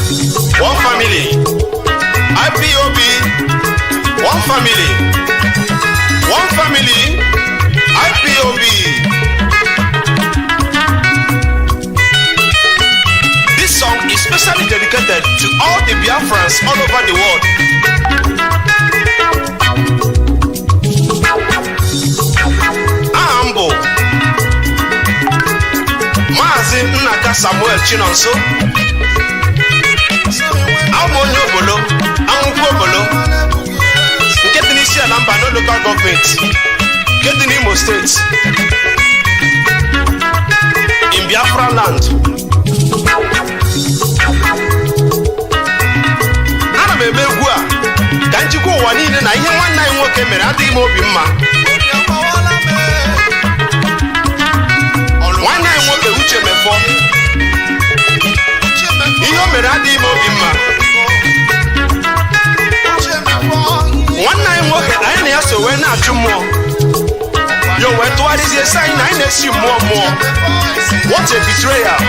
one family. IPOB, one family. One family, IPOB. This song is specially dedicated to all the Biafrans all over the world. Ambo Mazi Nnaka Samuel Chinonso Amonyo Bolo Amunko Bolo nke dị n'isi ala mba no local government nke dị n'Imo State in Biafra land. Ana m eme egwu a ka njikwa ụwa niile na ihe nwanne anyị nwoke mere adịghị m obi mma. Nwanne anyị nwoke Uche Mefọ ihe o mere adịghị m obi mma. Nwanne anyị nwoke anyị na ya so wee na-achụ mmụọ yo wee tụgharịzie esi anyị na anyị na-esi mmụọ mmụọ. What a betrayal!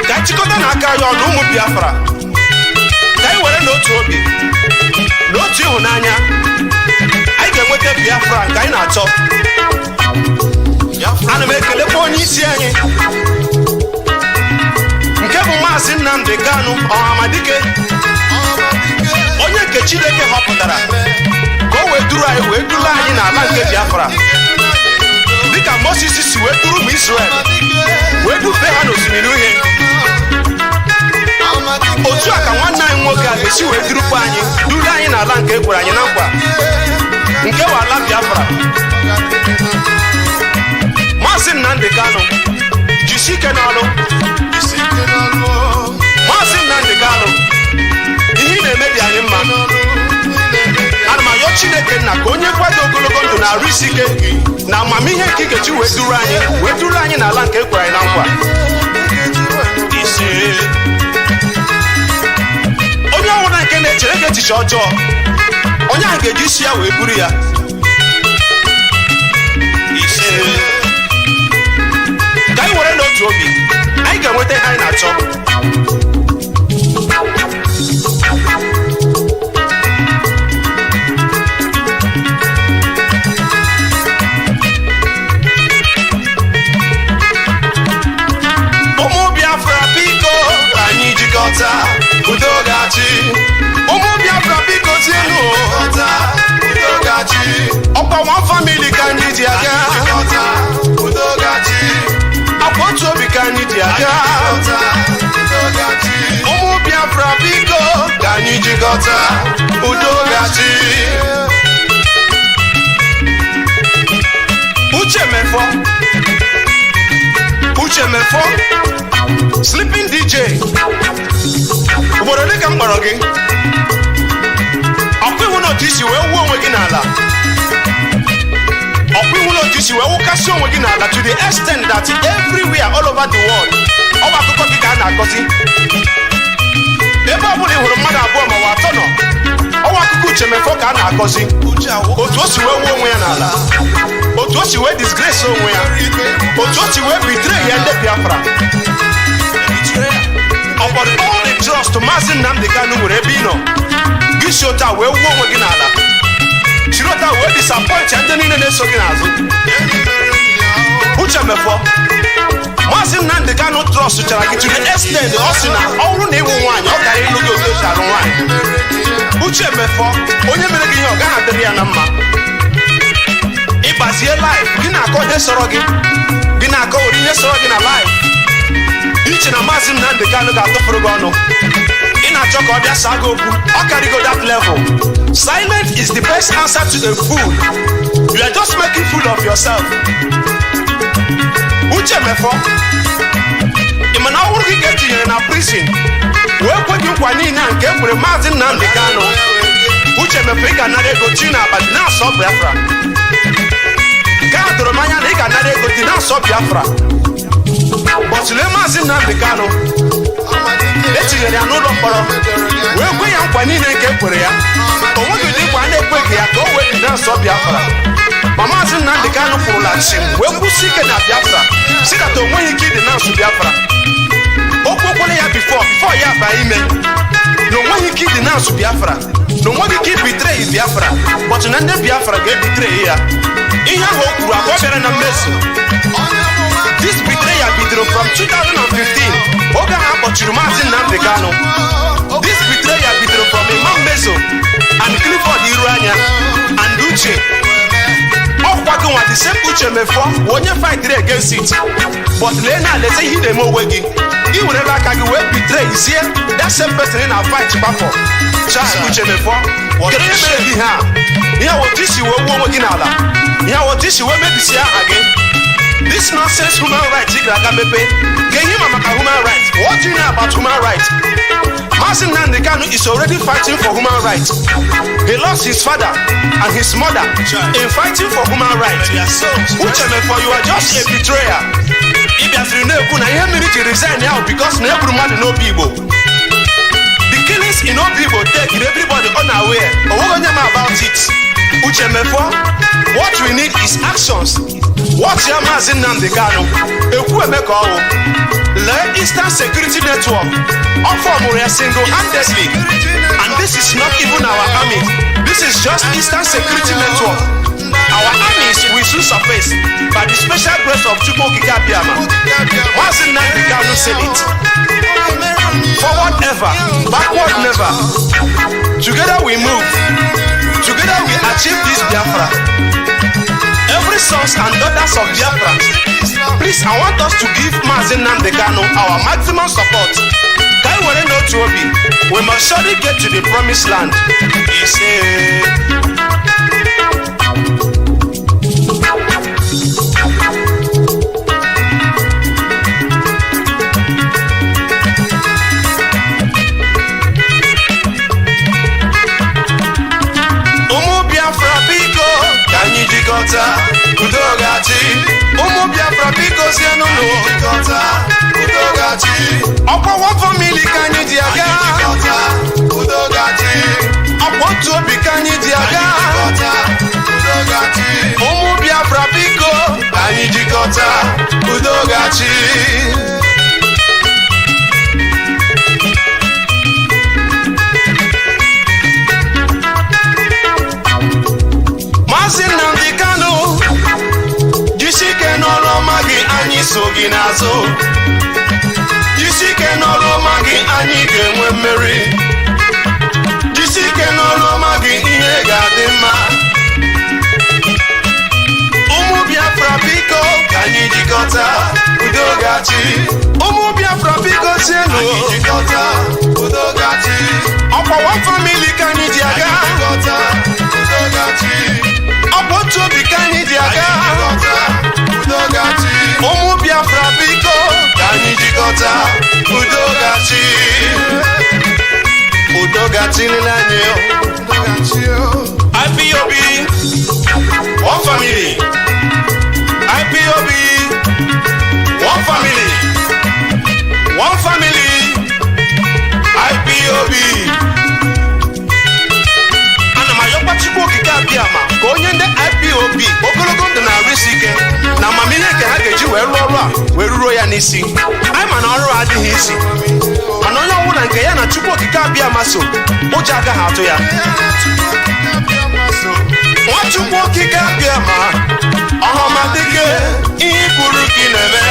Ka anyị chịkọta n'aka ya ọnụ ụmụ Biafra ka anyị were n'otu obi n'otu ịhụnanya anyị ga-enweta Biafra nke anyị na-achọ. Ana m ekelekwa onye isi anyị nke bụ Maazị Nnamdi Kanu Ọhamadike, onye nke Chineke họpụtara ka o wee duru anyị n'ala nke Biafra dịka Moses si wee duru ụmụ Israel wee dufee ha n'osimiri uhie. Otu a ka nwanne anyị nwoke a ga-esi wee durukwa anyị duru anyị n'ala nke e kwere anyị na nkwa nke bụ ala Biafra. Maazị Nnamdi Kanu jisi ike n'ọlụ. Maazị Nnamdi Kanu ihe ị na-eme dị anyị mma. Ana m ayọ Chineke nna ka onye kwado ogologo ndụ na arụ isi ike na amamihe nke ị ga-eji wee duru anyị n'ala nke e kwere anyị na nkwa. Onye ọbụla nke na-echere gị echiche ọjọọ onye ahụ ga-eji isi ya wee buru ya. Ka anyị were n'otu obi anyị ga-enweta ihe anyị na-achọ. Ụmụ Biafra biko ka anyị jikọta udo ga-achị. Ụmụ Biafra biko tienụ udo ga-achị. Ọkwa one family ka anyị ji aga udo ga-achị. Akwa otu obi ka anyị ji aga udo ga-achị. Ụmụ Biafra biko ka anyị jikọta udo ga-achị. Uche Mefọ Sleeping DJ obodo dị ka m kpọrọ gị ọkwa ihu na otu isi wee wuo onwe gị n'ala. Ọkwa ihu na otu isi wee wụkasị onwe gị n'ala to the extent that everywhere all over the world ọ bụ akụkọ gị ka a na-akọzi. Ebe ọ bụla ị hụrụ mmadụ abụọ ma ọ atọ nọ ọwa akụkọ Uche Mefọ ka a na-akọzi. Otu o si wee wuo onwe ya n'ala, otu o si wee disgrace onwe ya, otu o si wee betray ya ndị Biafra. Upon all the trust Maazị Nnamdi Kanu nwere ebe ị nọ gị si otu a wee wuo onwe gị n'ala, chiri otu a wee disappoint ndị niile na-eso gị n'azụ. Uche Mefọ Maazị Nnamdi Kanu trust chara gị to the extent ọ sị na ọ bụrụ na ịwụ nwaanyị ọ gara ịlụ gị otu esi alụ nwaanyị. Uche Mefọ onye mere gị ihe ọ gaghị adịrị ya na mma. Ịgbazie life gị na-akọ ihe sọrọ gị na-akọ ori ihe sọrọ gị na life. Iche na Maazị Nnamdi Kanu ga-atụfuru gị ọnụ. Ị na-achọ ka ọ bịa saa gị okwu ọ karịgo that level. Silence is the best answer to a fool. You are just making fool of yourself. Uche Mefọ ị ma na ọ bụrụ gị ka etinyere na prison wee kwe gị nkwa niile nke e kwere Maazị Nnamdi Kanu. Uche Mefọ ị ga-anara ego chi na abalị na-asọ Biafra. Nke a doro m anya na ị ga-anara ego dị na-asọ Biafra. Bọtụlee Maazị Nnamdi Kanu etinyere ya n'ụlọ mkpọrọ wee kwe ya nkwa niile nke e kwere ya. O nweghị ụdị nkwa na-ekweghị ya ka o wee dị na-asọ Biafra. Ma Maazị Nnamdi Kanu kwụrụla chi wee kwụsị ike na Biafra si data o nweghị ike ịdị na-asụ Biafra. O before ya ba ime no nweghị ike ịdị na-asụ Biafra no nweghị ike ibitray Biafra but na ndị Biafra ga-ebitray ya ihe ahụ o kwuru abụọ bịara na mmezu. This betrayal bidoro from 2015 oge ha akpọchiri Mazi Nnamdi Kanu. This betrayal bidoro from Imam Mezo and Clifford Iruanya and Uche. Ọkwado nwa the same Uche Mefo onye fight against it but lee na leze ihe na-eme onwe gị ị werela aka gị wee betray izie that same person na fight gbapọ Uche Mefo kedu ihe mere gị ha ihe otu isi wee gbuo onwe gị n'ala ihe otu isi wee mebisi aha gị. This nonsense human rights ị ga-aga mepe ga-enye ma maka human rights. What do you know about human rights? Mazi Nnamdi Kanu is already fighting for human rights. He lost his father and his mother in fighting for human rights. Uche Mefo, you are just a betrayer. Ibiafra na-ekwu na ihe mmiri ji resign now because na egburu mmadụ n'obi Igbo. The killings in Obi Igbo take everybody unaware. Onweghị onye ma about it. Uche Mefo, what we need is actions. What ya Mazi Nnamdi Kanu ekwu eme ka ọwụ lee Eastern Security Network ọfọmụrụ ya single-handedly and this is not even our army, this is just Eastern Security Network. Our armies will soon surface by the special grace of Chukwu Okike Abịama. Mazi Nnamdi Kanu said it. Forward ever, backward never. Together we move, together we achieve this Biafra. Every sons and daughters of Biafra, please, I want us to give Mazi Nnamdi Kanu our maximum support. Kai were no to Obi, we must surely get to the promised land. He said. Udogachi, Umu Biafra biko sienu no. Udogachi, Opo one family kanyi diaga. Udogachi, Opo two bi kanyi diaga. Udogachi, Umu Biafra biko kanyi jikota. Udogachi. Mazi Nnamdi Kanu jisike n'ọrụ ọma gị anyị so gị n'azụ jisike n'ọrụ ọma gị anyị ga-enwe mmeri jisike n'ọrụ ọma gị ihe ga-adị mma. Ụmụ Biafra biko ka anyị jikọta Udogachi. Ụmụ Biafra biko sienu anyị jikọta Udogachi. Ọkwa one family ka anyị ji aga Udogachi. Otu obi ka anyị ji aga Udogachi. Ụmụ Biafra biko ka anyị jikọta Udogachi. Udogachi nile anyị Ipob one family. Ipob one family. One family. Ipob. Ana m ayọkwa Chukwu Okike Abịama ka onye ndị Ipob ogologo ndụ na-arụ isi ike na amamihe nke ha ga-eji wee rụọ ọrụ a wee ruruo ya n'isi. Anyị ma na ọrụ a adịghị isi mana onye ọbụla nke ya na Chukwu Okike Abịama so ụjọ agaghị atụ ya. Nwa Chukwu Okike Abịama ọhamadike ihe kwuru gị na-eme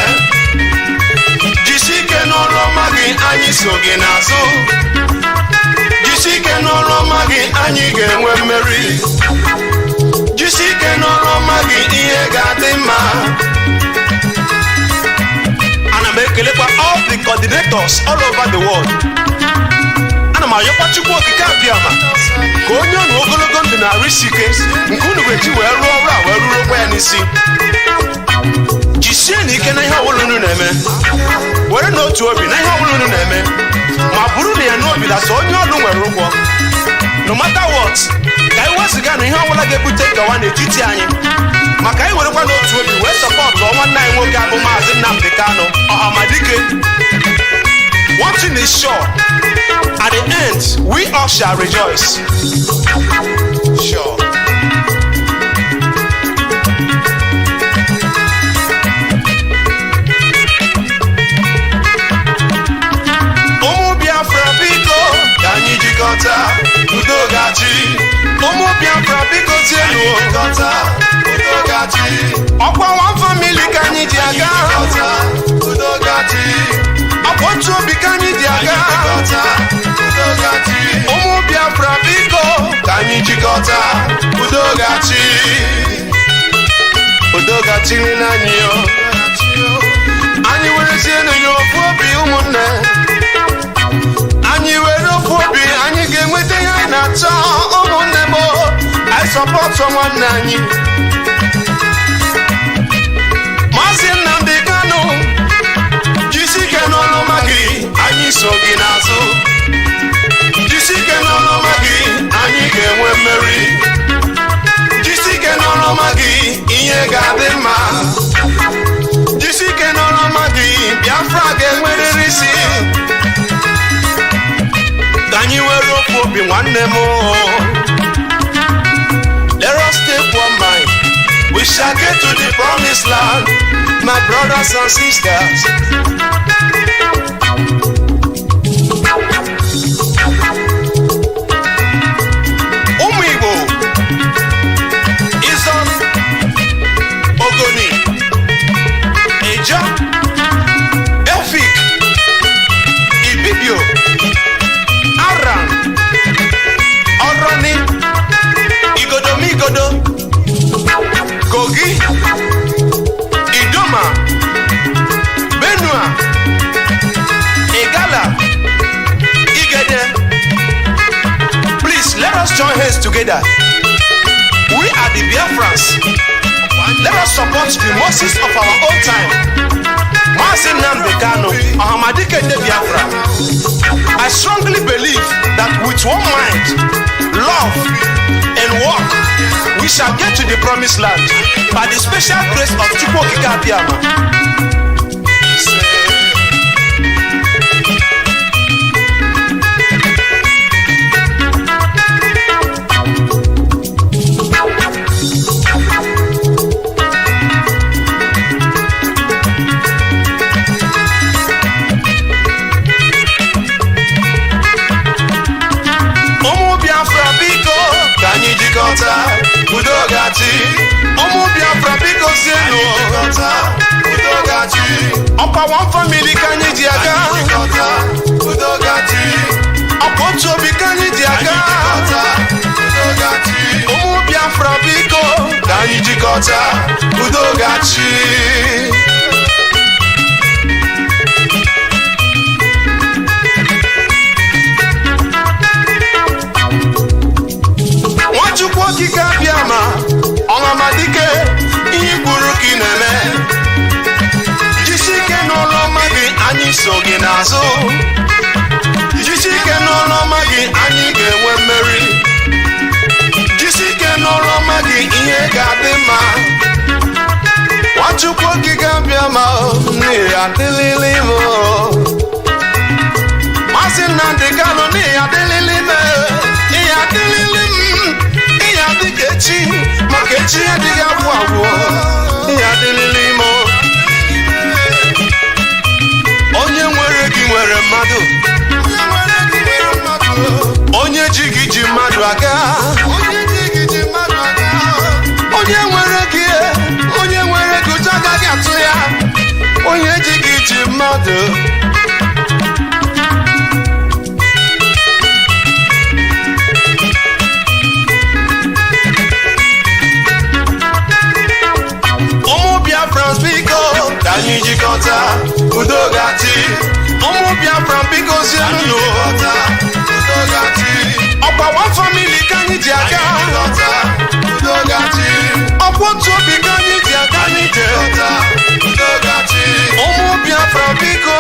jisike n'ọrụ ọma gị anyị so gị n'azụ jisike n'ọrụ ọma gị anyị ga-enwe mmeri jisike n'ọrụ ọma gị ihe ga-adị mma. Ana m ekelekwa all the coordinators all over the world. Ana m ayọkwa Chukwu Okike Abịama ka onye ọnụ ogologo ndụ na-arụ isi ike nke unu ga-eji wee rụọ ọrụ a wee rurokwa ya n'isi. Jisie n'ike na ihe ọbụla unu na-eme were n'otu obi na ihe ọbụla unu na-eme ma bụrụ na ya n'obi dasa onye ọrụ nwere ụgwọ no matter what ka anyị wezụga na ihe ọbụla ga-ebute nkewa n'etiti anyị maka anyị werekwa n'otu obi wee sọpọtụ nwanne anyị nwoke abụ Mazi Nnamdi Kanu ọhamadike. One thing is sure, at the end we all shall rejoice. Sure. jikọta udo gachi ụmụ Biafra biko tienu jikọta udo gachi ọkwa one family ka anyị ji aga udo gachi ọkwa otu obi ka anyị ji aga udo gachi ụmụ Biafra biko ka anyị jikọta udo gachi udo gachi n'anyị yo anyị werezie n'enye ofu obi ụmụnne anyị were ofu obi anyị ga-enweta ihe anyị na-achọ ụmụnne m anyị sọpọtụ nwanne anyị Mazi Nnamdi Kanu jisike n'ọlụma gị anyị so gị n'azụ jisike n'ọlụma gị anyị ga-enwe mmeri jisike n'ọlụma gị ihe ga-adị mma jisike n'ọlụma gị Biafra ga-enwerịrị isi ka anyị were ofu obi nwanne m let us take one mind we shall get to the promised land my brothers and sisters ụmụ Igbo Izon Ogoni Eja Efik Ibibio Aram Oroni Igodomigodo Kogi Idoma Benua Igala Igede please let us join hands together we are the Biafrans let us support the Moses of our own time Mazi Nnamdi Kanu Ọhamadike de Biafra I strongly believe that with one mind love and work we shall get to the promised land by the special grace of Chukwu Okike Abịama. Ụmụ Biafra biko ka anyị jikọta udo gachi ụmụ Biafra biko sienu udo gachi ọkwa one family ka anyị ji aga udo gachi ọkwa otu obi ka anyị ji aga udo gachi ụmụ Biafra biko ka anyị jikọta udo gachi Chukwu Okike Abịama Ọhamadike ihe kwuru ka ị na-eme jisike n'ọlụma gị anyị so gị n'azụ jisike n'ọlụma gị anyị ga-enwe mmeri jisike n'ọlụma gị ihe ga-adị mma Chukwu Okike Abịama n'ihi adịlịlị m Mazi Nnamdi Kanu n'ihi adịlịlị m ihe adịlịlị m dịka echi maka echi adịghị abụ abụọ ihe adịlịlị imo onye nwere gị nwere mmadụ onye ji gị ji mmadụ aga onye nwere gị ụjọ agaghị atụ ya onye ji gị ji mmadụ Biafrans biko ka anyị jikọta udo gachi ụmụ Biafra biko sienu udo gachi ọkwa one family ka anyị ji aga udo gachi ọkwa otu obi ka anyị ji aga udo gachi ụmụ Biafra biko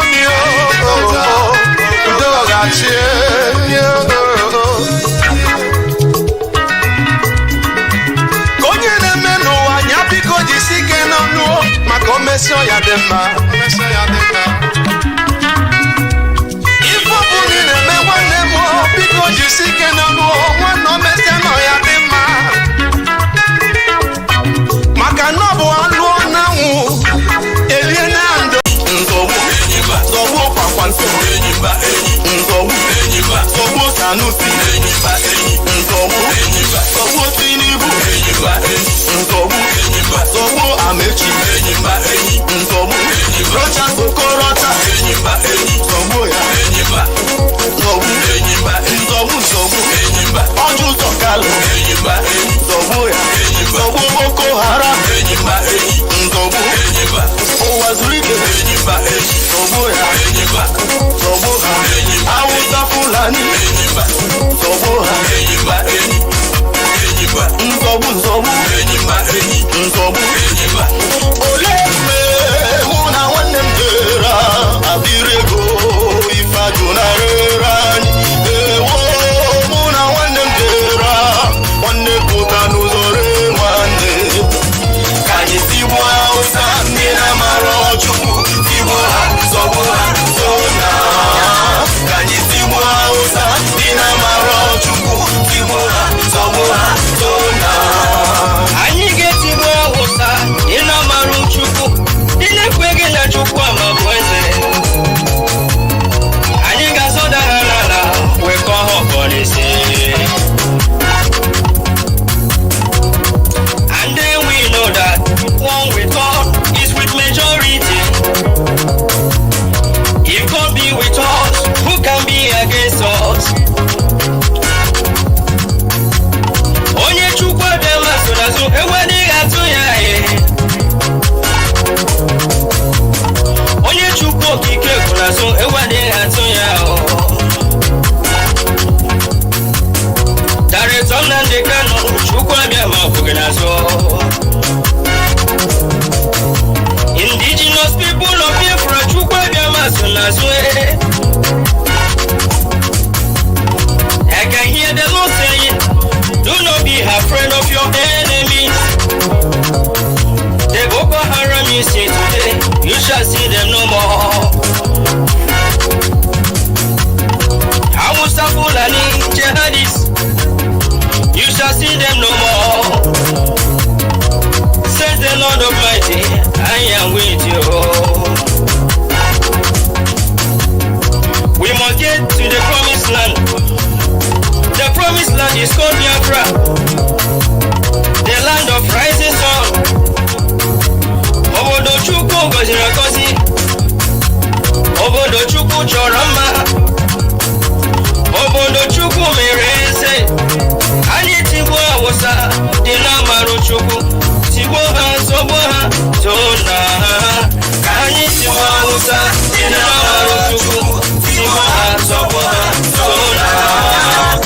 udo gachi ka onye na-eme n'ụwa nya biko jisike n'ọnụ maka o mesịa ya dị mma ife ọbụ na ị na-eme nwanne m biko jisike n'ọnụ nwanne o mesịa nọ ya dị mma so ewade atoya o Director Nnamdi Kanu chukwu abịa ma organizo Indigenous people of Biafra chukwu abịa ma so na so I can hear the Lord saying, do not be afraid of your enemies. The Boko Haram you see today, you shall see them no more. Hausa Fulani jihadis, you shall see them no more. Says the Lord Almighty, I am with you. We must get to the promised land. The promised land is called Biafra, the land of rising sun. Obodo Chukwu gọziri agọzi, obodo Chukwu chọrọ mma, obodo Chukwu mere eze. Anyị tigbuo Awụsa dị n'amarụ Chukwu, tigbuo ha zọgbuo ha tona ha. Ka anyị tigbuo Awụsa dị n'amarụ Chukwu, tigbuo ha zọgbuo ha tona ha.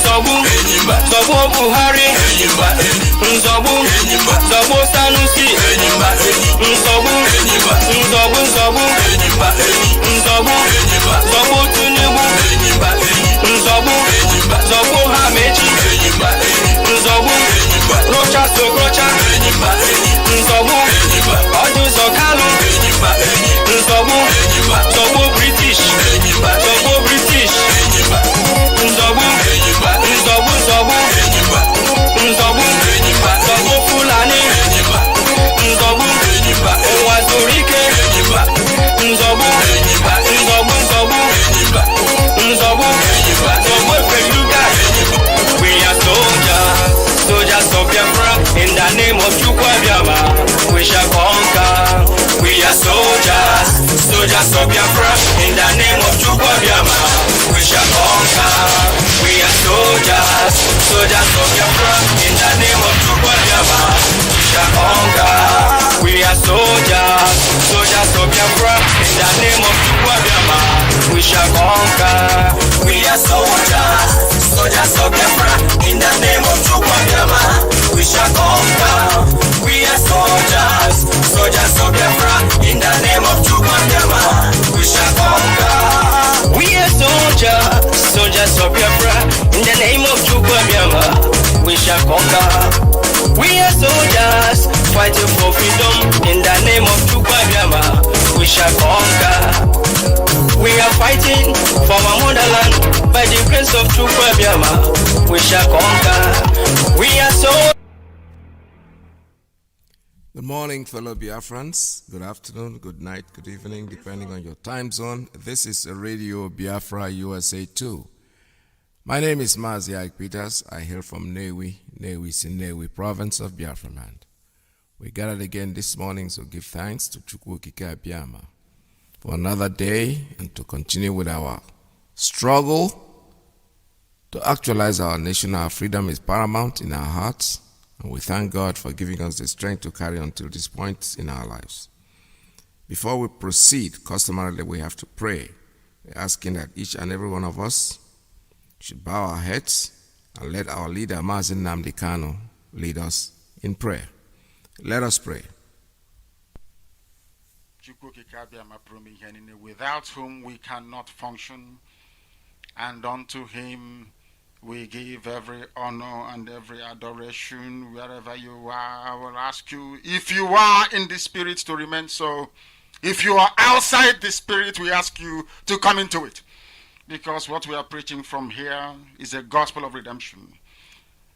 Nzọgbu Buhari, Nzọgbu Sanusi, Nzọgbu Tinubu, Nzọgbu Hamechi, Nzọgbu Rocha Sokrocha, Nzọgbu Ọdụzọ Kalu, Nzọgbu British, Nzọgbu Fulani, Nzọgbu Nwazurike, Nzọgbu Peluga. We are soldiers of Biafra. In the name of Chukwu Abịama, we shall conquer. We are soldiers of Biafra. In the name of Chukwu Abịama, we shall conquer. We are soldiers of Biafra. In the name of Chukwu Abịama, we shall conquer. We are soldiers of Biafra. In the name of Chukwu Abịama, we shall conquer. soldiers of Biafra, in the name of Biafra, we shall conquer. We are soldiers fighting for freedom in the name of Biafra, we shall conquer. We are fighting for our motherland by the grace of Biafra, we shall conquer. We are soldiers. Good morning, fellow Biafrans. Good afternoon, good night, good evening, depending on your time zone. This is Radio Biafra USA 2. My name is Mazi Iyke. I hail from Newi. Newi is in Newi province of Biafra land. We gathered again this morning to give thanks to Chukwu Okike Abiyama for another day and to continue with our struggle to actualize our nation. Our freedom is paramount in our hearts. And we thank God for giving us the strength to carry on till this point in our lives. Before we proceed, customarily we have to pray. We're asking that each and every one of us should bow our heads and let our leader, Mazi lead us in prayer. Let us pray. Without whom we cannot function, and unto him we give every honor and every adoration wherever you are. I will ask you, if you are in the spirit, to remain so. If you are outside the spirit, we ask you to come into it. Because what we are preaching from here is a gospel of redemption,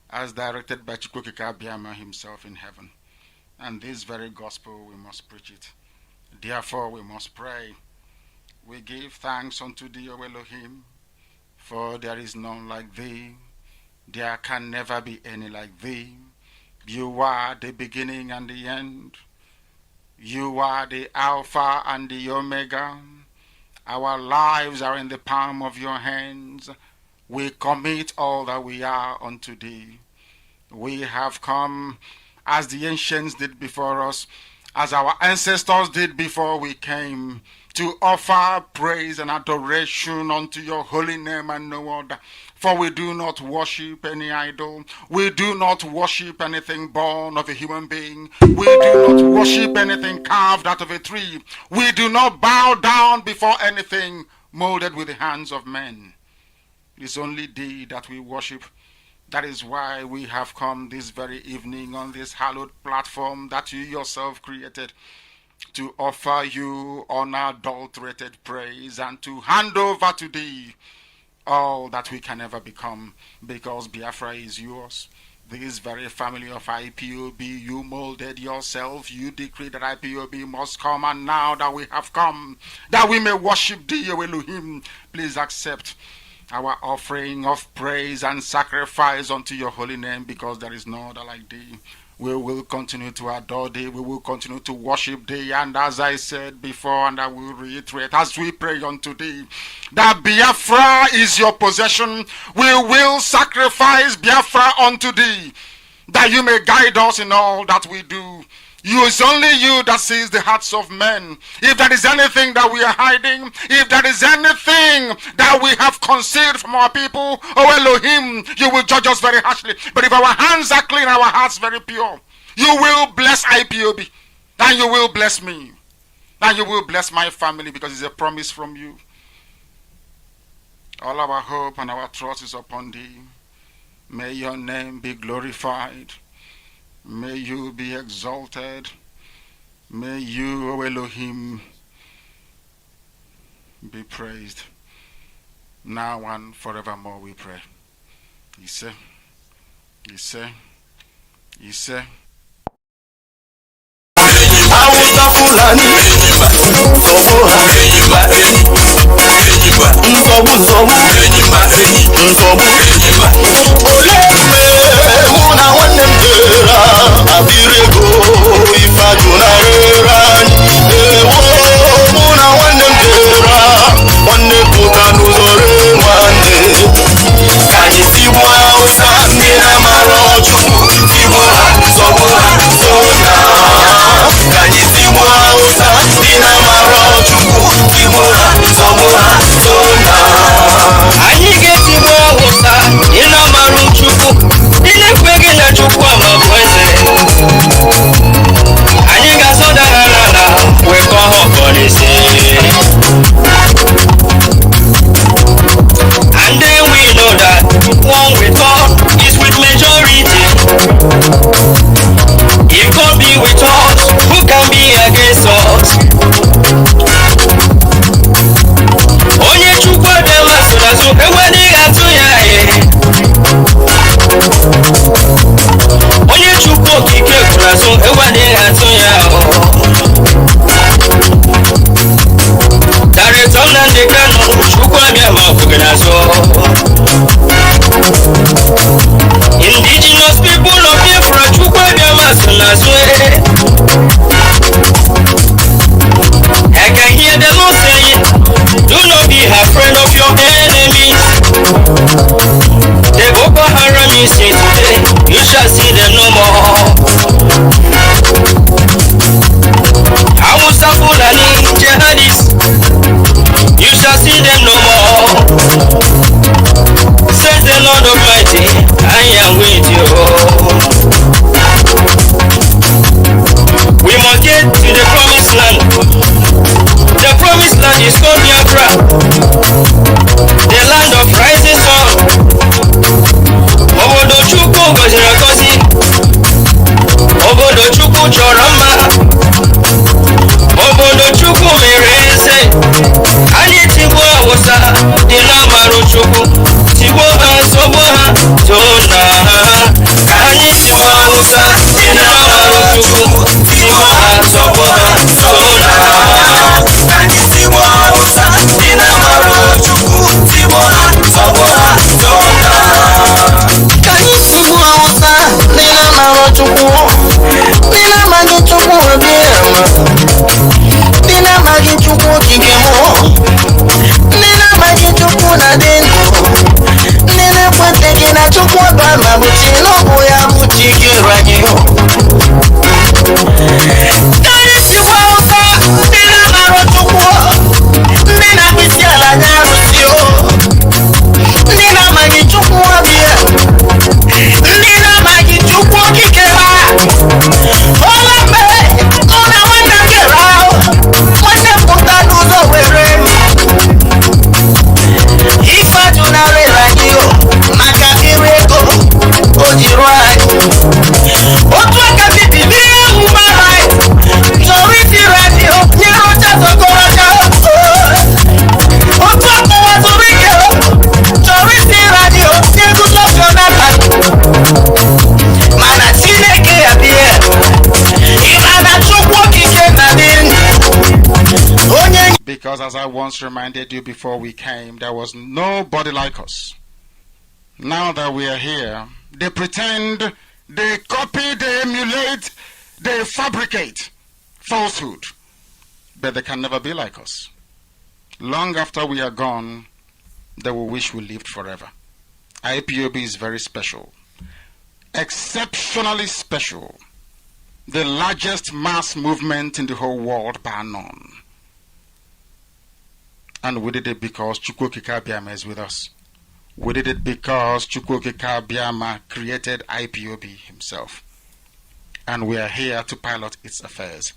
as directed by Chukwu Okike Abiyama himself in heaven. And this very gospel, we must preach it. Therefore, we must pray. We give thanks unto thee, O Elohim, for there is none like thee. There can never be any like thee. You are the beginning and the end. You are the Alpha and the Omega. Our lives are in the palm of your hands. We commit all that we are unto thee. We have come as the ancients did before us, as our ancestors did before we came, to offer praise and adoration unto your holy name and no other. For we do not worship any idol. We do not worship anything born of a human being. We do not worship anything carved out of a tree. We do not bow down before anything molded with the hands of men. It is only thee that we worship. That is why we have come this very evening on this hallowed platform that you yourself created, to offer you unadulterated praise and to hand over to thee all that we can ever become, because Biafra is yours. This very family of IPOB, you molded yourself. You decreed that IPOB must come, and now that we have come, that we may worship thee, O Elohim, please accept our offering of praise and sacrifice unto your holy name, because there is no other like thee. We will continue to adore thee. We will continue to worship thee. And as I said before, and I will reiterate, as we pray unto thee, that Biafra is your possession, we will sacrifice Biafra unto thee, that you may guide us in all that we do. It's only you that sees the hearts of men. If there is anything that we are hiding, if there is anything that we have concealed from our people, oh Elohim, you will judge us very harshly. But if our hands are clean, our hearts very pure, you will bless IPOB, and you will bless me, and you will bless my family, because it's a promise from you. All our hope and our trust is upon thee. May your name be glorified. May you be exalted. May you, O Elohim, be praised. Now and forevermore we pray. Iyke, Iyke, Iyke. Someone nazo. Indigenous people of Biafra chukwa biama so nazo. I can hear the Lord saying, do not be afraid of your enemies. The Boko Haram is here today, you shall see them no more. Hausa Fulani jihadists, you shall see them no more. Says the Lord Almighty, I am with you. We must get to the promised land. The promised land is called Biafra, the land of rising sun. Obodo Chukwu gọziri agọzi, obodo Chukwu chọrọ mma, obodo Chukwu mere eze. Anyị tigbuo Awụsa dị n'amarụ Chukwu, tigbuo ha nsogbu ha too na ha. Anyị tigbuo Awụsa dị n'amarụ Chukwu, tigbuo ha nsogbu ha too na ha. Anyị tigbuo Awụsa dị n'amarụ Chukwu, tigbuo ha nsogbu ha too na ha. Anyị tigbuo Awụsa dị n'amarụ Chukwu, dị n'amaghị Chukwu obi ama, dị n'amaghị Chukwu okike mụ, ndị n'amaghị Chukwu na dị ndụ, ndị na-ekweteghị na Chukwu ọba ma bụ chi n'ọbụ ya bụ chi kere anyị. Anyị tigbuo Awụsa dị n'amarụ Chukwu, ndị na-akpịsị ala anya arụsị o, ndị na-amaghị Chukwu obi ya, ndị na-amaghị Chukwu okike ha. Ọla mgbe ọ na nwanne m kere ahụ, nwanne m pụta n'ụzọ were ife ajụnarịrị anyị o maka ire ego o ji rụọ anyị. Otu aka bibi n'ihe human rights chọrọ isi redio nyere ọcha zọgọrọcha. Otu akụwa zuru ike chọrọ isi redio nye Goodluck Jonathan, mana Chineke ya bịa ịmana Chukwu okike na dị onye. Because as I once reminded you before we came, there was nobody like us. Now that we are here, they pretend, they copy, they emulate, they fabricate falsehood. But they can never be like us. Long after we are gone, they will wish we lived forever. IPOB is very special. Exceptionally special. The largest mass movement in the whole world bar none. And we did it because Chukwokika Biama is with us. We did it because Chukwokika Biama created IPOB himself. And we are here to pilot its affairs.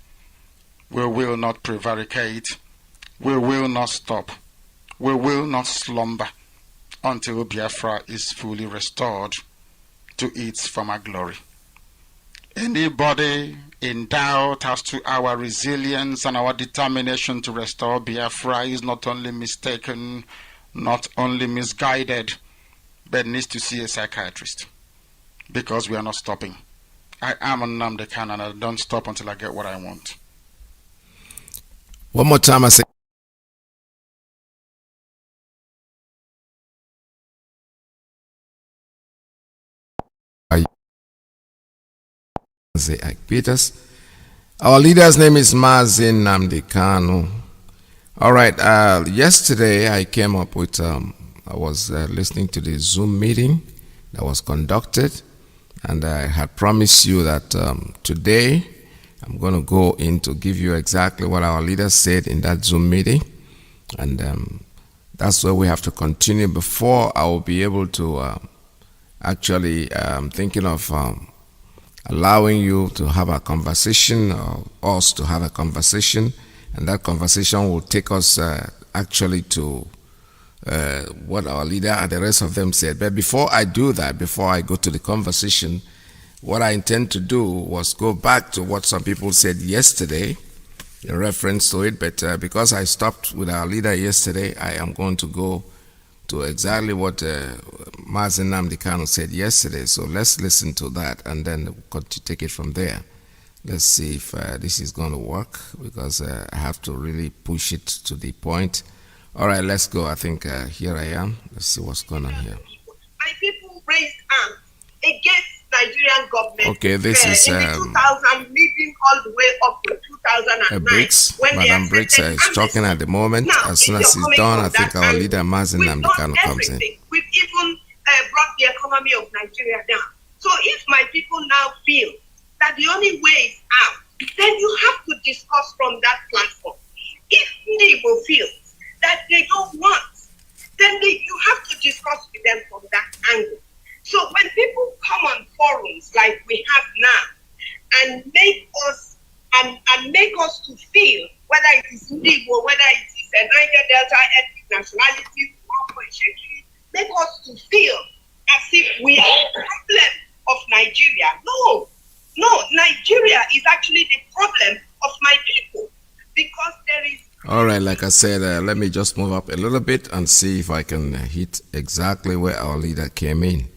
We will not prevaricate. We will not stop. We will not slumber until Biafra is fully restored to its former glory. Anybody in doubt as to our resilience and our determination to restore Biafra is not only mistaken, not only misguided, but needs to see a psychiatrist. Because we are not stopping. I am Nnamdi Kanu and I don't stop until I get what I want. One more time I say. Iyke Peters. Our leader's name is Mazi Nnamdi Kanu. All right. Yesterday I came up with. I was listening to the Zoom meeting that was conducted, and I had promised you that today I'm going to go in to give you exactly what our leader said in that Zoom meeting, and that's where we have to continue. Before I will be able to actually thinking of. Allowing you to have a conversation or us to have a conversation, and that conversation will take us actually to what our leader and the rest of them said. But before I do that, before I go to the conversation, what I intend to do was go back to what some people said yesterday in reference to it, but because I stopped with our leader yesterday, I am going to go to exactly what Mazi Nnamdi Kanu said yesterday. So let's listen to that and then we'll take it from there. Let's see if this is going to work, because I have to really push it to the point All right, let's go. I think here I am. Let's see what's going on here. My people raised arms against Nigerian government. Okay, this is in the 2000 leading all the way up to 2009. Briggs. When Madam Briggs is talking at the moment. Now, as soon as it's done, I think our leader Mazi comes in. We've even brought the economy of Nigeria down. So if my people now feel that the only way is out, then you have to discuss from that platform. If they will feel that they don't want, then you have to discuss with them from that angle. So when people come on forums like we have now and make us to feel whether it is Igbo, whether it is a Niger Delta ethnic nationality, make us to feel as if we are the problem of Nigeria. No, Nigeria is actually the problem of my people because there is. All right, like I said, let me just move up a little bit and see if I can hit exactly where our leader came in.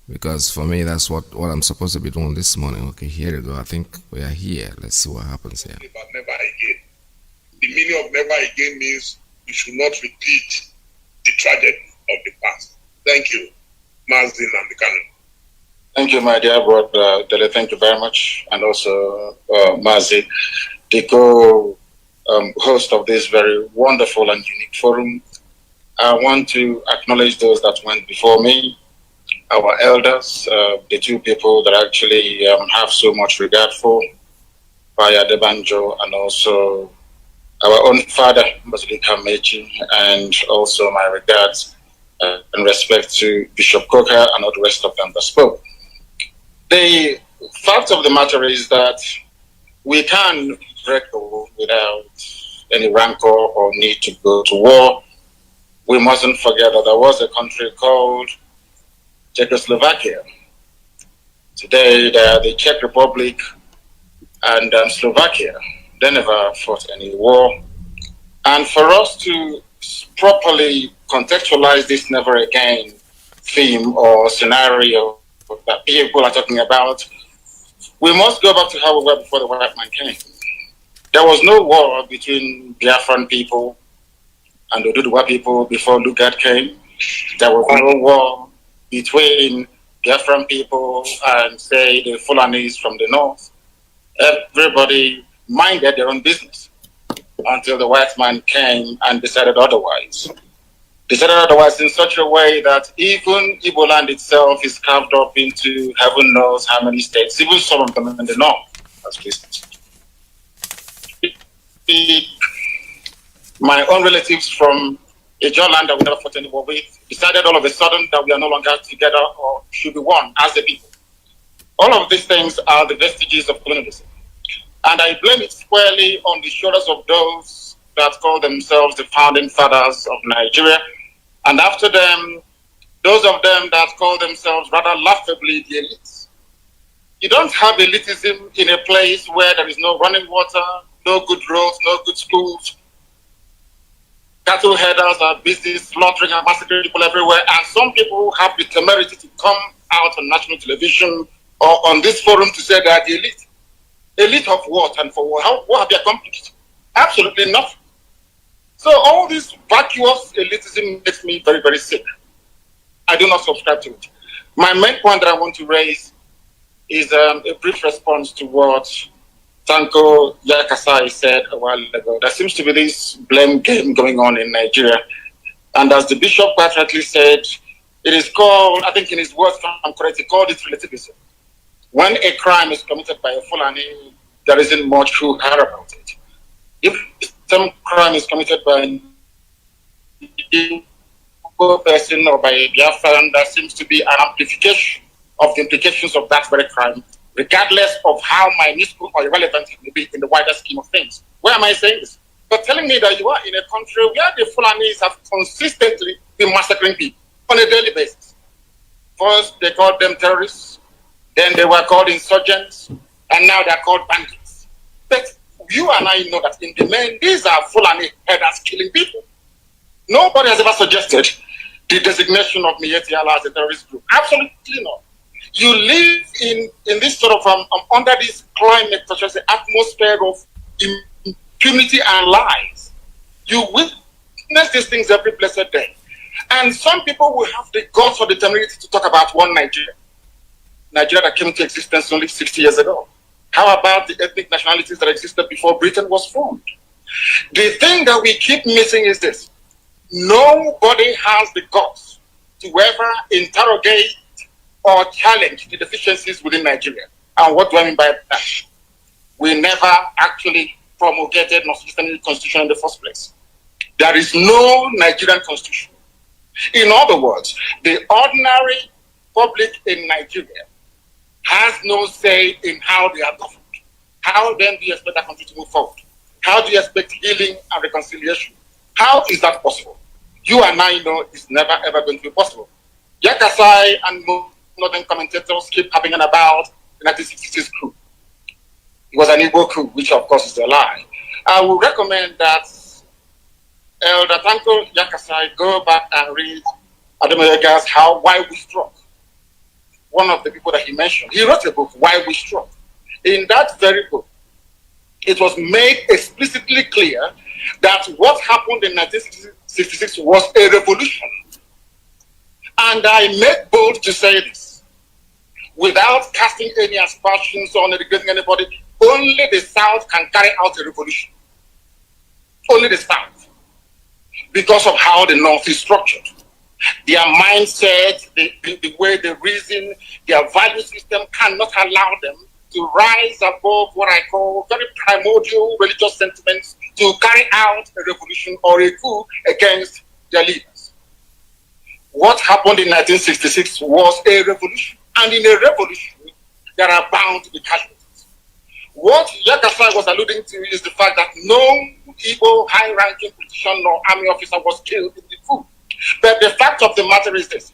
Because for me, that's what I'm supposed to be doing this morning. Okay, here we go. I think we are here. Let's see what happens here. But never again. The meaning of never again means we should not repeat the tragedy of the past. Thank you, Mazi and Kanu. Thank you, my dear brother Dele. Thank you very much. And also Mazi, the co-host of this very wonderful and unique forum. I want to acknowledge those that went before me, our elders, the two people that actually have so much regard for, Paya Debanjo, and also our own father, Basilika Mechi, and also my regards and respect to Bishop Coker and all the rest of them that spoke. The fact of the matter is that we can break the war without any rancor or need to go to war. We mustn't forget that there was a country called Czechoslovakia. Today, they are the Czech Republic and Slovakia. They never fought any war. And for us to properly contextualize this never again theme or scenario that people are talking about, we must go back to how we were before the white man came. There was no war between Biafran people and the Oduduwa people before Lugard came. There was no war between Biafran people and, say, the Fulanis from the north. Everybody minded their own business until the white man came and decided otherwise. Decided otherwise in such a way that even Igbo land itself is carved up into heaven knows how many states, even some of them in the north, as Christians. My own relatives from a land that we never fought any war with decided all of a sudden that we are no longer together or should be one as a people. All of these things are the vestiges of colonialism. And I blame it squarely on the shoulders of those that call themselves the founding fathers of Nigeria. And after them, those of them that call themselves rather laughably the elites. You don't have elitism in a place where there is no running water, no good roads, no good schools. Cattle headers are busy slaughtering and massacring people everywhere. And some people have the temerity to come out on national television or on this forum to say they are the elite. Elite of what and for what? What have they accomplished? Absolutely nothing. So all this vacuous elitism makes me very, very sick. I do not subscribe to it. My main point that I want to raise is a brief response to what Tanko Yakasai said a while ago. There seems to be this blame game going on in Nigeria. And as the bishop quite rightly said, it is called, I think in his words, if I'm correct, he called it relativism. When a crime is committed by a Fulani, there isn't much who care about it. If some crime is committed by an Igbo person or by a Biafran, there seems to be an amplification of the implications of that very crime, regardless of how minuscule or irrelevant it may be in the wider scheme of things. Why am I saying this? You're telling me that you are in a country where the Fulanis have consistently been massacring people on a daily basis. First, they called them terrorists. Then they were called insurgents, and now they're called bandits. But you and I know that in the main, these are Fulani headers killing people. Nobody has ever suggested the designation of Miyetti Allah as a terrorist group. Absolutely not. You live in this sort of, under this climate, such as the atmosphere of impunity and lies. You witness these things every blessed day. And some people will have the guts or the temerity to talk about one Nigeria. Nigeria that came into existence only 60 years ago. How about the ethnic nationalities that existed before Britain was formed? The thing that we keep missing is this. Nobody has the guts to ever interrogate or challenge the deficiencies within Nigeria. And what do I mean by that? We never actually promulgated nor sustained the constitution in the first place. There is no Nigerian constitution. In other words, the ordinary public in Nigeria has no say in how they are governed. How then do you expect that country to move forward? How do you expect healing and reconciliation? How is that possible? You and I know it's never ever going to be possible. Yakasai and northern commentators keep having an about the 1966 coup. It was an Igbo coup, which of course is a lie. I would recommend that Elder Tanko Yakasai go back and read Ademoyega's Why We Struck. One of the people that he mentioned, he wrote a book, Why We Struck. In that very book, it was made explicitly clear that what happened in 1966 was a revolution. And I make bold to say this, without casting any aspersions on degrading anybody, only the South can carry out a revolution. Only the South. Because of how the North is structured. Their mindset, the way they reason, their value system cannot allow them to rise above what I call very primordial religious sentiments to carry out a revolution or a coup against their leaders. What happened in 1966 was a revolution. And in a revolution, there are bound to be casualties. What Yakasai was alluding to is the fact that no Igbo high-ranking politician or army officer was killed in the coup. But the fact of the matter is this.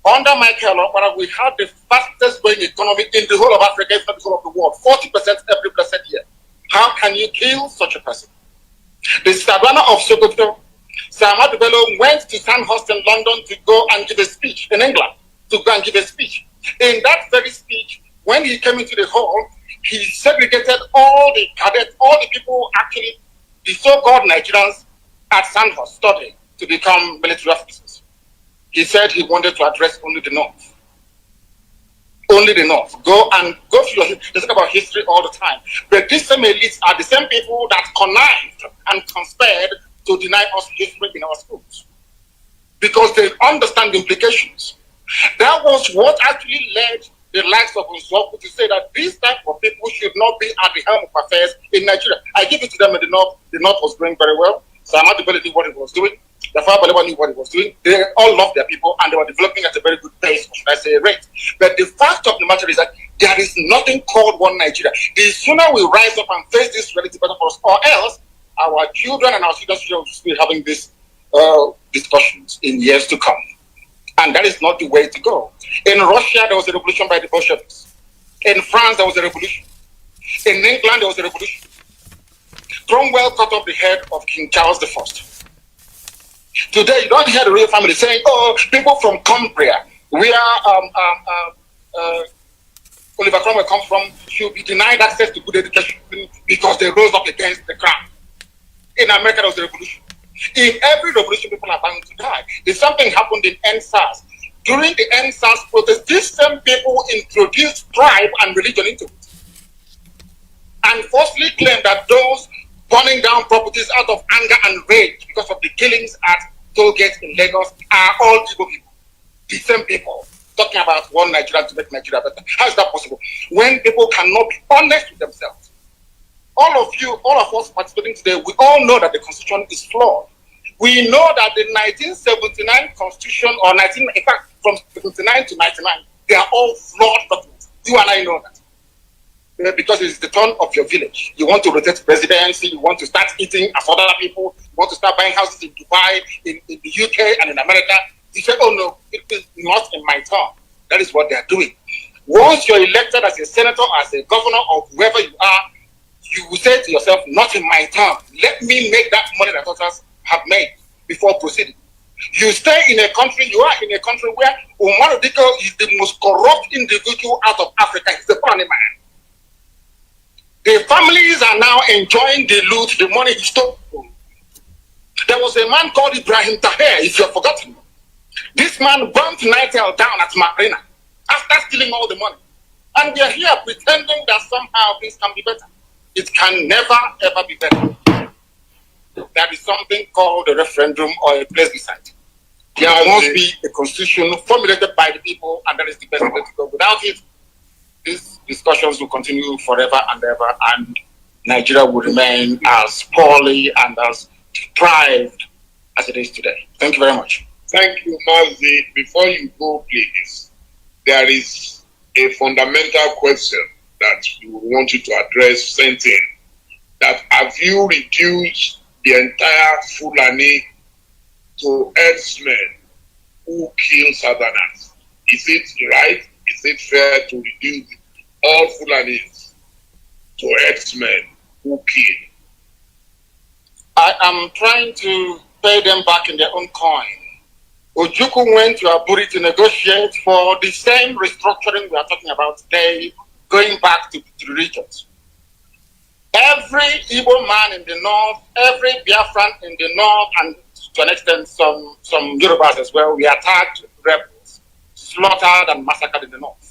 Under Michael Okpara, we had the fastest growing economy in the whole of Africa, if not the whole of the world, 40% every blessed year. How can you kill such a person? The Sadwana of Sokoto, Sir Ahmadu Bello went to Sandhurst in London to go and give a speech in England, to go and give a speech. In that very speech, when he came into the hall, he segregated all the cadets, all the people actually, the so-called Nigerians at Sandhurst studying to become military officers. He said he wanted to address only the North. Only the North. Go to your history. They talk about history all the time. But these same elites are the same people that connived and conspired to deny us history in our schools. Because they understand the implications. That was what actually led the likes of Nsogbu to say that these type of people should not be at the helm of affairs in Nigeria. I give it to them in the North. The North was doing very well. Sir Ahmadu Bello knew what he was doing. The Balewa knew what he was doing. They all loved their people and they were developing at a very good pace, or should I say a rate. But the fact of the matter is that there is nothing called one Nigeria. The sooner we rise up and face this reality better for us, or else our children and our students will be having these discussions in years to come. And that is not the way to go. In Russia, there was a revolution by the Bolsheviks. In France, there was a revolution. In England, there was a revolution. Cromwell cut off the head of King Charles I. Today, you don't hear the royal family saying, oh, people from Cumbria, where Oliver Cromwell comes from, should be denied access to good education because they rose up against the crown. In America, there was a revolution. In every revolution, people are bound to die. If something happened in NSAS, during the NSAS protest, these same people introduced tribe and religion into it. And falsely claimed that those burning down properties out of anger and rage because of the killings at toll gates in Lagos are all Igbo people. The same people talking about one Nigeria to make Nigeria better. How is that possible? When people cannot be honest with themselves. All of us participating today, we all know that the Constitution is flawed. We know that the 1979 Constitution, or in fact, from 79 to 99, they are all flawed documents. You and I know that. Because it's the turn of your village. You want to rotate presidency, you want to start eating as other people, you want to start buying houses in Dubai, in the UK, and in America. You say, oh no, it is not in my turn. That is what they are doing. Once you're elected as a senator, as a governor, or whoever you are, you will say to yourself, not in my turn. Let me make that money that others have made before proceeding. You stay in a country, you are in a country where Umar Diko is the most corrupt individual out of Africa. He's the funny man. The families are now enjoying the loot, the money he stole. There was a man called Ibrahim Taher, if you have forgotten. This man burnt Nitel down at Marina after stealing all the money. And we are here pretending that somehow things can be better. It can never, ever be better. There is something called a referendum or a plebiscite. There must be a constitution formulated by the people, and that is the best way to go. Without it, these discussions will continue forever and ever, and Nigeria will remain as poorly and as deprived as it is today. Thank you very much. Thank you, Mazi. Before you go, please, there is a fundamental question that we want you to address, sent in, that have you reduced the entire Fulani to herdsmen who kill Southerners? Is it right? Is it fair to reduce all Fulanis to herdsmen who kill? I am trying to pay them back in their own coin. Ojukwu went to Aburi to negotiate for the same restructuring we are talking about today, going back to the regions. Every Igbo man in the north, every Biafran in the north, and to an extent some Yorubas as well, we attacked rebels, slaughtered and massacred in the north.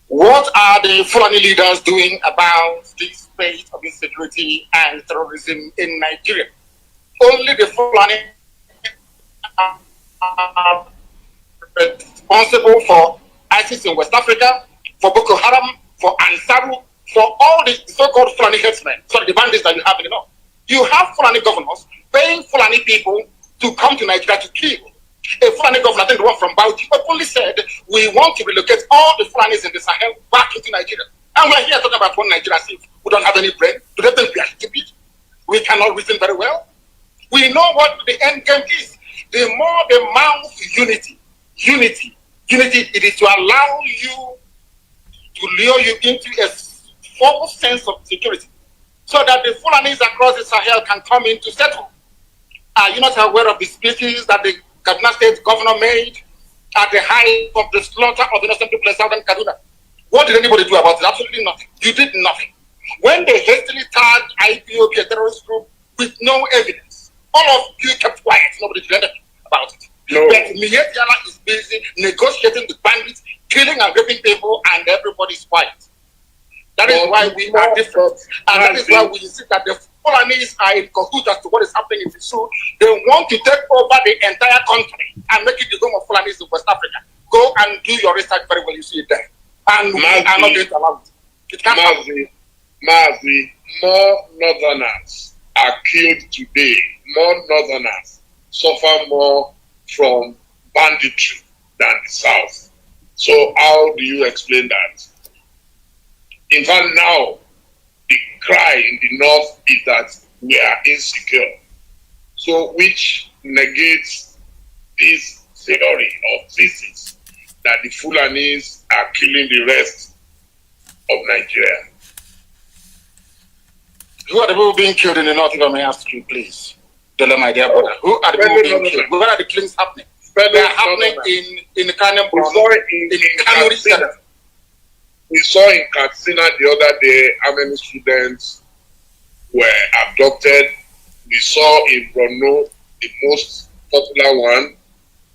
What are the Fulani leaders doing about this state of insecurity and terrorism in Nigeria? Only the Fulani are responsible for ISIS in West Africa, for Boko Haram, for Ansaru, for all the so-called Fulani headsmen, the bandits that you have in the north. You have Fulani governors paying Fulani people to come to Nigeria to kill. A Fulani governor, I think the one from Bauchi, openly said, we want to relocate all the Fulanis in the Sahel back into Nigeria. And we're here talking about one Nigeria as if we don't have any brain. Do they think we are stupid? We cannot reason very well. We know what the end game is. The more they mount unity, it is to allow you, to lure you into a false sense of security, so that the Fulanis across the Sahel can come in to settle. Are you not aware of the speeches that the Kaduna State governor made at the height of the slaughter of innocent people in southern Kaduna? What did anybody do about it? Absolutely nothing. You did nothing. When they hastily tagged Ipob, a terrorist group, with no evidence, all of you kept quiet. Nobody did anything about it. No. But Miyetiala is busy negotiating with bandits, killing and raping people, and everybody's quiet. That is why we are different. And that is why we insist that the Fulanis are in cahoots as to what is happening in the South. They want to take over the entire country and make it the home of Fulanis in West Africa. Go and do your research very well, you see it there. And we are not going to allow it. It can't happen. Mazi, more northerners are killed today. More northerners suffer more from banditry than the South. So how do you explain that? In fact, now, the cry in the north is that we are insecure. So, which negates this theory or thesis that the Fulanis are killing the rest of Nigeria. Who are the people being killed in the north, if I may ask you, please? Tell my dear brother. Who are the people being killed? Where are the killings happening? They are happening in Kanem, in Kano. We saw in Katsina the other day how many students were abducted. We saw in Borno, the most popular one,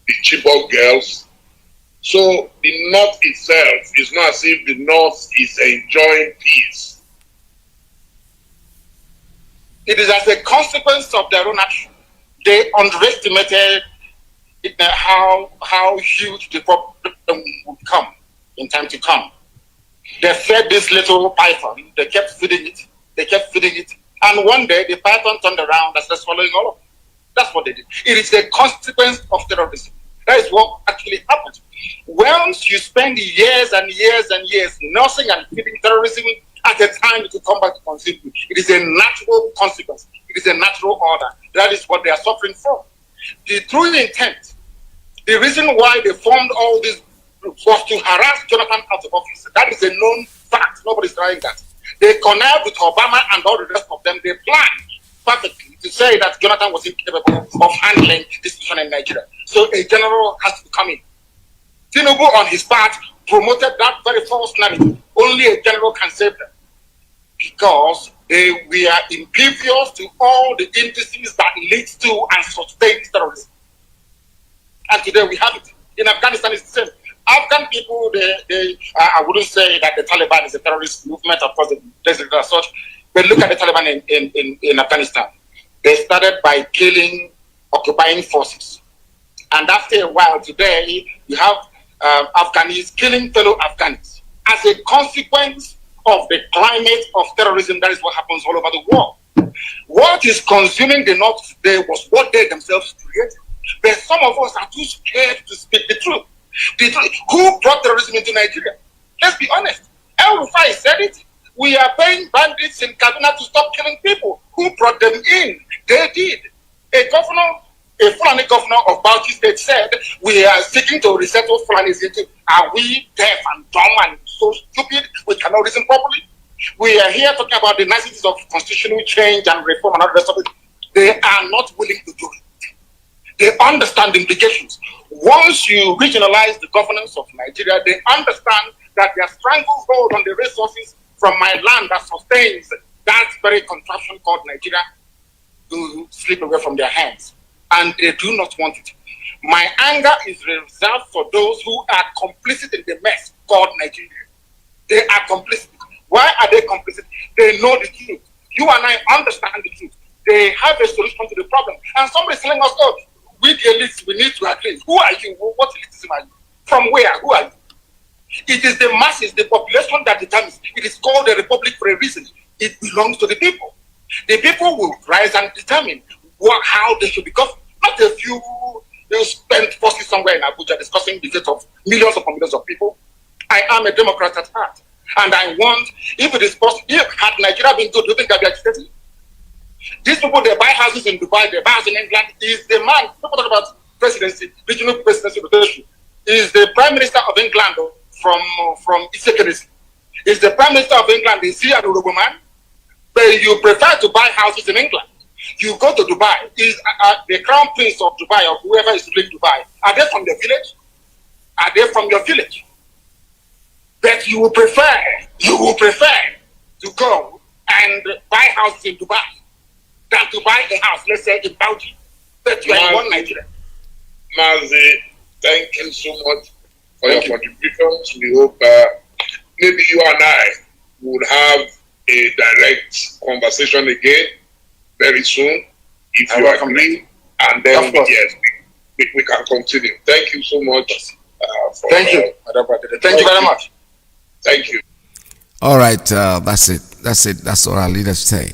the Chibok girls. So the North itself is not as if the North is enjoying peace. It is as a consequence of their own action. They underestimated how huge the problem would come in time to come. They fed this little python, they kept feeding it, and one day the python turned around and started swallowing all of it. That's what they did. It is a consequence of terrorism. That is what actually happened. Once you spend years and years and years nursing and feeding terrorism, at a time it will come back to consume you. It is a natural consequence. It is a natural order. That is what they are suffering from. The true intent, the reason why they formed all these groups was to harass Jonathan out of office. That is a known fact. Nobody's trying that. They connived with Obama and all the rest of them. They planned perfectly to say that Jonathan was incapable of handling this situation in Nigeria. So a general has to come in. Tinubu, on his part, promoted that very false narrative. Only a general can save them. Because We are impervious to all the indices that leads to and sustains terrorism. And today we have it. In Afghanistan, it's the same. Afghan people, I wouldn't say that the Taliban is a terrorist movement, of course, the president as such, but look at the Taliban in Afghanistan. They started by killing occupying forces. And after a while today, you have Afghans killing fellow Afghans. As a consequence of the climate of terrorism, that is what happens all over the world. What is consuming the North today was what they themselves created. But some of us are too scared to speak the truth. Who brought terrorism into Nigeria? Let's be honest. El Rufai said it. We are paying bandits in Kaduna to stop killing people. Who brought them in? They did. A Fulani governor of Bauchi State said, we are seeking to resettle Fulanis into. Are we deaf and dumb and so stupid we cannot reason properly? We are here talking about the niceties of constitutional change and reform and all the rest of it. They are not willing to do it. They understand the implications. Once you regionalize the governance of Nigeria, they understand that their stranglehold on the resources from my land that sustains that very contraption called Nigeria will slip away from their hands. And they do not want it. My anger is reserved for those who are complicit in the mess called Nigeria. They are complicit. Why are they complicit? They know the truth. You and I understand the truth. They have a solution to the problem. And somebody is telling us, oh, we the elites, we need to agree. Who are you? What elitism are you? From where? Who are you? It is the masses, the population that determines. It is called a republic for a reason. It belongs to the people. The people will rise and determine how they should be governed. Not a few spent forces somewhere in Abuja discussing the fate of millions upon millions of people. I am a Democrat at heart. And I want, if it is possible, had Nigeria been good, do you think I'd be agitating? These people, they buy houses in Dubai, they buy houses in England. Is the man, people talk about presidency, regional presidency rotation, is the Prime Minister of England from Iyke. Is the Prime Minister of England, is he an Urugu man? But you prefer to buy houses in England. You go to Dubai, is the Crown Prince of Dubai or whoever is ruling Dubai, are they from the village? Are they from your village? But you will prefer to go and buy houses in Dubai than to buy a house, let's say in Bauchi, that you are in one Nigeria. Mazi, thank you so much for your contributions. We hope maybe you and I would have a direct conversation again very soon, if you agree, and then yes, we can continue. Thank you so much. Thank you. Thank you very much. Thank you. All right, that's it. That's what our leaders say.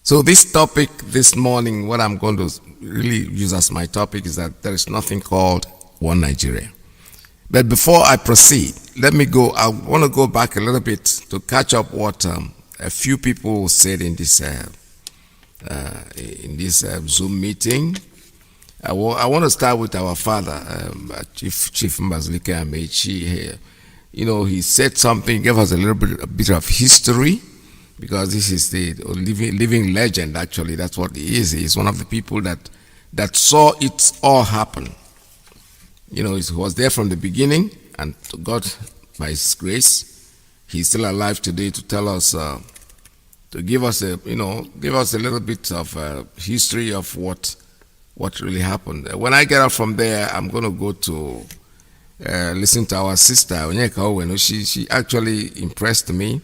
So this topic this morning, what I'm going to really use as my topic is that there is nothing called one Nigeria. But before I proceed, I want to go back a little bit to catch up what a few people said in this Zoom meeting. I want to start with our father, Chief Mbazulike Amechi here. You know, he said something, gave us a bit of history, because this is the living legend, actually. That's what he is. He's one of the people that saw it all happen. You know, he was there from the beginning, and to God, by His grace, he's still alive today to tell us, to give us a little bit of history of what really happened. When I get up from there, I'm going to go to listen to our sister, Onyeka Owen. She actually impressed me.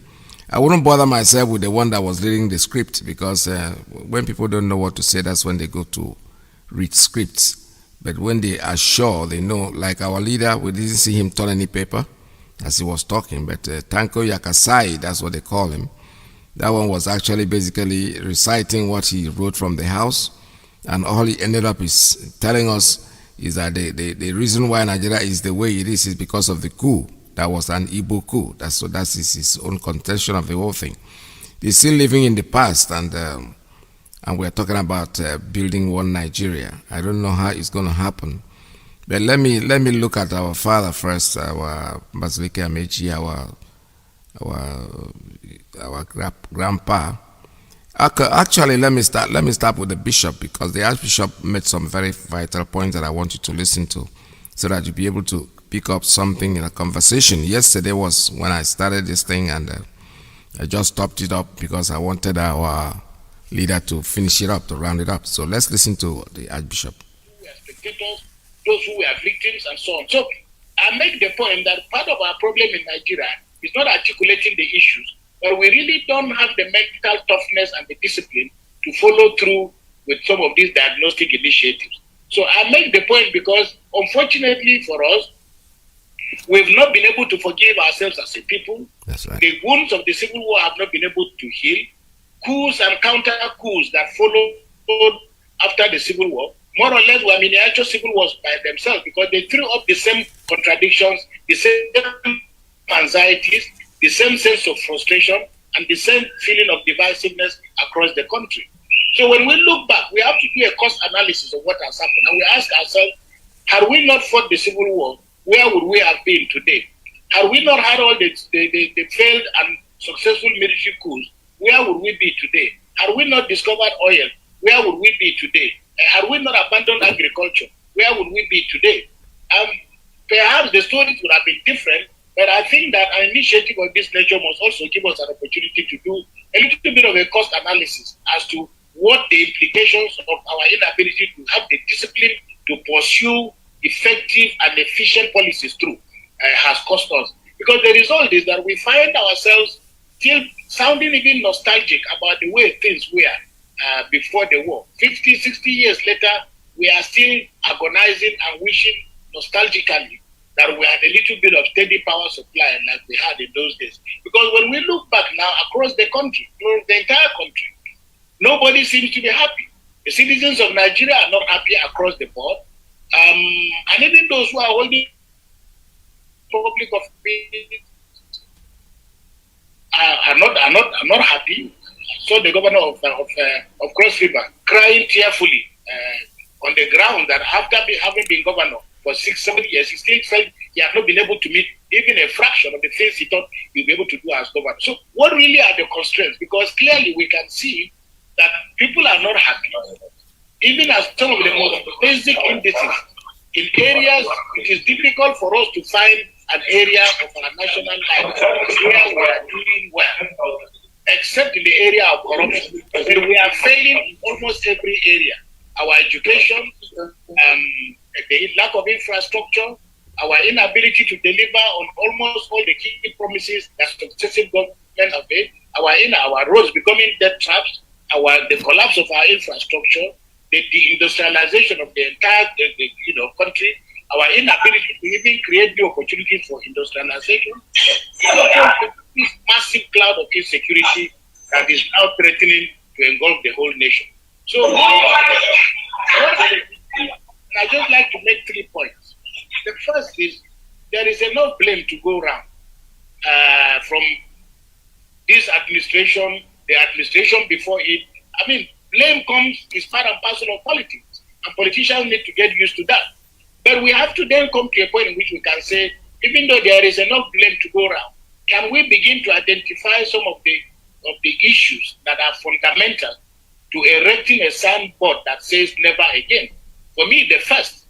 I wouldn't bother myself with the one that was reading the script, because when people don't know what to say, that's when they go to read scripts. But when they are sure, they know, like our leader, we didn't see him turn any paper as he was talking, but Tanko Yakasai, that's what they call him. That one was actually basically reciting what he wrote from the house, and all he ended up is telling us is that the reason why Nigeria is the way it is because of the coup. That was an Igbo coup. That's his own contention of the whole thing. They're still living in the past, and we're talking about building one Nigeria. I don't know how it's going to happen, but let me look at our father first, our Mbazulike Amechi, our grandpa. Actually, let me start with the bishop, because the archbishop made some very vital points that I want you to listen to, so that you'll be able to pick up something in a conversation. Yesterday was when I started this thing, and I just topped it up because I wanted our leader to finish it up, to round it up. So let's listen to the Archbishop. Who were spectators, those who were victims, and so on. So I make the point that part of our problem in Nigeria is not articulating the issues, but we really don't have the mental toughness and the discipline to follow through with some of these diagnostic initiatives. So I make the point because, unfortunately for us, we've not been able to forgive ourselves as a people. That's right. The wounds of the Civil War have not been able to heal. Coups and counter-coups that followed after the Civil War, more or less, were miniature civil wars by themselves because they threw up the same contradictions, the same anxieties, the same sense of frustration, and the same feeling of divisiveness across the country. So when we look back, we have to do a cost analysis of what has happened. And we ask ourselves, had we not fought the Civil War, where would we have been today? Had we not had all the failed and successful military coups, where would we be today? Had we not discovered oil, where would we be today? Had we not abandoned agriculture, where would we be today? Perhaps the stories would have been different, but I think that an initiative of this nature must also give us an opportunity to do a little bit of a cost analysis as to what the implications of our inability to have the discipline to pursue effective and efficient policies through has cost us. Because the result is that we find ourselves still sounding even nostalgic about the way things were before the war. 50, 60 years later, we are still agonizing and wishing nostalgically that we had a little bit of steady power supply like we had in those days. Because when we look back now across the country, the entire country, nobody seems to be happy. The citizens of Nigeria are not happy across the board. And even those who are holding public office are not happy. So the governor of Cross River crying tearfully on the ground that after having been governor for 6-7 years, he still felt he had not been able to meet even a fraction of the things he thought he'd be able to do as governor. So what really are the constraints? Because clearly we can see that people are not happy. Even as some of the most basic indices in areas, it is difficult for us to find an area of our national life where we are doing well, except in the area of corruption. But we are failing in almost every area. Our education, the lack of infrastructure, our inability to deliver on almost all the key promises that successive government have made, our roads becoming debt traps, the collapse of our infrastructure, the deindustrialization of the entire country, our inability to even create new opportunities for industrialization, this massive cloud of insecurity that is now threatening to engulf the whole nation. So, I just like to make 3 points. The first is there is enough blame to go around from this administration, the administration before it. I mean, blame is part and parcel of politics, and politicians need to get used to that. But we have to then come to a point in which we can say, even though there is enough blame to go around, can we begin to identify some of the issues that are fundamental to erecting a signboard that says never again? For me, the first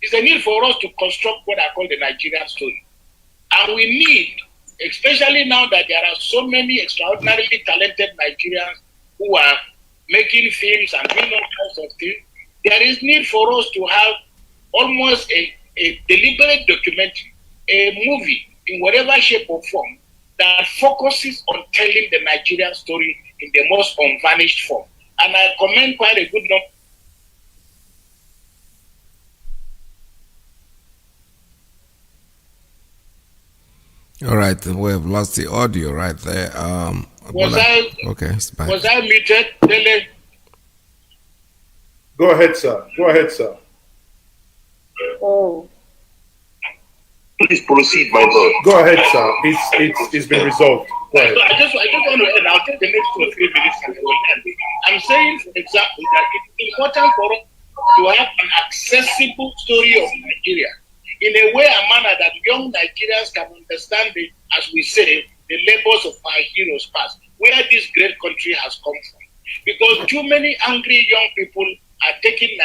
is the need for us to construct what I call the Nigerian story. And we need, especially now that there are so many extraordinarily talented Nigerians who are making films and doing all kinds of things, there is need for us to have almost a deliberate documentary, a movie in whatever shape or form that focuses on telling the Nigerian story in the most unvarnished form. And I commend quite a good number. All right, we have lost the audio right there. Was I muted? Dele? Go ahead, sir. Go ahead, sir. Oh. Please proceed, my lord. Go ahead, sir. It's been resolved. Go ahead. I just want to end. I'll take the next 2 or 3 minutes and I will end. I'm saying, for example, that it's important for us to have an accessible story of Nigeria in a way and manner that young Nigerians can understand it, as we say, the labors of our heroes past, where this great country has come from. Because too many angry young people are taking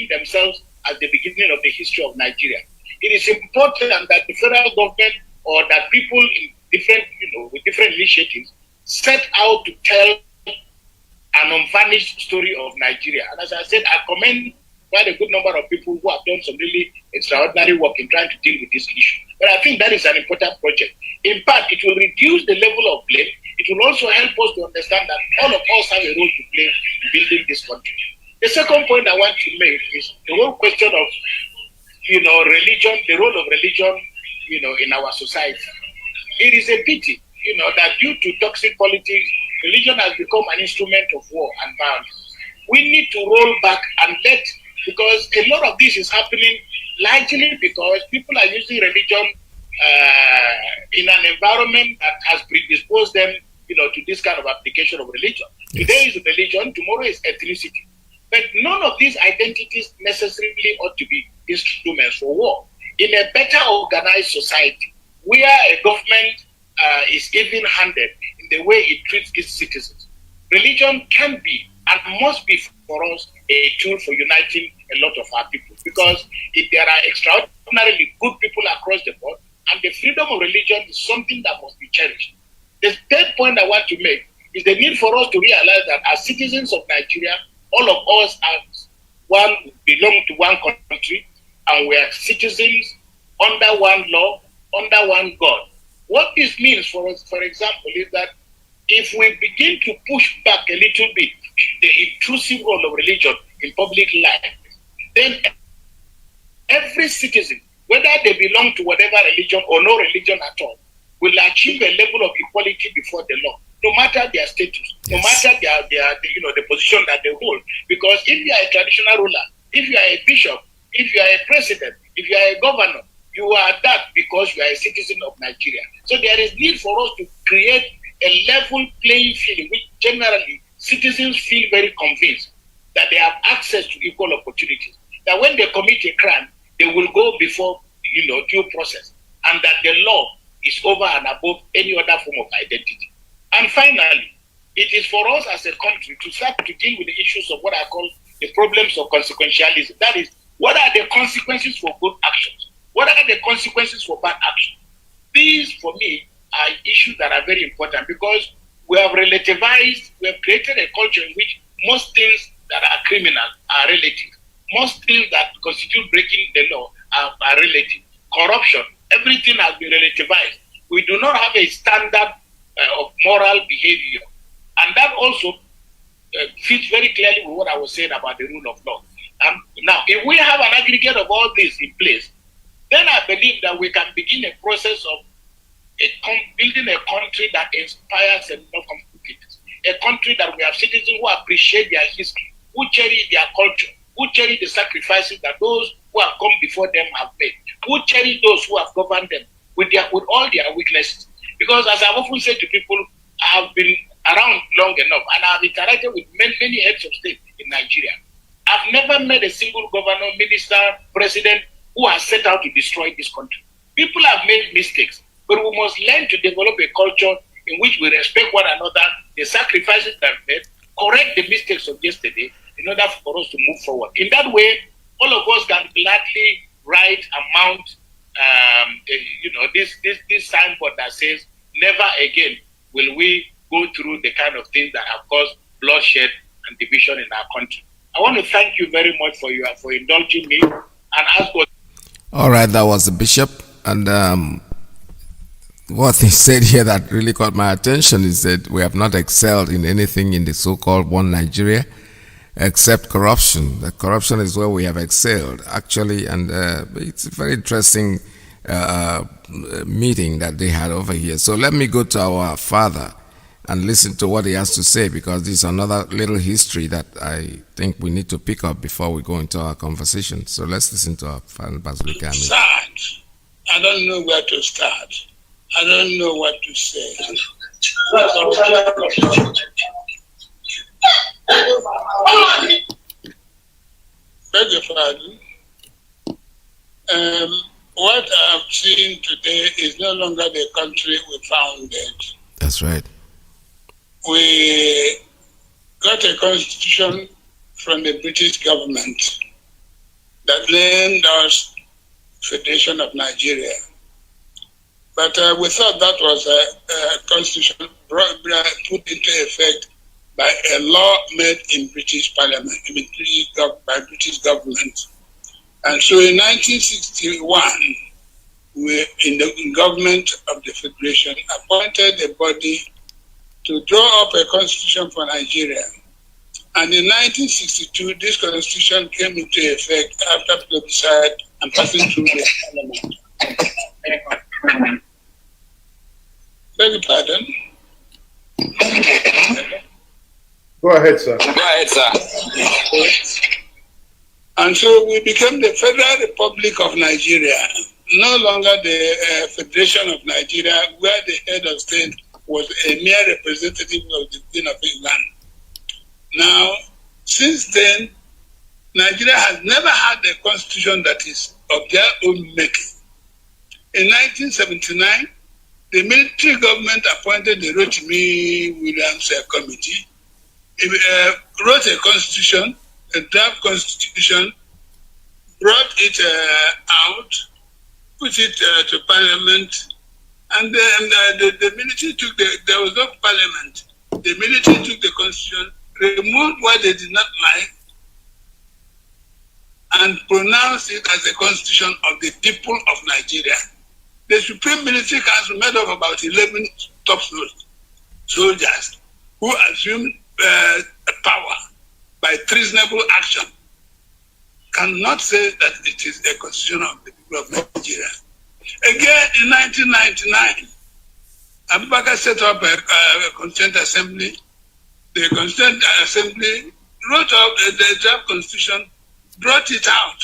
themselves at the beginning of the history of Nigeria. It is important that the federal government or that people different, with different initiatives, set out to tell an unvarnished story of Nigeria. And as I said, I commend quite a good number of people who have done some really extraordinary work in trying to deal with this issue. But I think that is an important project. In part, it will reduce the level of blame. It will also help us to understand that all of us have a role to play in building this country. The second point I want to make is the whole question of, religion, the role of religion, in our society. It is a pity, that due to toxic politics, religion has become an instrument of war and violence. We need to roll back and because a lot of this is happening largely because people are using religion in an environment that has predisposed them, to this kind of application of religion. Yes. Today is religion, tomorrow is ethnicity. But none of these identities necessarily ought to be instruments for war. In a better organized society, where a government is even-handed in the way it treats its citizens, religion can be and must be for us a tool for uniting a lot of our people. Because if there are extraordinarily good people across the board, and the freedom of religion is something that must be cherished. The third point I want to make is the need for us to realize that as citizens of Nigeria, all of us belong to one country, and we are citizens under one law, under one God. What this means for us, for example, is that if we begin to push back a little bit the intrusive role of religion in public life, then every citizen, whether they belong to whatever religion or no religion at all, will achieve a level of equality before the law, no matter their status, no matter their the position that they hold. Because if you are a traditional ruler, if you are a bishop, if you are a president, if you are a governor, you are that because you are a citizen of Nigeria. So there is need for us to create a level playing field in which generally citizens feel very convinced that they have access to equal opportunities. That when they commit a crime, they will go before due process, and that the law is over and above any other form of identity. And finally, it is for us as a country to start to deal with the issues of what I call the problems of consequentialism. That is, what are the consequences for good actions? What are the consequences for bad action? These, for me, are issues that are very important because we have relativized, we have created a culture in which most things that are criminal are relative. Most things that constitute breaking the law are relative. Corruption, everything has been relativized. We do not have a standard of moral behavior. And that also fits very clearly with what I was saying about the rule of law. Now, if we have an aggregate of all this in place, then I believe that we can begin a process of building a country that inspires and not complicates. A country that we have citizens who appreciate their history, who cherish their culture, who cherish the sacrifices that those who have come before them have made, who cherish those who have governed them with all their weaknesses. Because as I've often said to people, I have been around long enough and I have interacted with many heads of state in Nigeria. I've never met a single governor, minister, president who has set out to destroy this country. People have made mistakes, but we must learn to develop a culture in which we respect one another, the sacrifices that we made, correct the mistakes of yesterday in order for us to move forward. In that way, all of us can gladly write and mount this signboard that says, never again will we go through the kind of things that have caused bloodshed and division in our country. I want to thank you very much for indulging me and ask God. All right, that was the bishop. And what he said here that really caught my attention is that we have not excelled in anything in the so-called one Nigeria except corruption. The corruption is where we have excelled, actually, and it's a very interesting meeting that they had over here. So let me go to our father and listen to what he has to say, because this is another little history that I think we need to pick up before we go into our conversation. So let's listen to our father, Bazilika. Start. I don't know where to start. I don't know what to say. Beg your pardon. What I've seen today is no longer the country we founded. That's right. We got a constitution from the British government that named us Federation of Nigeria. But we thought that was a constitution put into effect by a law made in British Parliament, by British government. And so in 1961, we, in the government of the Federation, appointed a body to draw up a constitution for Nigeria. And in 1962, this constitution came into effect after plebiscite and passing through the Parliament. Beg your pardon? Go ahead, sir. Go ahead, sir. And so we became the Federal Republic of Nigeria, no longer the Federation of Nigeria, where the head of state was a mere representative of the Queen of England. Now, since then, Nigeria has never had a constitution that is of their own making. In 1979, the military government appointed the Rotimi Williams Committee. It wrote a constitution, a draft constitution, brought it out, put it to Parliament, and then the military took there was no Parliament. The military took the constitution, removed what they did not like, and pronounced it as the constitution of the people of Nigeria. The Supreme Military Council, made up of about 11 top soldiers who assumed power by treasonable action, cannot say that it is a constitution of the people of Nigeria. Again, in 1999, Abubakar set up a Constituent Assembly. The Constituent Assembly wrote up the draft constitution, brought it out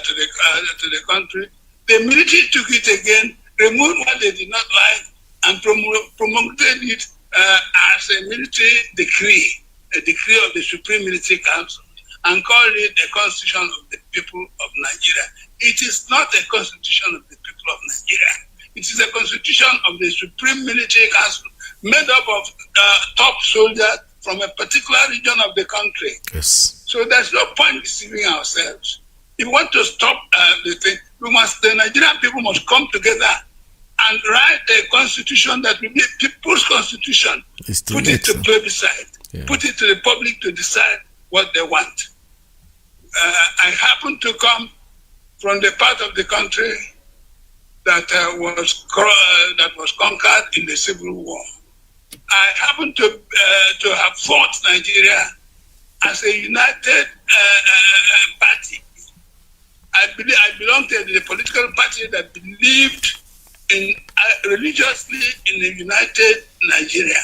to the country. The military took it again, removed what they did not like, and promoted it as a military decree, a decree of the Supreme Military Council, and called it a constitution of the people of Nigeria. It is not a constitution of the people of Nigeria. It is a constitution of the Supreme Military Council, made up of top soldiers from a particular region of the country. Yes. So there's no point deceiving ourselves. If we want to stop the thing, the Nigerian people must come together and write a constitution that will be a people's constitution. Put it to plebiscite. Yeah. Put it to the public to decide what they want. I happen to come from the part of the country that was conquered in the Civil War. I happen to have fought Nigeria as a united party. I belong to the political party that believed in religiously in a united Nigeria.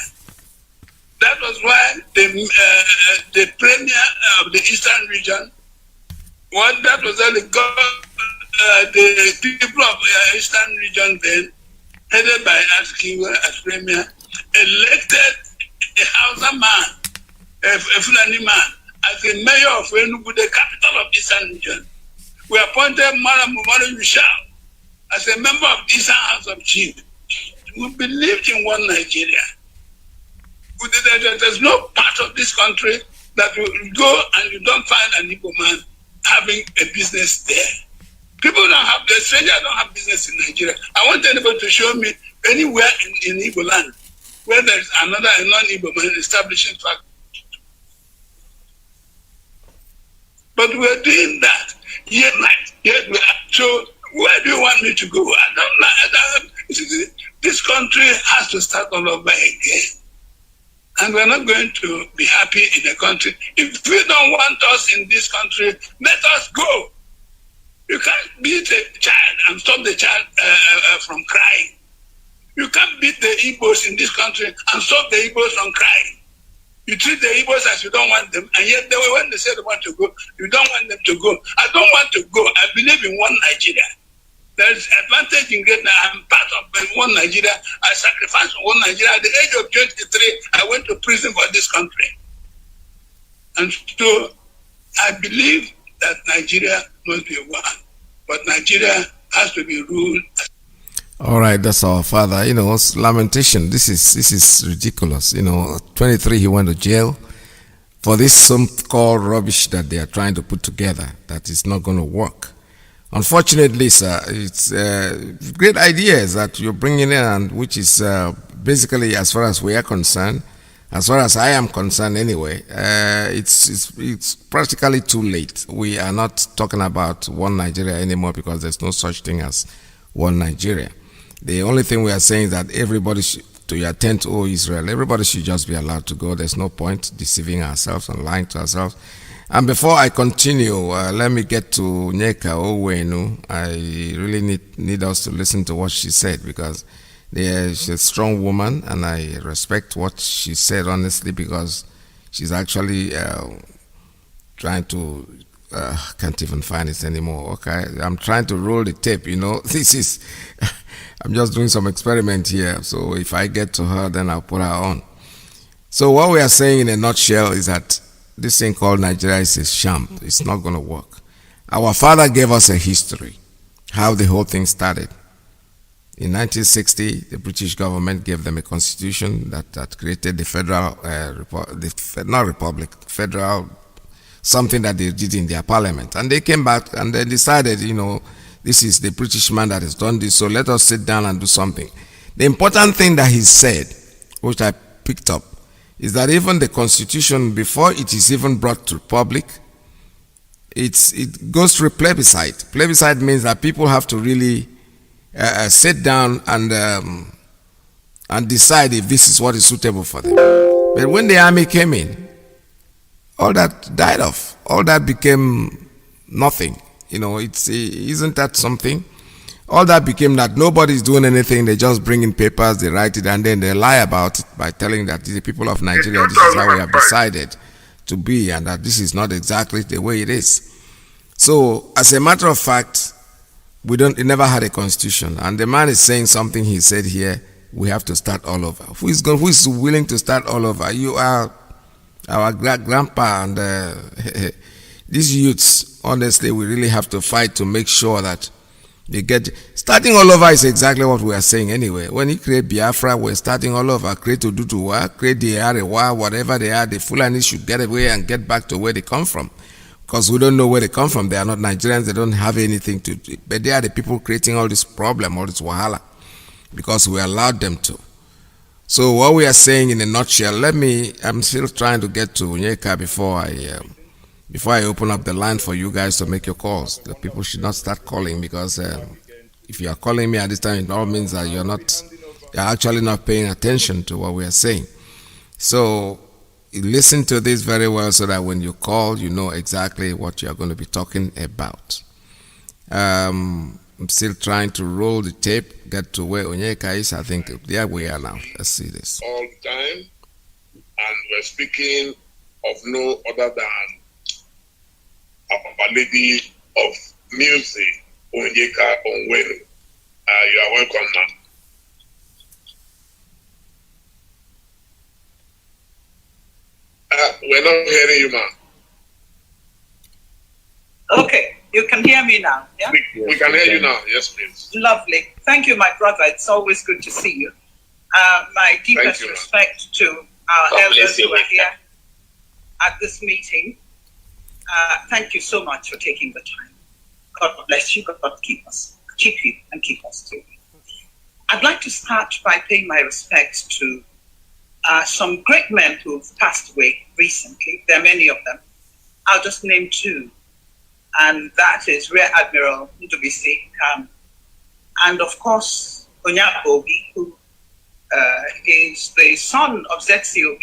That was why the premier of the Eastern region, that was the people of the Eastern region then, headed by Askiwe as premier, elected a Hausa man, a Fulani man, as the mayor of Enugu, the capital of the Eastern region. We appointed Madam Umaru Yushau as a member of the Eastern House of Chiefs. We believed in one Nigeria. There's no part of this country that you go and you don't find an Igbo man having a business there. People don't have, the strangers don't have business in Nigeria. I want anybody to show me anywhere in Igbo land where there is another non-Igbo man establishing factory. But we're doing that. Yet we are. So where do you want me to go? I don't. This country has to start all over again. And we're not going to be happy in the country. If you don't want us in this country, let us go. You can't beat a child and stop the child from crying. You can't beat the Igbos in this country and stop the Igbos from crying. You treat the Igbos as you don't want them, and yet when they say they want to go, you don't want them to go. I don't want to go. I believe in one Nigeria. There is advantage in greatness. I'm part of one Nigeria. I sacrificed one Nigeria. At the age of 23, I went to prison for this country. And so I believe that Nigeria must be one. But Nigeria has to be ruled. All right, that's our father. You know, it's lamentation. This is ridiculous. You know, 23, he went to jail for this so-called rubbish that they are trying to put together that is not going to work. Unfortunately, sir, it's great ideas that you're bringing in, and which is basically, as far as we are concerned, as far as I am concerned anyway, it's practically too late. We are not talking about one Nigeria anymore because there's no such thing as one Nigeria. The only thing we are saying is that everybody should, to your tent, O Israel, everybody should just be allowed to go. There's no point deceiving ourselves and lying to ourselves. And before I continue, let me get to Iyke Owenu. I really need us to listen to what she said, because she's a strong woman, and I respect what she said honestly, because she's actually trying to can't even find it anymore. Okay, I'm trying to roll the tape. This is I'm just doing some experiment here. So if I get to her, then I'll put her on. So what we are saying in a nutshell is that this thing called Nigeria is a sham. It's not going to work. Our father gave us a history, how the whole thing started. In 1960, the British government gave them a constitution that created the federal, federal, something that they did in their parliament. And they came back and they decided, this is the British man that has done this, so let us sit down and do something. The important thing that he said, which I picked up, is that even the constitution, before it is even brought to public, it goes through plebiscite. Plebiscite means that people have to really sit down and decide if this is what is suitable for them. But when the army came in, all that died off. All that became nothing. Isn't that something? All that became that nobody's doing anything. They just bring in papers, they write it, and then they lie about it by telling that the people of Nigeria, this is how we have decided to be, and that this is not exactly the way it is. So, as a matter of fact, we never had a constitution, and the man is saying something he said here. We have to start all over. Who is willing to start all over? You are our grandpa, and these youths. Honestly, we really have to fight to make sure that they get. Starting all over is exactly what we are saying anyway. When you create Biafra, we're starting all over. Create Oduduwa, create the Arewa, whatever they are. The Fulani should get away and get back to where they come from, because we don't know where they come from. They are not Nigerians. They don't have anything to do. But they are the people creating all this problem, all this wahala, because we allowed them to. So what we are saying in a nutshell, I'm still trying to get to Iyke before I open up the line for you guys to make your calls. The people should not start calling, because if you are calling me at this time, it all means that you're actually not paying attention to what we are saying. So listen to this very well, so that when you call, you know exactly what you're going to be talking about. I'm still trying to roll the tape, get to where Iyke is. I think there we are now. Let's see this. All the time, and we're speaking of no other than Our Lady of Music, Iyke Owenu. You are welcome, ma'am. We're not hearing you, ma'am. Okay, you can hear me now, yeah? We can hear you now, yes, please. Lovely. Thank you, my brother. It's always good to see you. My deepest respect to our elders who are here at this meeting. Thank you so much for taking the time. God bless you. God keep us. Keep you and keep us too. I'd like to start by paying my respects to some great men who've passed away recently. There are many of them. I'll just name two. And that is Rear Admiral Ndubisi and of course Onyabobi, who is the son of ZCOB,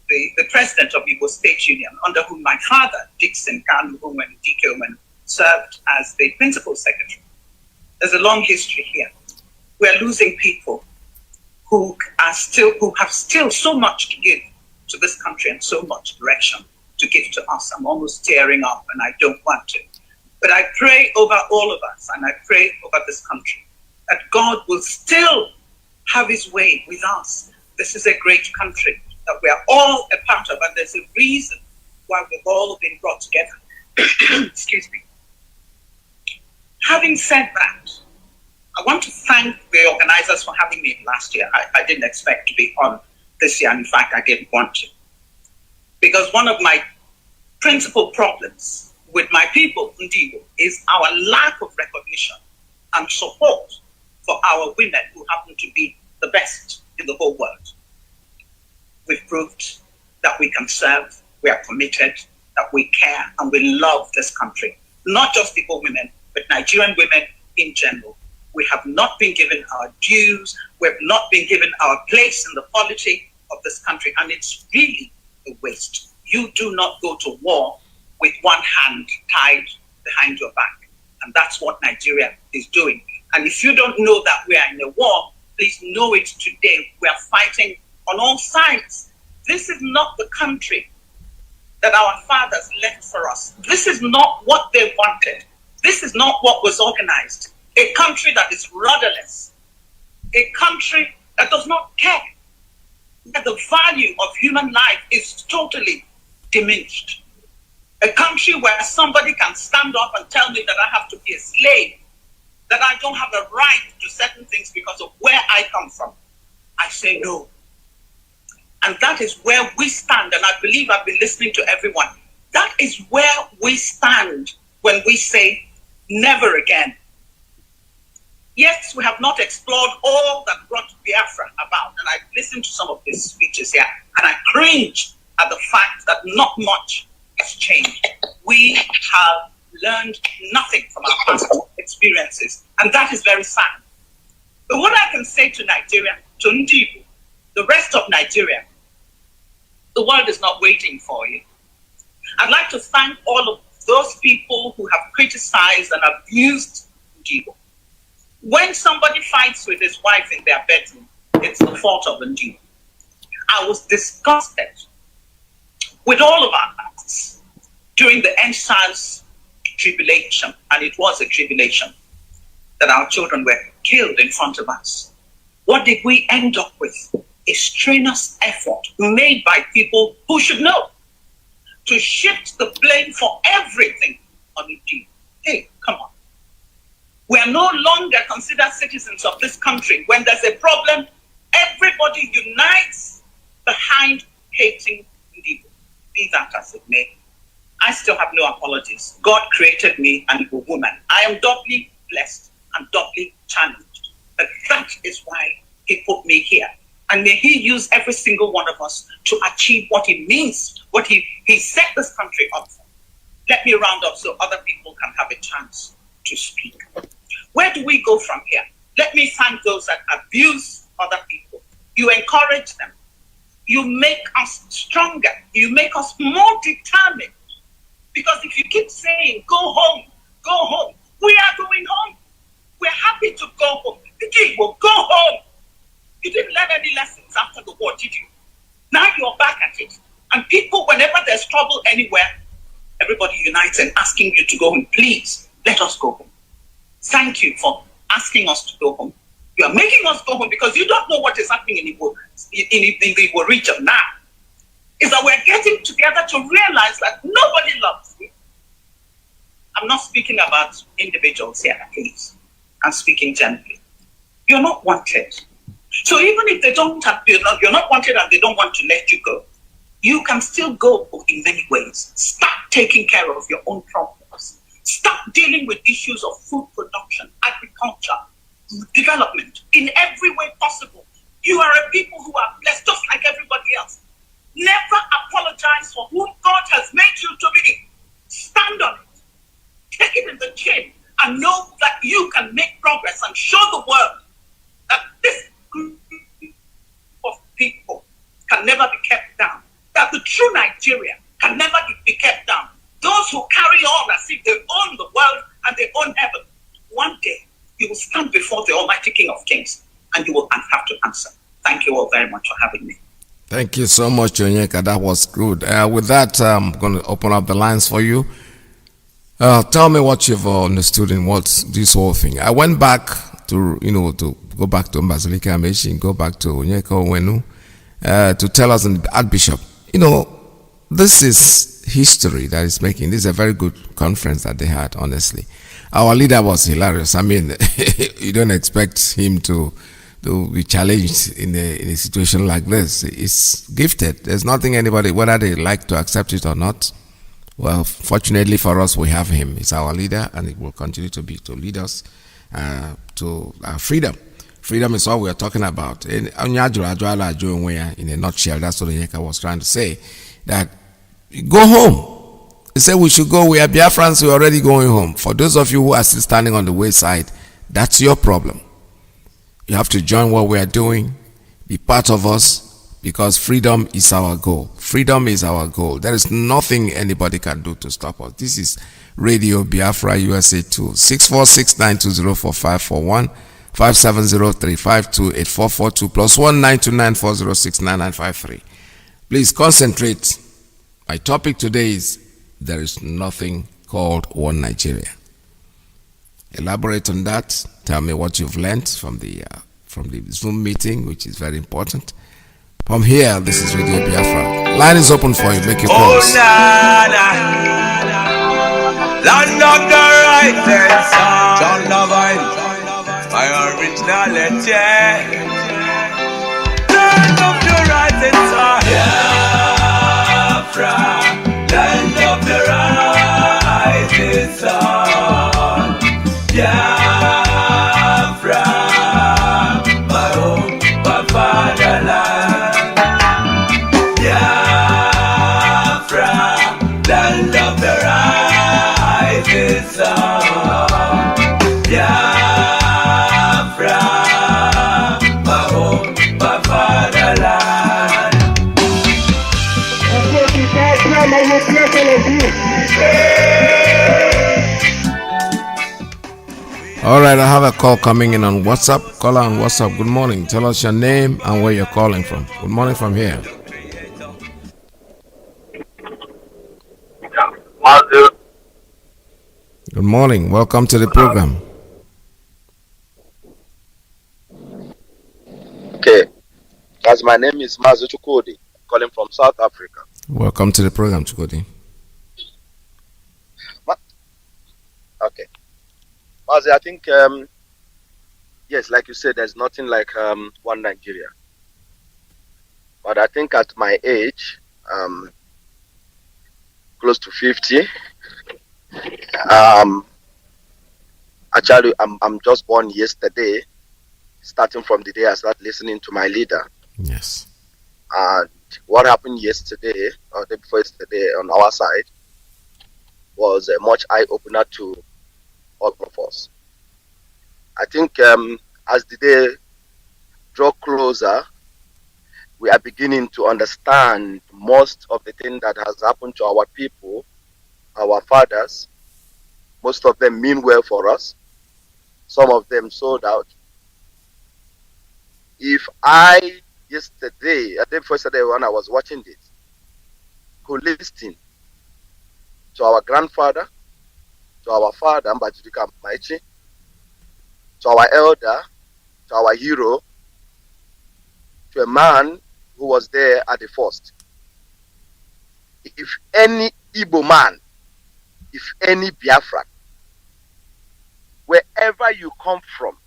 the president of Igbo State Union, under whom my father, Dixon Kanu Iyke, served as the principal secretary. There's a long history here. We're losing people who have still so much to give to this country and so much direction to give to us. I'm almost tearing up, and I don't want to. But I pray over all of us, and I pray over this country, that God will still have his way with us. This is a great country that we are all a part of, and there's a reason why we've all been brought together. Excuse me. Having said that, I want to thank the organizers for having me last year. I didn't expect to be on this year, and in fact, I didn't want to. Because one of my principal problems with my people, Ndigo, is our lack of recognition and support for our women who happen to be the best in the whole world. We've proved that we can serve, we are committed, that we care, and we love this country. Not just Igbo women, but Nigerian women in general. We have not been given our dues, we have not been given our place in the polity of this country, and it's really a waste. You do not go to war with one hand tied behind your back. And that's what Nigeria is doing. And if you don't know that we are in a war, please know it today. We are fighting on all sides. This is not the country that our fathers left for us. This is not what they wanted. This is not what was organized. A country that is rudderless. A country that does not care. That the value of human life is totally diminished. A country where somebody can stand up and tell me that I have to be a slave, that I don't have a right to certain things because of where I come from. I say no. And that is where we stand, and I believe I've been listening to everyone. That is where we stand when we say never again. Yes, we have not explored all that brought Biafra about, and I've listened to some of these speeches here, and I cringe at the fact that not much has changed. We have learned nothing from our past experiences, and that is very sad. But what I can say to Nigeria, to Ndibu, the rest of Nigeria, the world is not waiting for you. I'd like to thank all of those people who have criticized and abused Ndibu. When somebody fights with his wife in their bedroom, it's the fault of Ndibu. I was disgusted with all of our acts during the EndSARS tribulation, and it was a tribulation, that our children were killed in front of us. What did we end up with? A strenuous effort made by people who should know to shift the blame for everything on Ndibu. Hey, come on. We are no longer considered citizens of this country. When there's a problem, everybody unites behind hating Ndibu. Be that as it may. I still have no apologies. God created me an Igbo woman. I am doubly blessed and doubly challenged. But that is why he put me here. And may he use every single one of us to achieve what it means, what he set this country up for. Let me round up so other people can have a chance to speak. Where do we go from here? Let me thank those that abuse other people. You encourage them. You make us stronger. You make us more determined. Because if you keep saying, go home, we are going home. We're happy to go home. Go home. You didn't learn any lessons after the war, did you? Now you're back at it. And people, whenever there's trouble anywhere, everybody unites and asking you to go home. Please, let us go home. Thank you for asking us to go home. You are making us go home because you don't know what is happening in the Igbo region now. Is that we're getting together to realize that nobody loves you. I'm not speaking about individuals here, please. I'm speaking generally. You're not wanted. So even if they don't have, you're not wanted and they don't want to let you go, you can still go in many ways. Start taking care of your own problems. Start dealing with issues of food production, agriculture, development in every way possible. You are a people who are blessed just like everybody else. Never apologize for who God has made you to be. Stand on it. Take it in the chin and know that you can make progress and show the world that this group of people can never be kept down. That the true Nigeria can never be kept down. Those who carry on as if they own the world and they own heaven, one day you will stand before the Almighty King of Kings and you will have to answer. Thank you all very much for having me. Thank you so much, Iyke. That was good. With that, I'm going to open up the lines for you. Tell me what you've understood in what's this whole thing. I went back to go back to Mbazilike Amechi, go back to Iyke Onwenu, to tell us, Archbishop, this is history that is making. This is a very good conference that they had, honestly. Our leader was hilarious. I mean, you don't expect him to be challenged in a situation like this. It's gifted. There's nothing anybody, whether they like to accept it or not, Well, fortunately for us, we have him. He's our leader, and he will continue to lead us to freedom. Freedom is all we are talking about. In a nutshell, that's what Iyke was trying to say. That go home. He said we should go. We are Biafrans. We're already going home. For those of you who are still standing on the wayside, that's your problem. You have to join what we are doing. Be part of us. Because freedom is our goal. Freedom is our goal. There is nothing anybody can do to stop us. This is Radio Biafra USA 2. 646-920-4541, 5703-528-442, +1-929-406-9953. Please concentrate. My topic today is there is nothing called one Nigeria. Elaborate on that. Tell me what you've learned from the Zoom meeting, which is very important. From here, this is Radio Biafra. Line is open for you. Make your calls. Oh, na. Land of the rising sun. John Levine. My originality. Land of the rising sun. Biafra. Land of the rising sun. Biafra. My home, my fatherland. Land of the rising sun, Biafra, my home, my fatherland. All right, I have a call coming in on WhatsApp. Caller on WhatsApp. Good morning. Tell us your name and where you're calling from. Good morning from here. Mazi. Good morning. Welcome to the program. Okay. As my name is Mazi Chukudi, calling from South Africa. Welcome to the program, Chukudi. Okay. Mazi, I think, yes, like you said, there's nothing like one Nigeria. But I think at my age, close to 50. Actually, I'm just born yesterday, starting from the day I started listening to my leader. Yes. And what happened yesterday, or the day before yesterday on our side, was a much eye-opener to all of us. I think as the day draw closer, we are beginning to understand most of the things that has happened to our people, our fathers. Most of them mean well for us. Some of them sold out. If I, yesterday, a day before yesterday when I was watching this, could listen to our grandfather, to our father, Mbajidika Maichi, to our elder, to our hero, to a man who was there at the first. If any Igbo man, if any Biafra, wherever you come from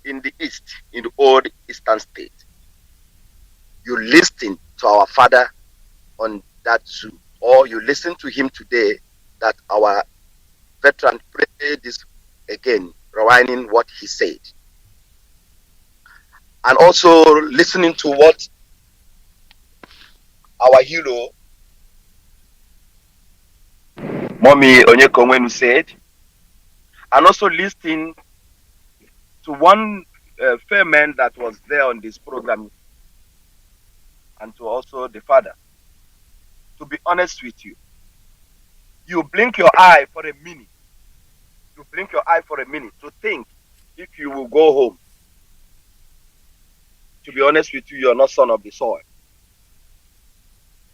in the East, in the old Eastern state, you listen to our father on that Zoom, or you listen to him today that our veteran prayed this again, rewinding what he said. And also listening to what our hero, Mommy Onyekonwenu, said, and also listening to one fair man that was there on this program, and to also the father. To be honest with you, you blink your eye for a minute. You blink your eye for a minute to think if you will go home. To be honest with you, you're not son of the soil.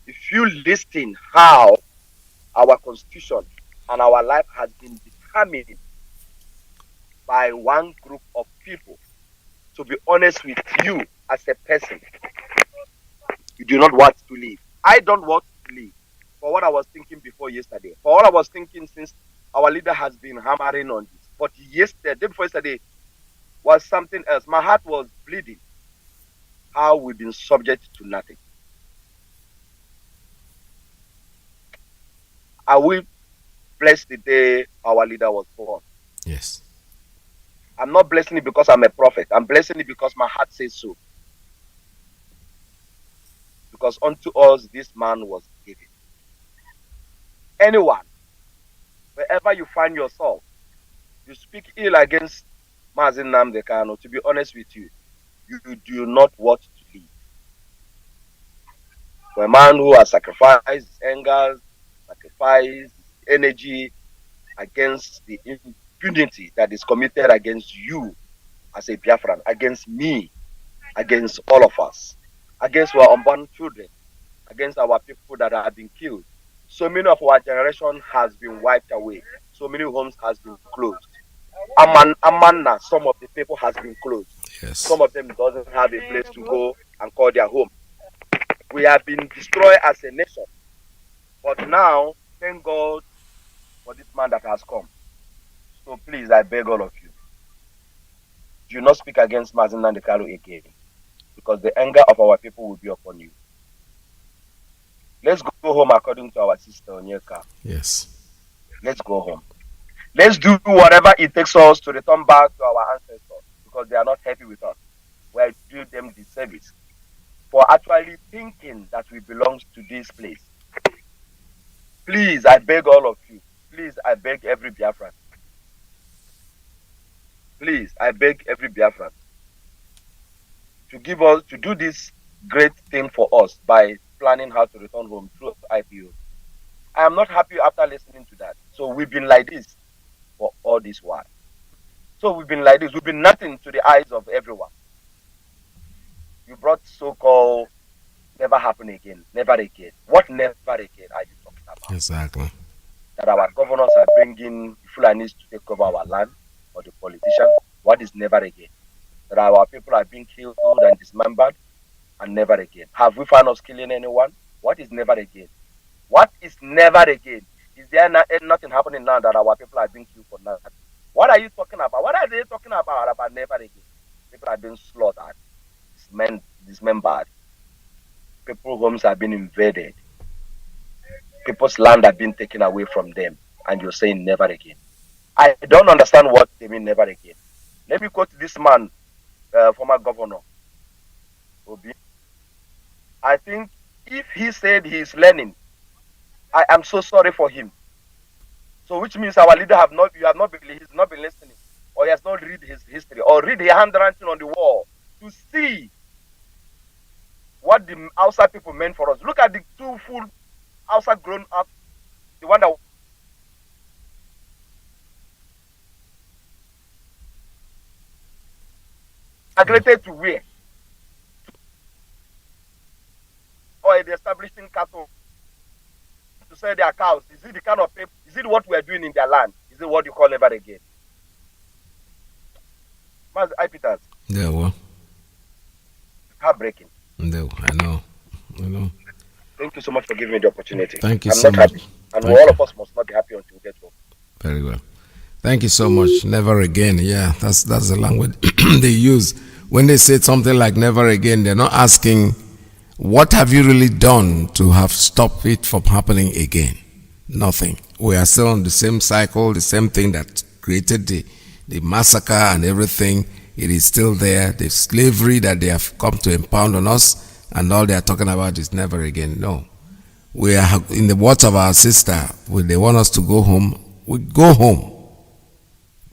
If you listen how our constitution and our life has been determined by one group of people, to be honest with you as a person, you do not want to live. I don't want to live for what I was thinking before yesterday. For what I was thinking since our leader has been hammering on this. But yesterday, before yesterday, was something else. My heart was bleeding. How we've been subject to nothing. I will bless the day our leader was born. Yes. I'm not blessing it because I'm a prophet. I'm blessing it because my heart says so. Because unto us this man was given. Anyone, wherever you find yourself, you speak ill against Mazi Nnamdi Kanu, to be honest with you, you do not want to live. For a man who has sacrificed his anger, sacrificed his energy against the impunity that is committed against you as a Biafran, against me, against all of us, against our unborn children, against our people that have been killed. So many of our generation has been wiped away. So many homes has been closed. Amana, some of the people has been closed. Yes. Some of them doesn't have a place to go and call their home. We have been destroyed as a nation. But now, thank God for this man that has come. So please, I beg all of you, do not speak against Mazi Nnamdi Kanu again, because the anger of our people will be upon you. Let's go home according to our sister Onyeka. Yes. Let's go home. Let's do whatever it takes us to return back to our ancestors, because they are not happy with us. We are doing them the service for actually thinking that we belong to this place. Please, I beg all of you. Please, I beg every Biafran. Please, I beg every Biafran to do this great thing for us by planning how to return home through IPO. I am not happy after listening to that. So we've been like this for all this while. So we've been like this. We've been nothing to the eyes of everyone. You brought so-called never happen again, never again. What never again are you talking about? Exactly. That our governors are bringing Fulanis to take over our land, or the politicians? What is never again? That our people are being killed and dismembered, and never again. Have we found us killing anyone? What is never again? What is never again? Is there nothing happening now that our people are being killed for nothing? What are you talking about? What are they talking about never again? People are being slaughtered, dismembered. People's homes have been invaded. People's land have been taken away from them. And you're saying never again. I don't understand what they mean never again. Let me quote this man, former governor, Obi. I think if he said he is learning, I am so sorry for him. So which means our leader he's not been listening, or he has not read his history, or read the handwriting on the wall to see what the outside people meant for us. Look at the two full outside grown up, the one that migrated to where? Or the establishing cattle to sell their cows. Is it the kind of people? Is it what we are doing in their land? Is it what you call never again? Mazi Ipeters. Yeah, well. Heartbreaking. No, I know. Thank you so much for giving me the opportunity. Thank you I'm so not much. happy. And Thank all you. of us must not be happy until we get home. Very well. Thank you so much. Never again. Yeah, that's the language they use. When they say something like never again, they're not asking, what have you really done to have stopped it from happening again? Nothing. We are still on the same cycle, the same thing that created the massacre and everything. It is still there. The slavery that they have come to impound on us, and all they are talking about is never again. No. We are in the words of our sister. When they want us to go home, we go home.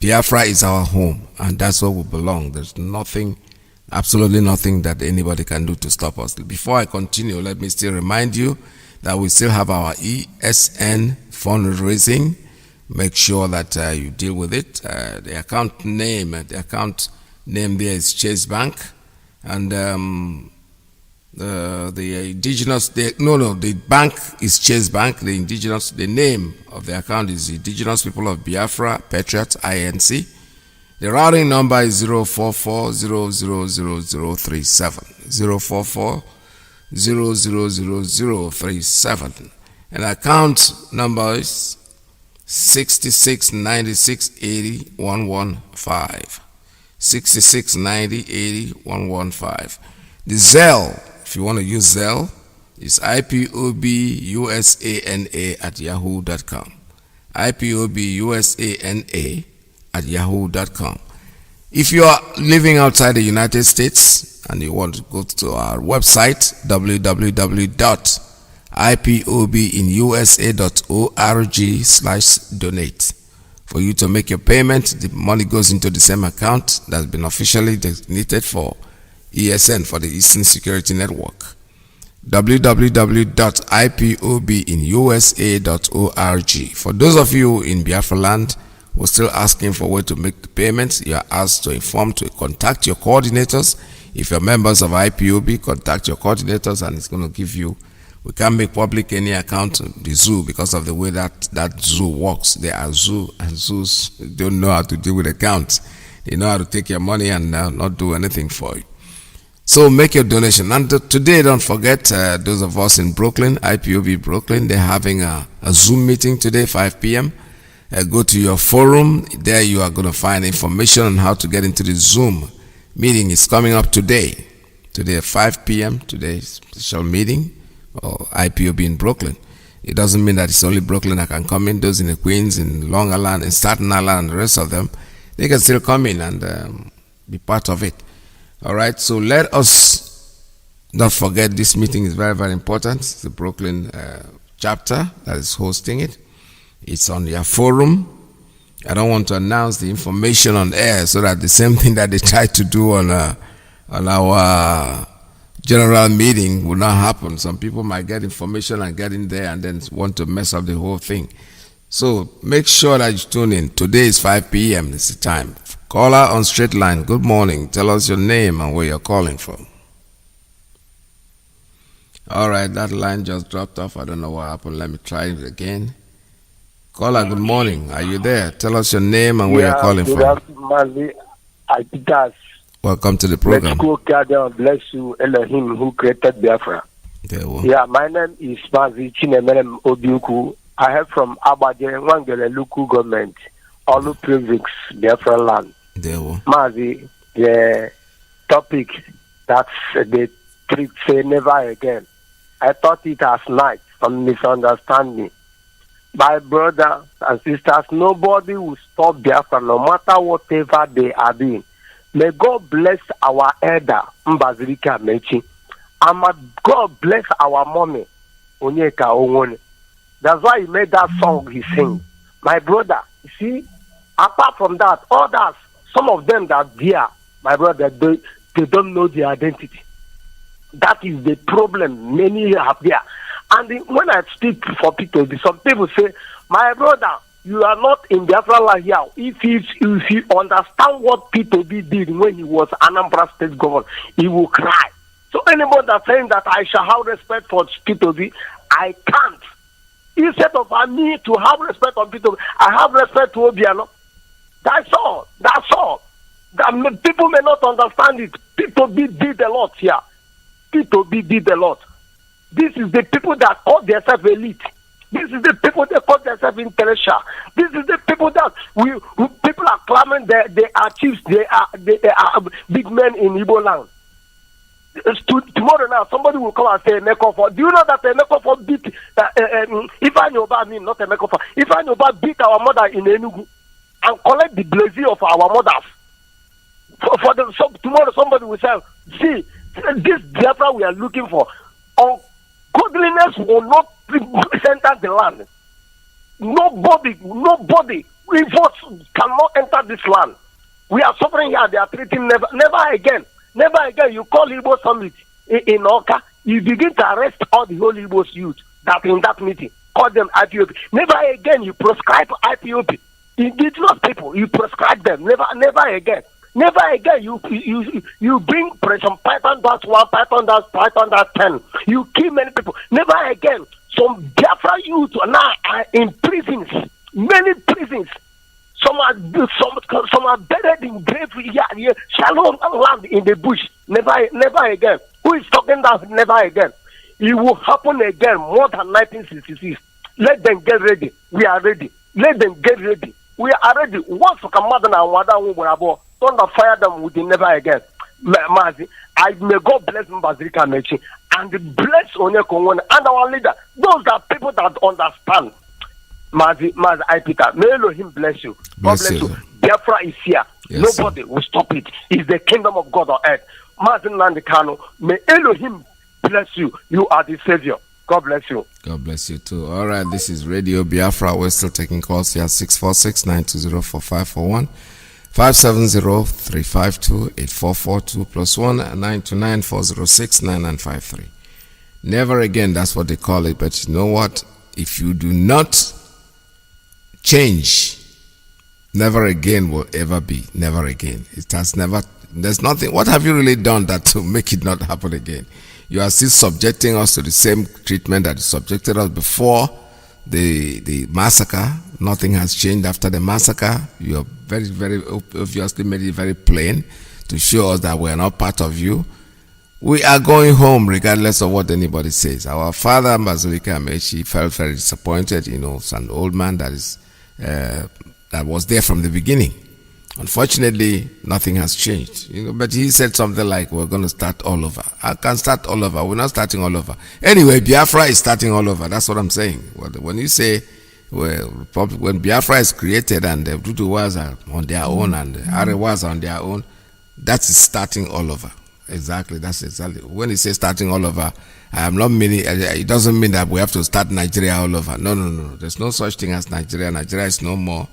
Biafra is our home, and that's where we belong. There's nothing, absolutely nothing that anybody can do to stop us. Before I continue, let me still remind you that we still have our ESN fundraising. Make sure that you deal with it. The account name there is Chase Bank, and the bank is Chase Bank. The name of the account is Indigenous People of Biafra Patriots INC. The routing number is 044000037. 044000037. And account number is 6696801115. 6690801115. The Zelle, if you want to use Zelle, It's ipobusana@yahoo.com. ipobusana@yahoo.com. If you are living outside the United States and you want to go to our website, www.ipobinusa.org/donate. For you to make your payment, the money goes into the same account that's been officially designated for ESN, for the Eastern Security Network. www.ipobinusa.org. For those of you in Biafra land who are still asking for a way to make the payments, you are asked to contact your coordinators. If you're members of IPOB, contact your coordinators and it's going to give you. We can't make public any account of the zoo because of the way that zoo works. They are zoo, and zoos don't know how to deal with accounts. They know how to take your money and not do anything for you. So make your donation. And today, don't forget, those of us in Brooklyn, IPOB Brooklyn, they're having a Zoom meeting today, 5 p.m. Go to your forum. There you are going to find information on how to get into the Zoom meeting. It's coming up today. Today at 5 p.m. Today's special meeting. Or IPOB in Brooklyn. It doesn't mean that it's only Brooklyn that can come in. Those in the Queens, in Long Island, in Staten Island, and the rest of them, they can still come in and be part of it. All right, so let us not forget this meeting is very, very important. It's the Brooklyn chapter that is hosting it. It's on their forum. I don't want to announce the information on air so that the same thing that they tried to do on our general meeting will not happen. Some people might get information and get in there and then want to mess up the whole thing. So make sure that you tune in. Today is 5 p.m. It's the time. Caller on straight line. Good morning. Tell us your name and where you're calling from. All right, that line just dropped off. I don't know what happened. Let me try it again. Caller, good morning. Are you there? Tell us your name and where you're calling from. Mazi, Ipob. Welcome to the program. Let's go, God bless you, Elohim, who created Biafra. Yeah, my name is Mazi Chinemelem Obiuku. I have from Abaje, Wangele local government, Olu Province, Biafra land. Mazi, the topic that's the trick say never again. I thought it as night, some misunderstanding. My brothers and sisters, nobody will stop Biafra no matter whatever they are doing. May God bless our elder, Mbazirika Mechi. And may God bless our mommy, Onyeka Owone. That's why he made that song he sing. My brother, you see, apart from that, others, some of them that there, my brother, they don't know their identity. That is the problem many have there. And when I speak for people, some people say, my brother, you are not in Biafra land here. If you understand what P2B did when he was Anambra State governor, he will cry. So anybody that's saying that I shall have respect for P2B, I can't. Instead of me to have respect for P2B, I have respect to Obiano. That's all. That's all. People may not understand it. P2B did a lot here. P2B did a lot. This is the people that call themselves elite. This is the people that call themselves intellectual. This is the people that people are claiming they are chiefs, they are big men in Igbo land. Tomorrow now, somebody will come and say Emekofor. Do you know that Emekofor beat Ifanyoba? I mean, not Emekofor. Ifanyoba beat our mother in Enugu and collect the blessing of our mothers. Tomorrow somebody will say, see, this Biafra we are looking for. Godliness will not enter the land. Nobody, revolts cannot enter this land. We are suffering here. They are treating never again. Never again. You call Igbo summit in Oka. You begin to arrest all the whole Igbo's youth that in that meeting. Call them IPOB. Never again. You prescribe IPOB. Indigenous people. You prescribe them. Never again. Never again you bring pressure Python that's 1, Python that's 10. You kill many people. Never again. Some Biafra youth now are in prisons. Many prisons. Some are buried in grave here, shallow land in the bush. Never again. Who is talking that? Never again. It will happen again more than 1966. Let them get ready. We are ready. Let them get ready. We are ready. Once Kamadana and Wada Wumburabo, don't fire them with the never again. Mazi, I may God bless Mbazirika Mechi and bless Onyekongwon and our leader. Those are people that understand. Mazi, I Peter, may Elohim bless you. God bless you. Biafra is here. Yes, nobody will stop it. It's the kingdom of God on earth. Mazi Nandikano, may Elohim bless you. You are the savior. God bless you. God bless you too. All right, this is Radio Biafra. We're still taking calls here. 646-920-4541, 570-352-8442 +1 929-406-9953. Never again, that's what they call it. But you know what? If you do not change, never again will ever be. Never again. It has never. There's nothing. What have you really done that to make it not happen again? You are still subjecting us to the same treatment that you subjected us before the massacre. Nothing has changed after the massacre. You are very, very obviously made it very plain to show us that we are not part of you. We are going home regardless of what anybody says. Our father, Mbazirika Mechi, felt very disappointed. You know, it's an old man that is that was there from the beginning. Unfortunately, nothing has changed. You know, but he said something like, we're going to start all over. I can start all over. We're not starting all over. Anyway, Biafra is starting all over. That's what I'm saying. When you say, well, when Biafra is created and the Duduwas are on their own and the Arewas are on their own, that is starting all over. Exactly. That's exactly. When he says starting all over, I am not meaning, it doesn't mean that we have to start Nigeria all over. No. There's no such thing as Nigeria. Nigeria is no more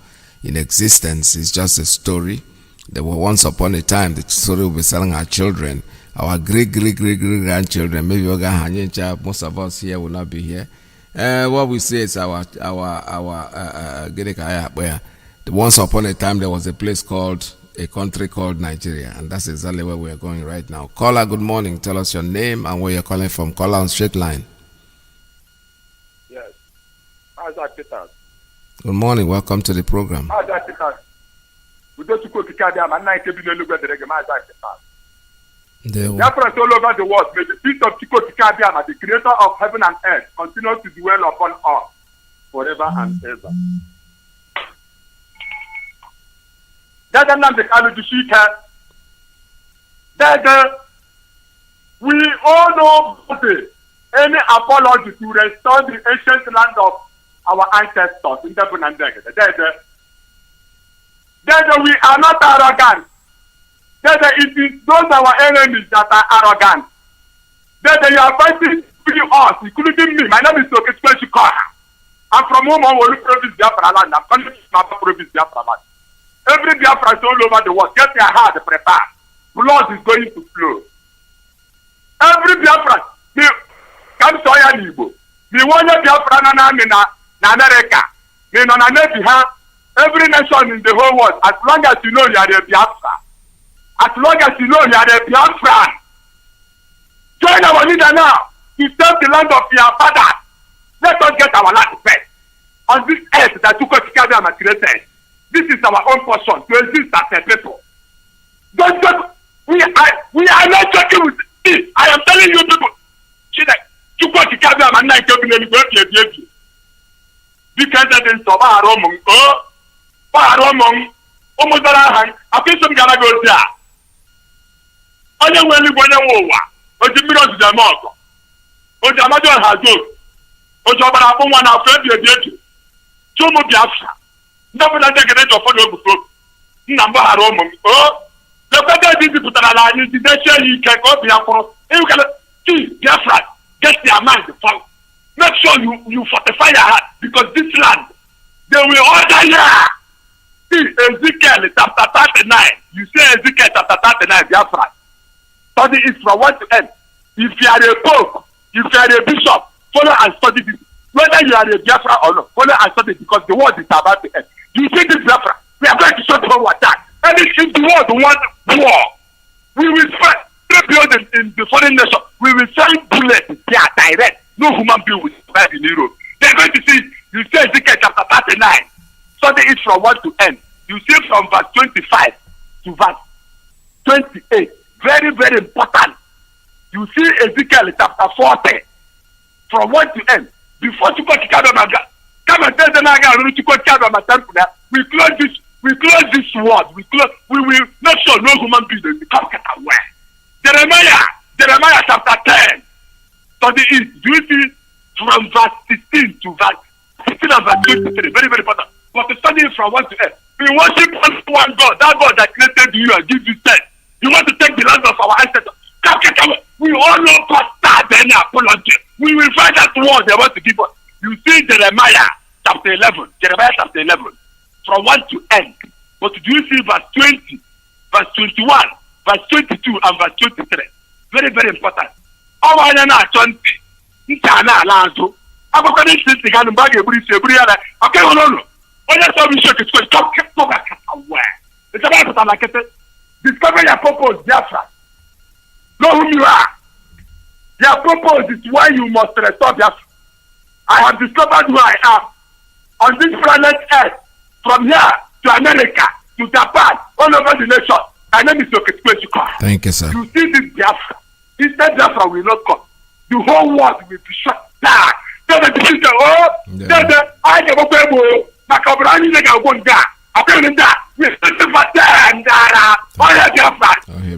in existence. It's just a story. There were once upon a time, the story will be telling our children, our great grandchildren. Maybe most of us here will not be here. What we say is once upon a time there was a place called, a country called Nigeria, and that's exactly where we are going right now. Caller, good morning. Tell us your name and where you're calling from. Caller on straight line. Yes. How's that, Peter? Good morning. Welcome to the program. Biafra all over the world, may the peace of Chiko Tikadiama, the creator of heaven and earth, continue to dwell upon us forever and ever. We all know any apology to restore the ancient land of our ancestors in the we are not arrogant. It is those our enemies that are arrogant. You are fighting us, including me. My name is Iyke. I'm from Umawolu province, Biafra land. I'm coming from Mapa province, Biafra land. Every Biafra is all over the world. Get your heart prepared. Blood is going to flow. Every Biafra, come to Oyanibo. Me want Biafra na America. Me no na every nation in the whole world. As long as you know you are a Biafra. As long as you know you are a Biafran. Join our leader now to save the land of your father. Let us get our land first. On this earth that you have created. This is our own portion to exist as a people. We are not joking with it. I am telling you people. Because that is so far among almost I think some gonna go there. Only when you go over, or the mirrors of the mark, or the Amazon has good, or the Abarapo one of the Jomo Biafra. Never let the get of follow the number Romum. The better these people that are in the nation you can go Biafra. You can see Biafra, get their mind to fall. Make sure you fortify your heart because this land, they will order here. Ezekiel chapter 39. You say Ezekiel chapter 39, Biafra. Study it from 1 to end. If you are a pope, if you are a bishop, follow and study this. Whether you are a Biafra or not, follow and study because the world is about to end. You see this Biafra, we are going to shut down what that. And if the world wants war, we will spread 3 buildings in the foreign nation. We will send bullets there direct. No human being will survive in Europe. They are going to see, you say Ezekiel chapter 39. Study it from 1 to end. You see from verse 25 to verse 28. Very, very important. You see Ezekiel chapter 40 from 1 to end. Before you go to Kadamaga, come and tell them again, we close this word. We will not show no human being in the capital where. Jeremiah chapter 10. So do you see from verse 16 to verse 16 and verse 23? Very, very important. But to study from 1 to 8. We worship one God, that God that created you and gives you strength. You want to take the land of our ancestors. We all know bastard and apology. We will find that word they want to give us. You see Jeremiah chapter 11, from 1 to end. But do you see verse 20, verse 21, verse 22, and verse 23? Very, very important. All I know is 20. Ntana Lanzo. I'm going to say the bag of Briana. Okay, no. Only so we should stop aware. It's about like it. Discover your purpose, Biafra. Know who you are. Your purpose is why you must restore Biafra. I have discovered who I am. On this planet Earth, from here to America, to Japan, all over the nation. My name is Iyke. Thank you, sir. You see this Biafra. Instead, Biafra will not come. The whole world will be shut down. Tell the decision, I never pay more.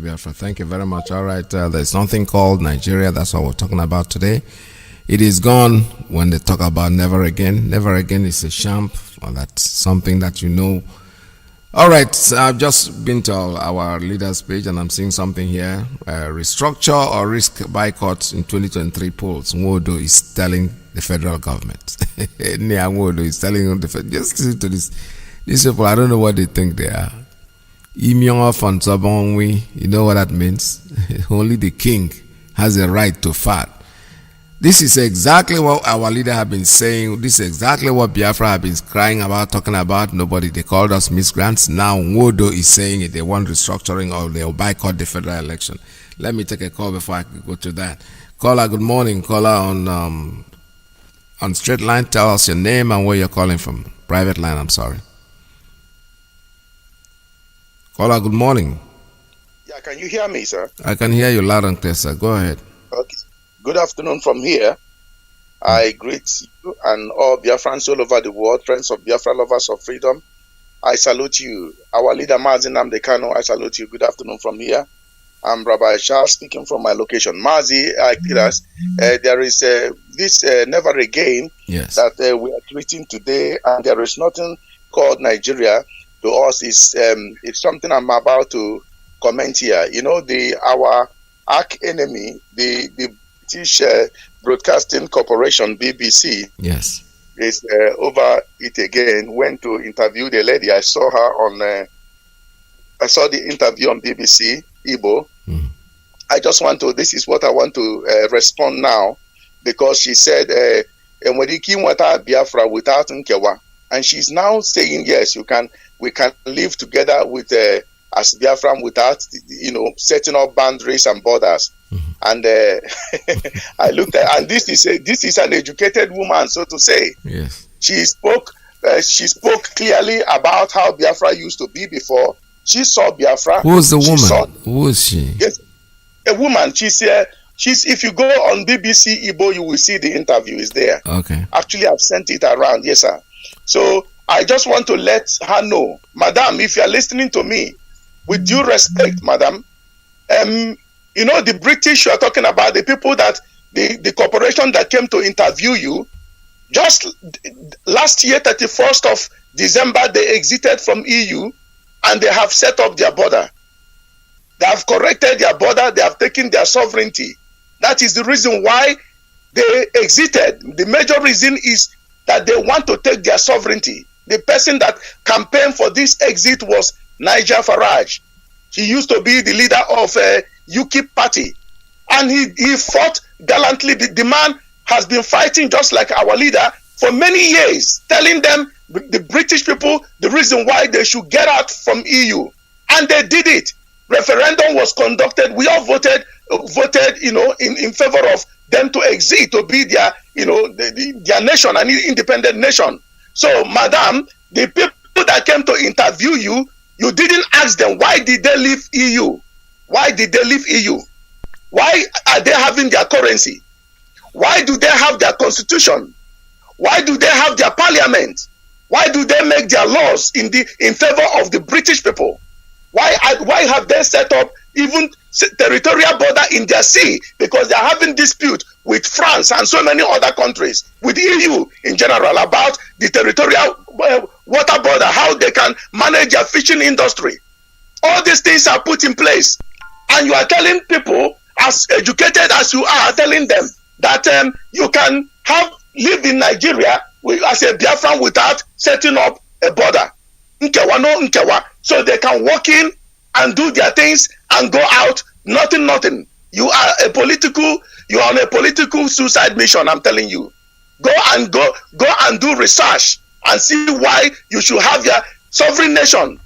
Biafra. Thank you very much. All right, there's something called Nigeria. That's what we're talking about today. It is gone when they talk about never again. Never again is a sham, or that's something that you know. All right, I've just been to our leaders page and I'm seeing something here. Restructure or risk boycott in 2023 polls. Nwodo is telling the federal government. Nwodo is telling the just listen to this. These people, I don't know what they think they are. You know what that means? Only the king has a right to fart. This is exactly what our leader have been saying. This is exactly what Biafra have been crying about, talking about. Nobody, they called us miscreants. Now Nwodo is saying it. They want restructuring or they'll boycott the federal election. Let me take a call before I go to that. Caller, good morning. Caller on straight line. Tell us your name and where you're calling from. Private line, I'm sorry. Caller, good morning. Yeah, can you hear me, sir? I can hear you loud and clear, sir. Go ahead. Okay. Good afternoon from here. I greet you and all Biafrans all over the world, friends of Biafra, lovers of freedom. I salute you. Our leader, Mazi, I salute you. Good afternoon from here. I'm Rabbi Charles speaking from my location. Mazi, there is this never again that we are treating today, and there is nothing called Nigeria to us. It's something I'm about to comment here. You know, our arch enemy, the British Broadcasting Corporation, BBC, is over it again. Went to interview the lady. I saw her I saw the interview on BBC Igbo. I just want to. This is what I want to respond now, because she said, Biafra without Nkewa, and she's now saying yes, we can live together with as Biafra without setting up boundaries and borders. And I looked at, and this is an educated woman, so to say. Yes. She spoke clearly about how Biafra used to be before. She saw Biafra. Who is the woman? Who is she? Yes, a woman. She's if you go on BBC Igbo, you will see the interview is there. Okay. Actually, I've sent it around. Yes, sir. So I just want to let her know, Madam, if you are listening to me, with due respect, Madam, the British you are talking about, the people that the corporation that came to interview you, just last year, 31st of December, they exited from EU and they have set up their border. They have corrected their border. They have taken their sovereignty. That is the reason why they exited. The major reason is that they want to take their sovereignty. The person that campaigned for this exit was Nigel Farage. He used to be the leader of UKIP party, and he fought gallantly. The man has been fighting just like our leader for many years, telling them, the British people, the reason why they should get out from EU, and they did it. Referendum was conducted. We all voted, in favor of them to exit, to be their, their nation, an independent nation. So, Madam, the people that came to interview you, you didn't ask them why did they leave EU? Why did they leave EU? Why are they having their currency? Why do they have their constitution? Why do they have their parliament? Why do they make their laws in favor of the British people? Why why have they set up even territorial border in their sea? Because they are having dispute with France and so many other countries, with EU in general, about the territorial water border, how they can manage their fishing industry. All these things are put in place, and you are telling people, as educated as you are, telling them that you can live in Nigeria as a Biafran without setting up a border. Nkewa no nkewa, so they can walk in and do their things and go out. Nothing. You are on a political suicide mission. I'm telling you. Go and do research and see why you should have your sovereign nation,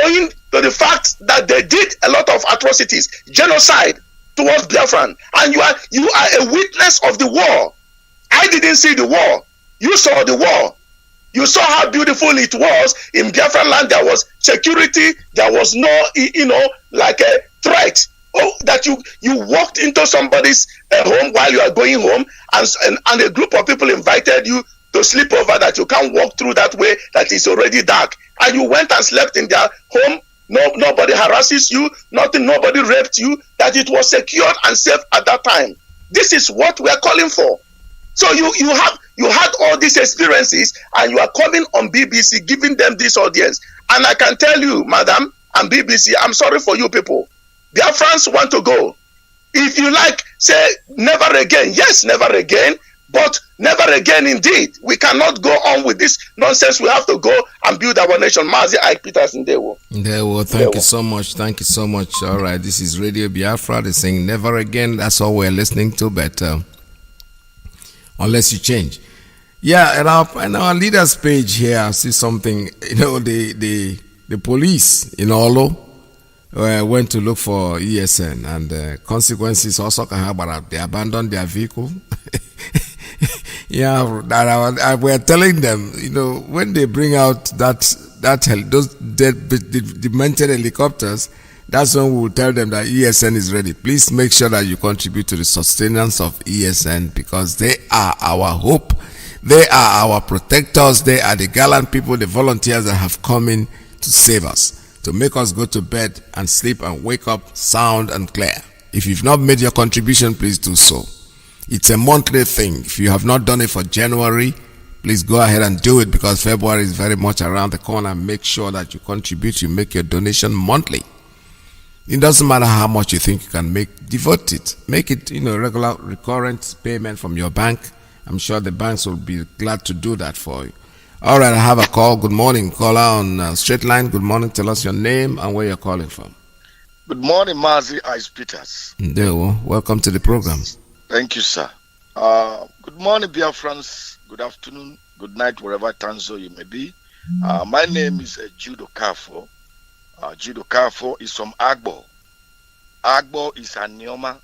owing to the fact that they did a lot of atrocities, genocide towards Biafran, and you are a witness of the war. I didn't see the war. You saw the war. You saw how beautiful it was in Biafran land. There was security. There was no, like a threat. Oh, that you walked into somebody's home while you are going home, and a group of people invited you to sleep over, that you can't walk through that way, that is already dark, and you went and slept in their home. Nobody harasses you, nobody raped you, that it was secured and safe at that time. This is what we are calling for. So you had all these experiences, and you are coming on BBC giving them this audience. And I can tell you, madam and BBC, I'm sorry for you people. Biafrans want to go. If you like, say never again. Yes, never again. But never again indeed. We cannot go on with this nonsense. We have to go and build our nation. Mazi, Iyke Peters, Ndewo. Thank you so much. Thank you so much. All right, this is Radio Biafra. They're saying never again. That's all we're listening to, but unless you change. Yeah, and our leaders page here, I see something, the police in Olo went to look for ESN, and the consequences also can have about they abandoned their vehicle. Yeah, we're telling them, when they bring out those demented helicopters, that's when we will tell them that ESN is ready. Please make sure that you contribute to the sustenance of ESN, because they are our hope. They are our protectors. They are the gallant people, the volunteers that have come in to save us, to make us go to bed and sleep and wake up sound and clear. If you've not made your contribution, please do so. It's a monthly thing. If you have not done it for January, please go ahead and do it, because February is very much around the corner. Make sure that you contribute, you make your donation monthly. It doesn't matter how much you think you can make, devote it. Make it, regular, recurrent payment from your bank. I'm sure the banks will be glad to do that for you. All right, I have a call. Good morning. Caller on straight line. Good morning. Tell us your name and where you're calling from. Good morning, Mazi, Iyke Peters. Welcome to the program. Thank you, sir. Good morning, Biafrans. Good afternoon, good night, wherever Tanzo you may be. My name is Judo Kafo. Judo Kafo is from Agbo. Agbo is Anioma,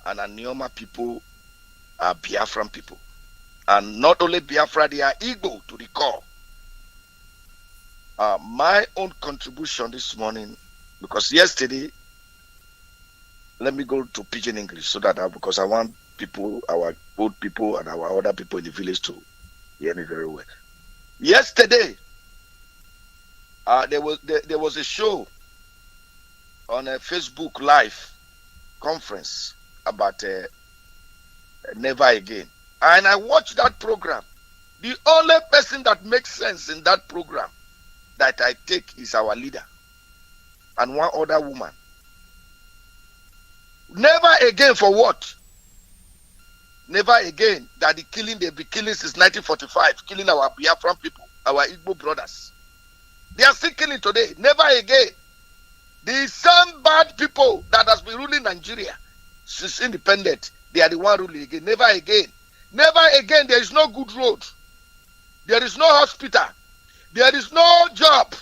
and Anioma people are Biafran people. And not only Biafra, they are Igbo to the core. My own contribution this morning, because yesterday, let me go to Pidgin English so that because I want people, our old people and our other people in the village to hear me very well. Yesterday, there was a show on a Facebook Live conference about Never Again. And I watched that program. The only person that makes sense in that program that I take is our leader and one other woman. Never again for what? Never again that they've been killing since 1945, killing our Biafran people, our Igbo brothers. They are still killing today. Never again. The same bad people that has been ruling Nigeria since independent, they are the one ruling again. Never again. Never again. There is no good road. There is no hospital. There is no job.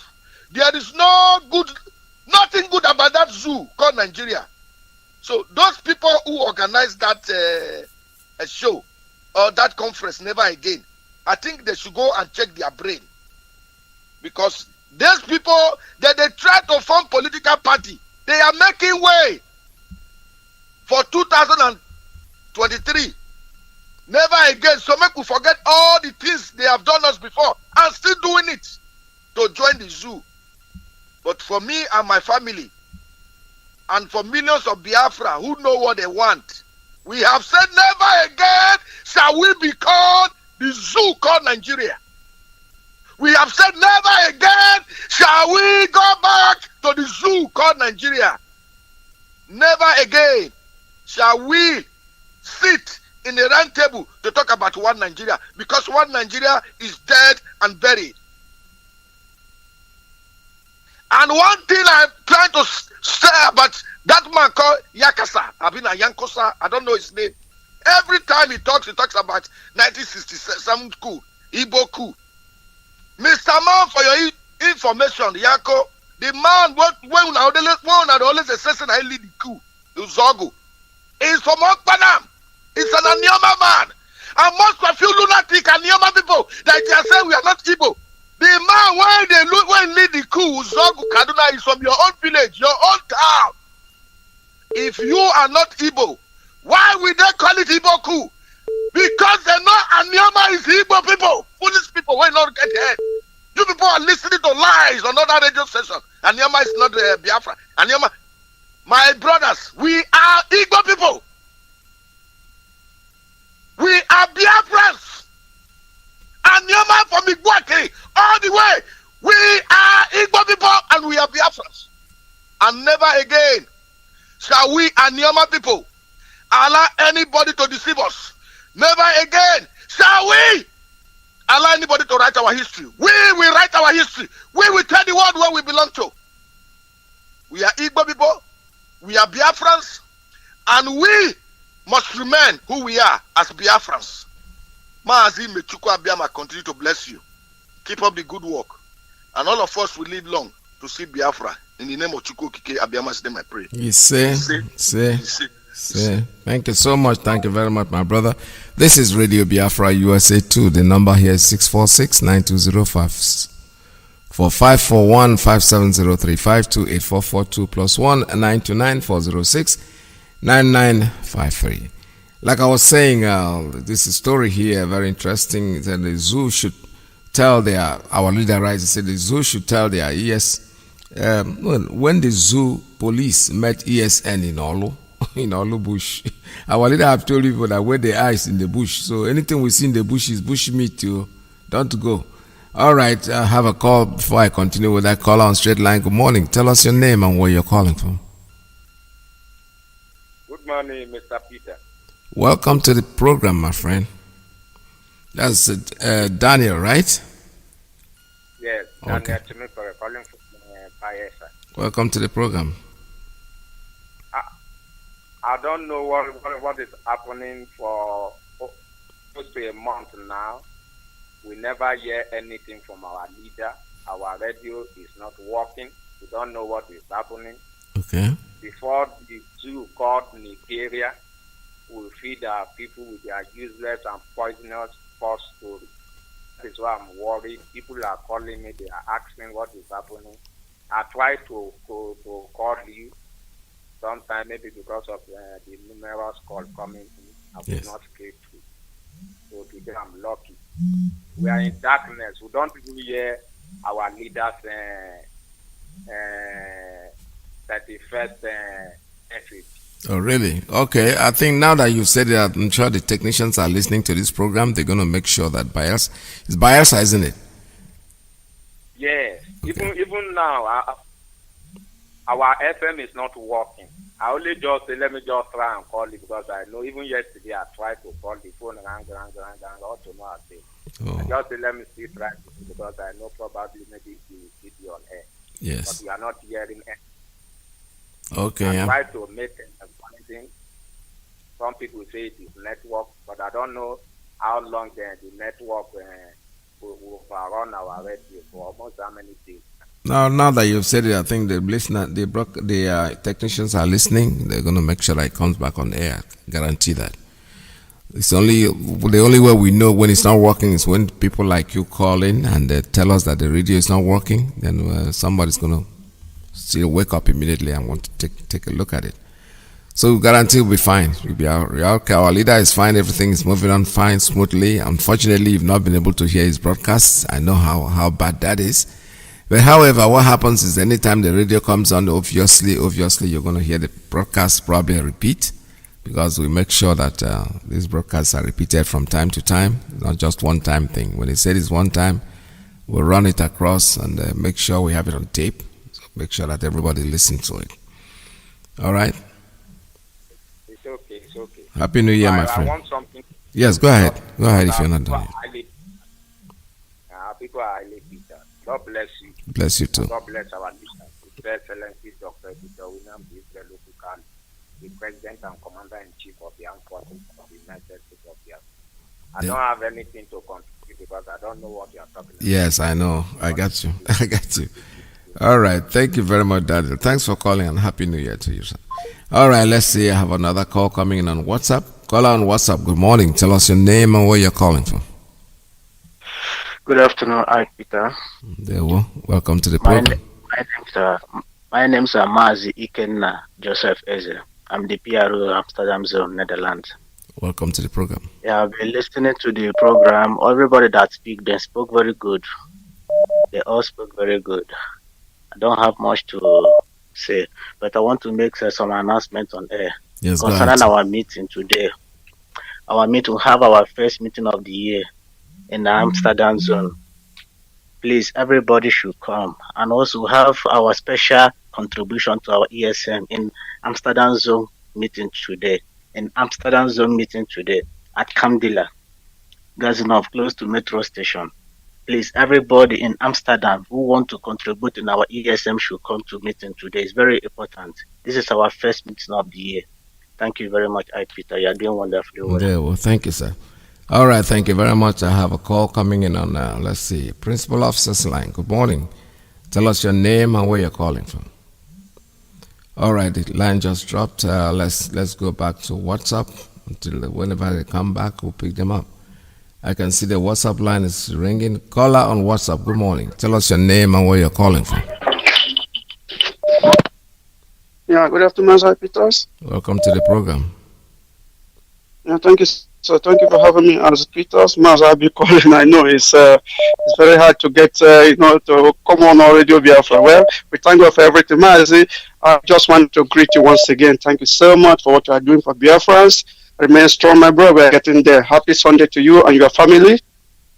There is nothing good about that zoo called Nigeria. So those people who organized that show or that conference, Never Again, I think they should go and check their brain. Because these people, they try to form political party. They are making way for 2023. Never again. So make we forget all the things they have done us before and still doing it to join the zoo. But for me and my family, and for millions of Biafra who know what they want. We have said never again shall we be called the zoo called Nigeria. We have said never again shall we go back to the zoo called Nigeria. Never again shall we sit in a round table to talk about one Nigeria, because one Nigeria is dead and buried. And one thing I'm trying to say about that man called Yakasa, Abina Yankosa, I don't know his name. Every time he talks about 1967 coup, Igbo coup. Mr. Man, for your information, Yako, the man when I always assassin I lead the coup, Uzogo, is from Okpanam. He's an Anyama man. And most of you lunatic Anyama people that they are saying we are not Igbo. The man when lead the coup, Uzogo Kaduna, is from your own village, your own town. If you are not Igbo, why will they call it Igbo coup? Because they know Anyama is Igbo people. Foolish people will not get ahead. You people are listening to lies on other radio stations. Anyama is not Biafra. Anyama, my brothers, we are Igbo people. We are Biafrans. Anyama from Igboake, all the way. We are Igbo people and we are Biafrans. And never again shall we Anyama people allow anybody to deceive us. Never again shall we allow anybody to write our history. We will write our history. We will tell the world where we belong to. We are Igbo people. We are Biafrans. And we must remain who we are as Biafrans. Mazi Mechukwu Abiyama continue to bless you. Keep up the good work. And all of us will live long to see Biafra. In the name of Chukwu Okike Abiyama's name I pray. You say. Thank you so much. Thank you very much, my brother. This is Radio Biafra USA 2. The number here is 646-9205. For 541-5703-528-442 +1 929-406-9953. Like I was saying, this story here, very interesting, that the zoo should tell our leader, right? He said the zoo should tell their when the zoo police met ESN in Olu bush, our leader have told people that where the eyes in the bush. So anything we see in the bush is bush meat. You don't go. All right, I have a call before I continue with that caller on straight line. Good morning. Tell us your name and where you're calling from. Good morning, Mr. Peter. Welcome to the program, my friend. That's Daniel, right? Yes, Daniel Chimipere calling from Biafra. Welcome to the program. I don't know what is happening for close to a month now. We never hear anything from our leader. Our radio is not working. We don't know what is happening. Okay. Before the zoo called Nigeria, we feed our people with their useless and poisonous false stories. That is why I'm worried. People are calling me. They are asking what is happening. I try to call you. Sometimes maybe because of the numerous calls coming in, I will not get through. So today I'm lucky. We are in darkness. We don't even hear our leaders' 31st message. Oh, really? Okay. I think now that you said that, I'm sure the technicians are listening to this program. They're going to make sure that it's Biafra, isn't it? Yes. Okay. Even now, our FM is not working. I only just say, let me just try and call it, because I know even yesterday I tried to call the phone and all to know I say. I just say, let me still try because I know probably maybe it will be on air. Yes. But we are not hearing anything. Okay. I try to make anything. Some people say it is network, but I don't know how long then the network will run our radio for almost how many days. Now that you've said it, I think the technicians are listening. They're going to make sure that it comes back on air. Guarantee that. It's the only way we know when it's not working is when people like you call in and they tell us that the radio is not working. Then somebody's going to still wake up immediately and want to take a look at it. So guarantee we'll be fine. We'll be okay. Our leader is fine. Everything is moving on fine, smoothly. Unfortunately, you've not been able to hear his broadcasts. I know how bad that is. But however, what happens is anytime the radio comes on, obviously you're going to hear the broadcast probably a repeat, because we make sure that these broadcasts are repeated from time to time, not just one time thing. When they say it's one time, we'll run it across and make sure we have it on tape. So make sure that everybody listens to it. All right? It's okay, it's okay. Happy New Year, my friend. I want something. Yes, go ahead. Go ahead if you're not done yet. People are highly bitter. God bless you. Bless you too. God bless our listeners. His Excellency Dr. Peter William B. Lokukan, the President and Commander-in-Chief of the Armed Forces of the United States of Biafra. I don't have anything to contribute because I don't know what you are talking about. Yes, I know. I got you. I got you. All right. Thank you very much, Daniel. Thanks for calling and Happy New Year to you, sir. All right. Let's see. I have another call coming in on WhatsApp. Caller on WhatsApp. Good morning. Tell us your name and where you're calling from. Good afternoon, Peter. There we go. Welcome to the program. My name's Mazi, Iyke Joseph Eze. I'm the PRO Amsterdam Zone, Netherlands. Welcome to the program. Yeah, I've been listening to the program. Everybody that they spoke very good. They all spoke very good. I don't have much to say, but I want to make some announcements on air. Yes, concerning our meeting today. Our meeting, we have our first meeting of the year in the Amsterdam Zone. Please, everybody should come. And also have our special contribution to our ESM in Amsterdam Zone meeting today. In Amsterdam Zone meeting today at Kamdila, Gazinov, close to metro station. Please, everybody in Amsterdam who want to contribute in our ESM should come to meeting today. It's very important. This is our first meeting of the year. Thank you very much, Peter. You are doing wonderfully well. Yeah, well, thank you, sir. All right, thank you very much. I have a call coming in on, let's see, Principal Officer's line. Good morning. Tell us your name and where you're calling from. All right, the line just dropped. Let's go back to WhatsApp until whenever they come back, we'll pick them up. I can see the WhatsApp line is ringing. Caller on WhatsApp. Good morning. Tell us your name and where you're calling from. Yeah, good afternoon, Sir Peters. Welcome to the program. Yeah, thank you. So thank you for having me as Peters. Maz, I'll be calling. I know it's very hard to get to come on Radio Biafra. Well, we thank God for everything. Mazi, I just want to greet you once again. Thank you so much for what you are doing for Biafrans. Remain strong, my brother. We're getting there. Happy Sunday to you and your family.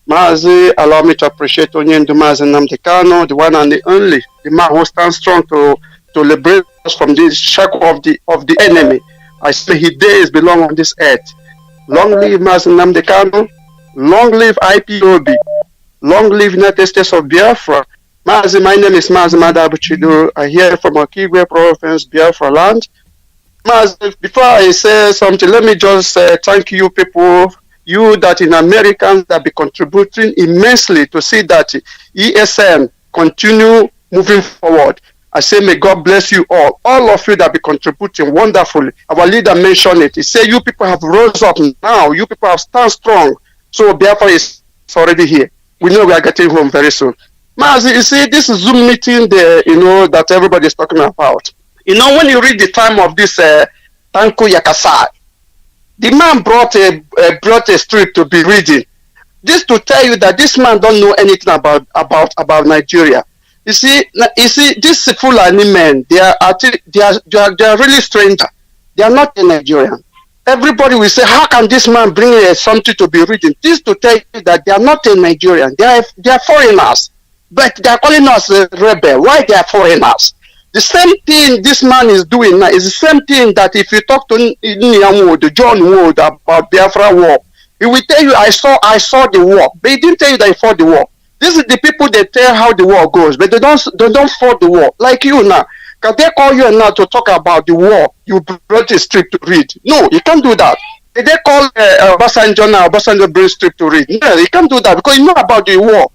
Mazi, allow me to appreciate Onyendu Mazi Namdekano, the one and the only, the man who stands strong to liberate us from the shackle of the enemy. I say his days belong on this earth. Long live Mazi Namdekano. Long live IPOB. Long live United States of Biafra. Mazi, my name is Mazi Madabuchido. I hear from Okigwe province, Biafra land. Mazi, before I say something, let me just thank you people, you that in Americans that be contributing immensely to see that ESN continue moving forward. I say, may God bless you all of you that be contributing wonderfully. Our leader mentioned it. He said, you people have rose up now. You people have stand strong. So Biafra is already here. We know we are getting home very soon. Mazi, you see, this Zoom meeting there, that everybody is talking about. When you read the time of this Tanko Yakasai, the man brought a script to be reading. This to tell you that this man don't know anything about Nigeria. You see, these Fulani men, they are really stranger. They are not a Nigerian. Everybody will say, how can this man bring something to be reading? This to tell you that they are not a Nigerian. They are foreigners. But they are calling us a rebel. Why they are foreigners? The same thing this man is doing now is the same thing that if you talk to John Wood about Biafra war, he will tell you, I saw the war. But he didn't tell you that he fought the war. This is the people that tell how the war goes, but they don't fight the war. Like you now. Can they call you now to talk about the war? You brought a script to read. No, you can't do that. Did they call Obasanjo now, Obasanjo bring script to read? No, you can't do that because you know about the war.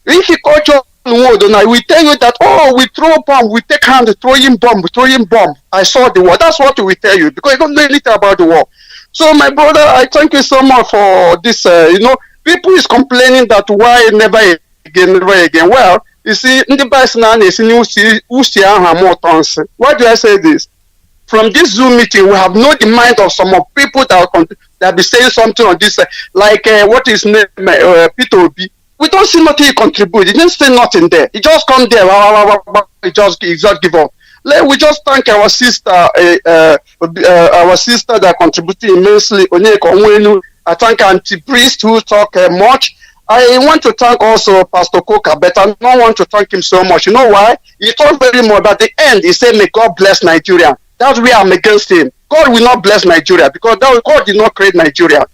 If you call John Wood now, we tell you that, we throw bomb, we take hand, throwing bomb. I saw the war. That's what we tell you because you don't know anything about the war. So my brother, I thank you so much for this, people is complaining that why never again. Well, you see, why do I say this? From this Zoom meeting, we have known the mind of some of people that be saying something on this, what is name, Peter Obi. We don't see nothing he contribute. He didn't say nothing there. He just come there. He just give up. We just thank our sister that contributed immensely. I thank Auntie Priest who talk much. I want to thank also Pastor Coca, but I don't want to thank him so much. You know why? He talked very much. At the end, he said, may God bless Nigeria. That's why I'm against him. God will not bless Nigeria because God did not create Nigeria.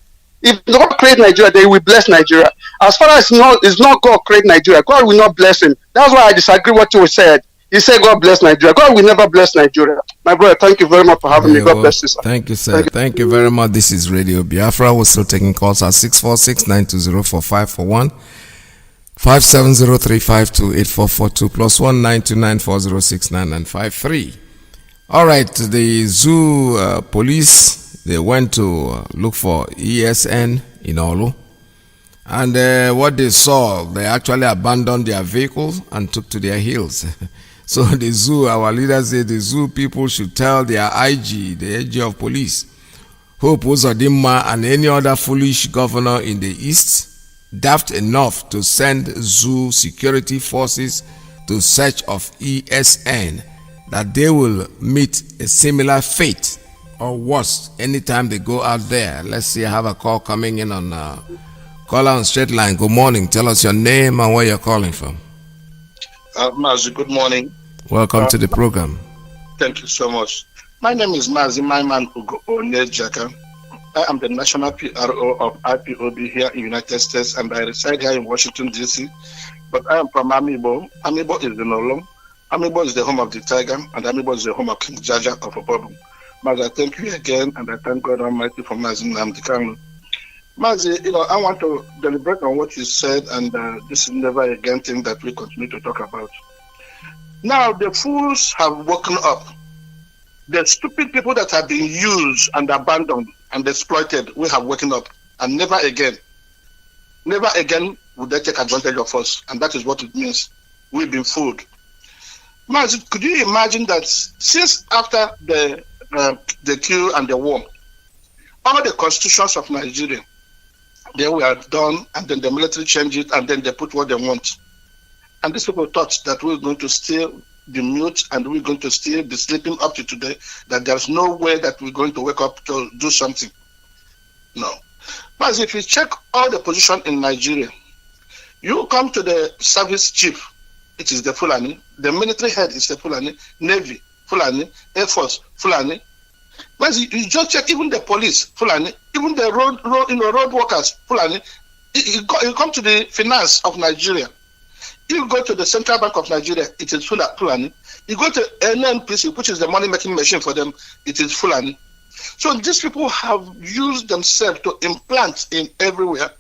If God create Nigeria, they will bless Nigeria. As far as it's not God create Nigeria, God will not bless him. That's why I disagree with what you said. He said God bless Nigeria. God will never bless Nigeria. My brother, thank you very much for having me. God bless you, sir. Thank you, sir. Thank you very much. This is Radio Biafra. We're still taking calls at 646-920-4541, 570-352-8442, plus 19294069953. All right, the zoo police, they went to look for ESN in Olu. And what they saw, they actually abandoned their vehicle and took to their heels. So the zoo, our leaders say the zoo people should tell their IG, the AG of police, Hope Uzodimma and any other foolish governor in the east, daft enough to send zoo security forces to search of ESN, that they will meet a similar fate or worse anytime they go out there. Let's see, I have a call coming in on caller on straight line. Good morning. Tell us your name and where you're calling from. Mazi, good morning. Welcome to the program. Thank you so much. My name is Mazi, my man Ugo Onyejaka. I am the national PRO of IPOB here in the United States, and I reside here in Washington, D.C. But I am from Amibo. Amibo is the Nolom. Amibo is the home of the tiger, and Amibo is the home of King Jaja of Ipob. Mazi, I thank you again, and I thank God Almighty for Mazi Nnamdi. Mazi, I want to deliberate on what you said, and this is never again thing that we continue to talk about. Now, the fools have woken up. The stupid people that have been used and abandoned and exploited, we have woken up, and never again would they take advantage of us, and that is what it means. We've been fooled. Mazi, could you imagine that since after the coup and the war, all the constitutions of Nigeria, they were done, and then the military changed it, and then they put what they want. And these people thought that we're going to still be mute and we're going to still be sleeping up to today, that there's no way that we're going to wake up to do something. No. But if you check all the position in Nigeria, you come to the service chief, it is the Fulani, the military head is the Fulani, Navy, Fulani, Air Force, Fulani. But you just check even the police, Fulani, even the road workers, Fulani. You come to the finance of Nigeria. You go to the Central Bank of Nigeria, it is Fulani. You go to NNPC, which is the money-making machine for them, it is Fulani. So these people have used themselves to implant in everywhere,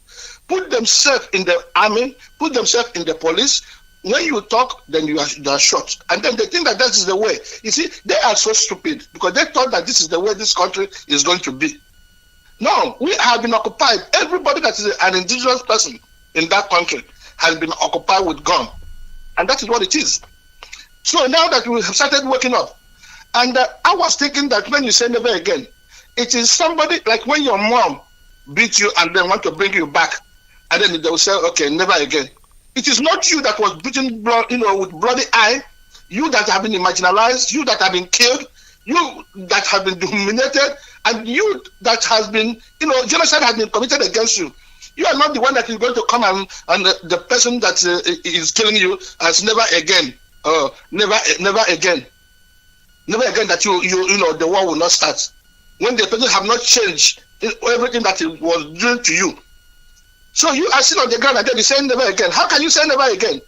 put themselves in the army, put themselves in the police. When you talk, then you are shot. And then they think that is the way. You see, they are so stupid because they thought that this is the way this country is going to be. No, we have been occupied. Everybody that is an indigenous person in that country has been occupied with gun. And that is what it is. So now that we have started waking up, and I was thinking that when you say never again, it is somebody like when your mom beat you and then want to bring you back, and then they will say, okay, never again. It is not you that was beaten, with bloody eye, you that have been marginalized, you that have been killed, you that have been dominated, and you that has been, genocide has been committed against you. You are not the one that is going to come and the person that is killing you as never again, never again that the war will not start. When the person have not changed everything that it was doing to you. So you are sitting on the ground and then you say never again. How can you say never again?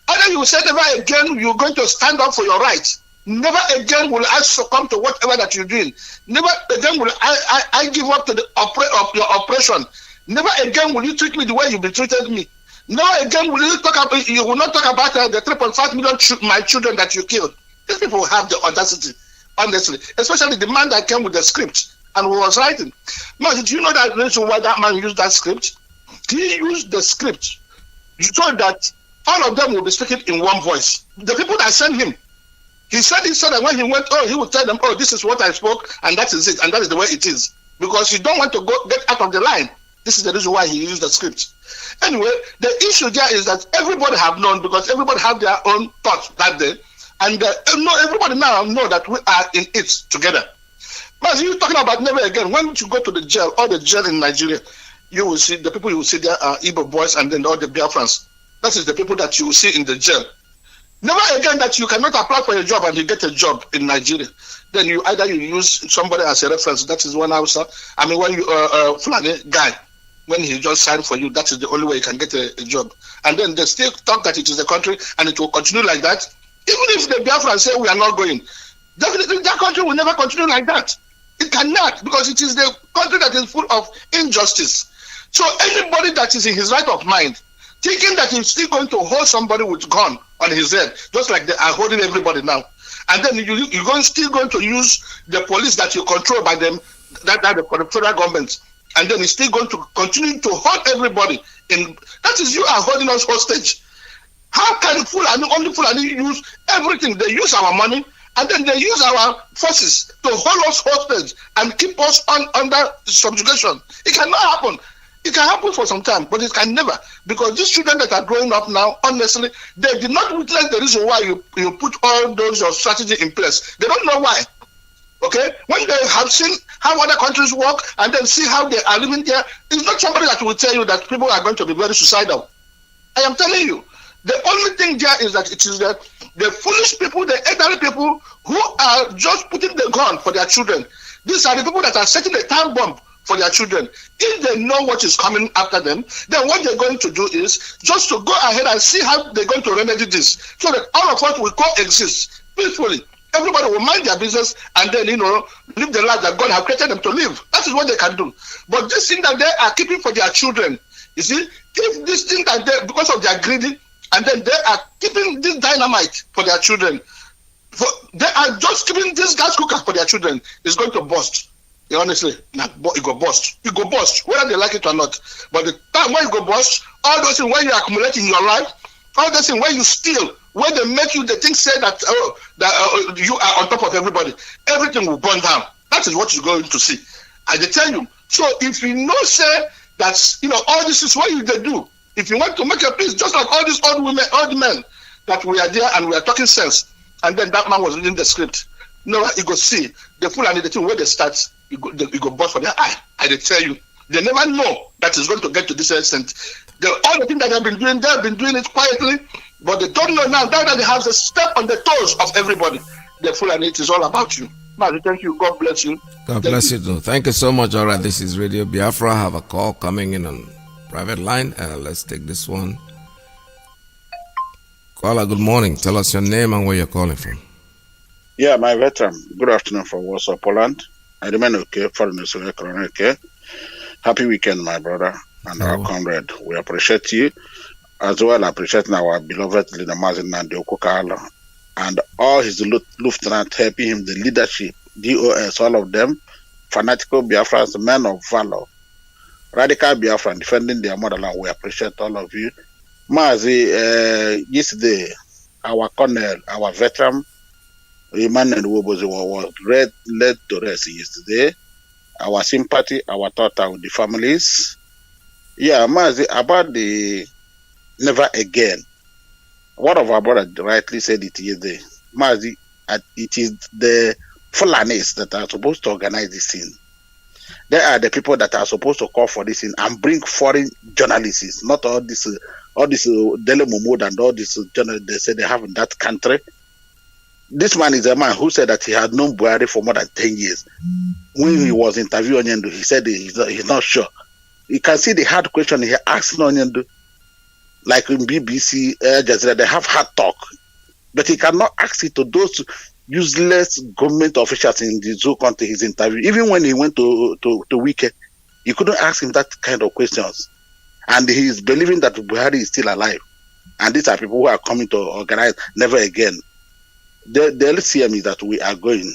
Either you say never again, you're going to stand up for your rights. Never again will I succumb to whatever that you're doing. Never again will I give up to your oppression. Never again will you treat me the way you've been treated me. Never again will you will not talk about the 3.5 million my children that you killed. These people have the audacity, honestly, especially the man that came with the script and who was writing. Now, did you know that reason why that man used that script? He used the script so that all of them will be speaking in one voice. The people that sent him, he said it so that when he went, he would tell them, this is what I spoke, and that is it, and that is the way it is. Because you don't want to get out of the line. This is the reason why he used the script. Anyway, the issue there is that everybody have known, because everybody have their own thoughts that day, and everybody now know that we are in it together. But you talking about never again. When you go to the jail, all the jail in Nigeria, you will see the people you will see there are Ipob boys and then all the Biafrans. That is the people that you will see in the jail. Never again that you cannot apply for a job and you get a job in Nigeria. Then you either you use somebody as a reference. That is one Hausa. I mean, when you Fulani guy, when he just signed for you, that is the only way you can get a job. And then they still talk that it is the country and it will continue like that. Even if the Biafrans say we are not going, definitely that country will never continue like that. It cannot, because it is the country that is full of injustice. So anybody that is in his right of mind, thinking that he's still going to hold somebody with gun on his head, just like they are holding everybody now, and then you're still going to use the police that you control by them, that the federal government, and then he's still going to continue to hold everybody in. That is, you are holding us hostage. How can only Fulani use everything? They use our money, and then they use our forces to hold us hostage and keep us under subjugation. It cannot happen. It can happen for some time, but it can never. Because these children that are growing up now, honestly, they did not witness the reason why you put all those your strategy in place. They don't know why. Okay? When they have seen how other countries work and then see how they are living there, it's not somebody that will tell you that people are going to be very suicidal. I am telling you. The only thing there is that it is the foolish people, the elderly people who are just putting the gun for their children. These are the people that are setting the time bomb for their children. If they know what is coming after them, then what they're going to do is just to go ahead and see how they're going to remedy this, so that all of us will coexist peacefully. Everybody will mind their business and then, live the life that God has created them to live. That is what they can do. But this thing that they are keeping for their children, you see, if this thing that they, because of their greedy, and then they are keeping this dynamite for their children, they are just keeping this gas cooker for their children, it's going to burst. Honestly, it go burst. It go burst, whether they like it or not. But the time when it go burst, all those things when you accumulate in your life, all those things when you steal, when they make you, the things say that you are on top of everybody, everything will burn down. That is what you're going to see. I tell you. So if you know, say that all this is what you do. If you want to make a peace, just like all these old women, old men, that we are there and we are talking sense, and then that man was reading the script. You go see the fool and the thing where they start, you go bust for their eye. I tell you, they never know that it's going to get to this extent. All the things that they've been doing it quietly, but they don't know now that they have to step on the toes of everybody. The fool and it is all about you. Mazi, thank you. God bless you. God bless you too. Thank you so much. All right, this is Radio Biafra. I have a call coming in on private line. Let's take this one. Caller, good morning. Tell us your name and where you're calling from. Yeah, my veteran. Good afternoon from Warsaw, Poland. I remain okay. Foreigners are okay. Happy weekend, my brother and our comrade. We appreciate you, as well appreciating our beloved leader Mazi and all his lieutenants helping him, the leadership, DOS, all of them, fanatical Biafrans, men of valor, radical Biafran defending their motherland. We appreciate all of you. Mazi, yesterday, our colonel, our veteran, Emmanuel Wobozi was led to rest yesterday. Our sympathy, our thought with the families. Yeah, Mazi, about the never again. One of our brothers rightly said it yesterday. Mazi, it is the Fulanis that are supposed to organize this thing. They are the people that are supposed to call for this thing and bring foreign journalists, not all this Dele Momoud and all this journalists they say they have in that country. This man is a man who said that he had known Buhari for more than 10 years. When he was interviewing Onyendu, he said he's not sure. You can see the hard question he asked Onyendu. Like in BBC, Jazeera, they have hard talk. But he cannot ask it to those useless government officials in the zoo country his interview. Even when he went to Iyke, you couldn't ask him that kind of questions. And he is believing that Buhari is still alive. And these are people who are coming to organize never again. The LCM is that we are going.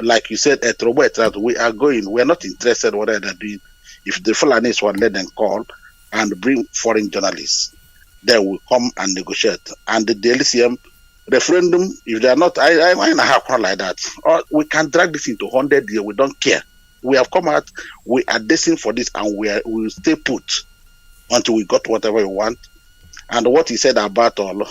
Like you said, we are going. We are not interested in what they're doing. If the Fulanis want, let them call and bring foreign journalists. They will come and negotiate. And the LCM referendum, if they are not, I have one like that. Or we can drag this into 100 years. We don't care. We have come out. We are destined for this, and we will stay put until we got whatever we want. And what he said about all, the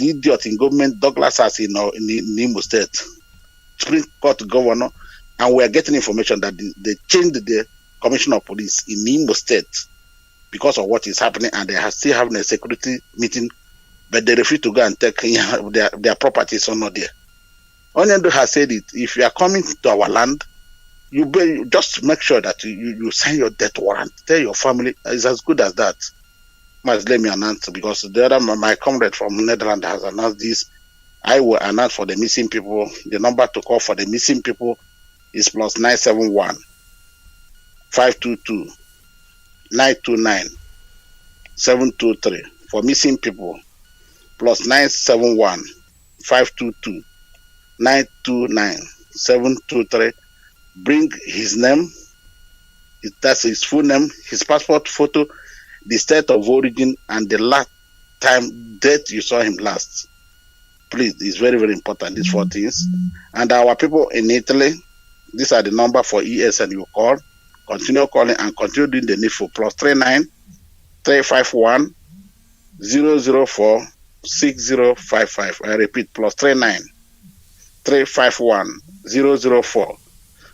idiot in government, Douglas has in Imo State, Supreme Court governor, and we are getting information that they changed the commissioner of police in Imo State because of what is happening, and they are still having a security meeting, but they refuse to go and take their properties or not there. Onyendo has said it. If you are coming to our land, you just make sure that you sign your death warrant. Tell your family it's as good as that. Must let me announce, because the other my comrade from Netherlands has announced this. I will announce for the missing people. The number to call for the missing people is plus 971 522 929 723 for missing people. Plus 971 522 929 723. Bring his name, that's his full name, his passport photo, the state of origin, and the last time date you saw him last. Please, it's very, very important, these 4 things. And our people in Italy, these are the number for ESN you call. Continue calling and continue doing the needful. Plus 39 351 004 6055. I repeat, plus 39 351 004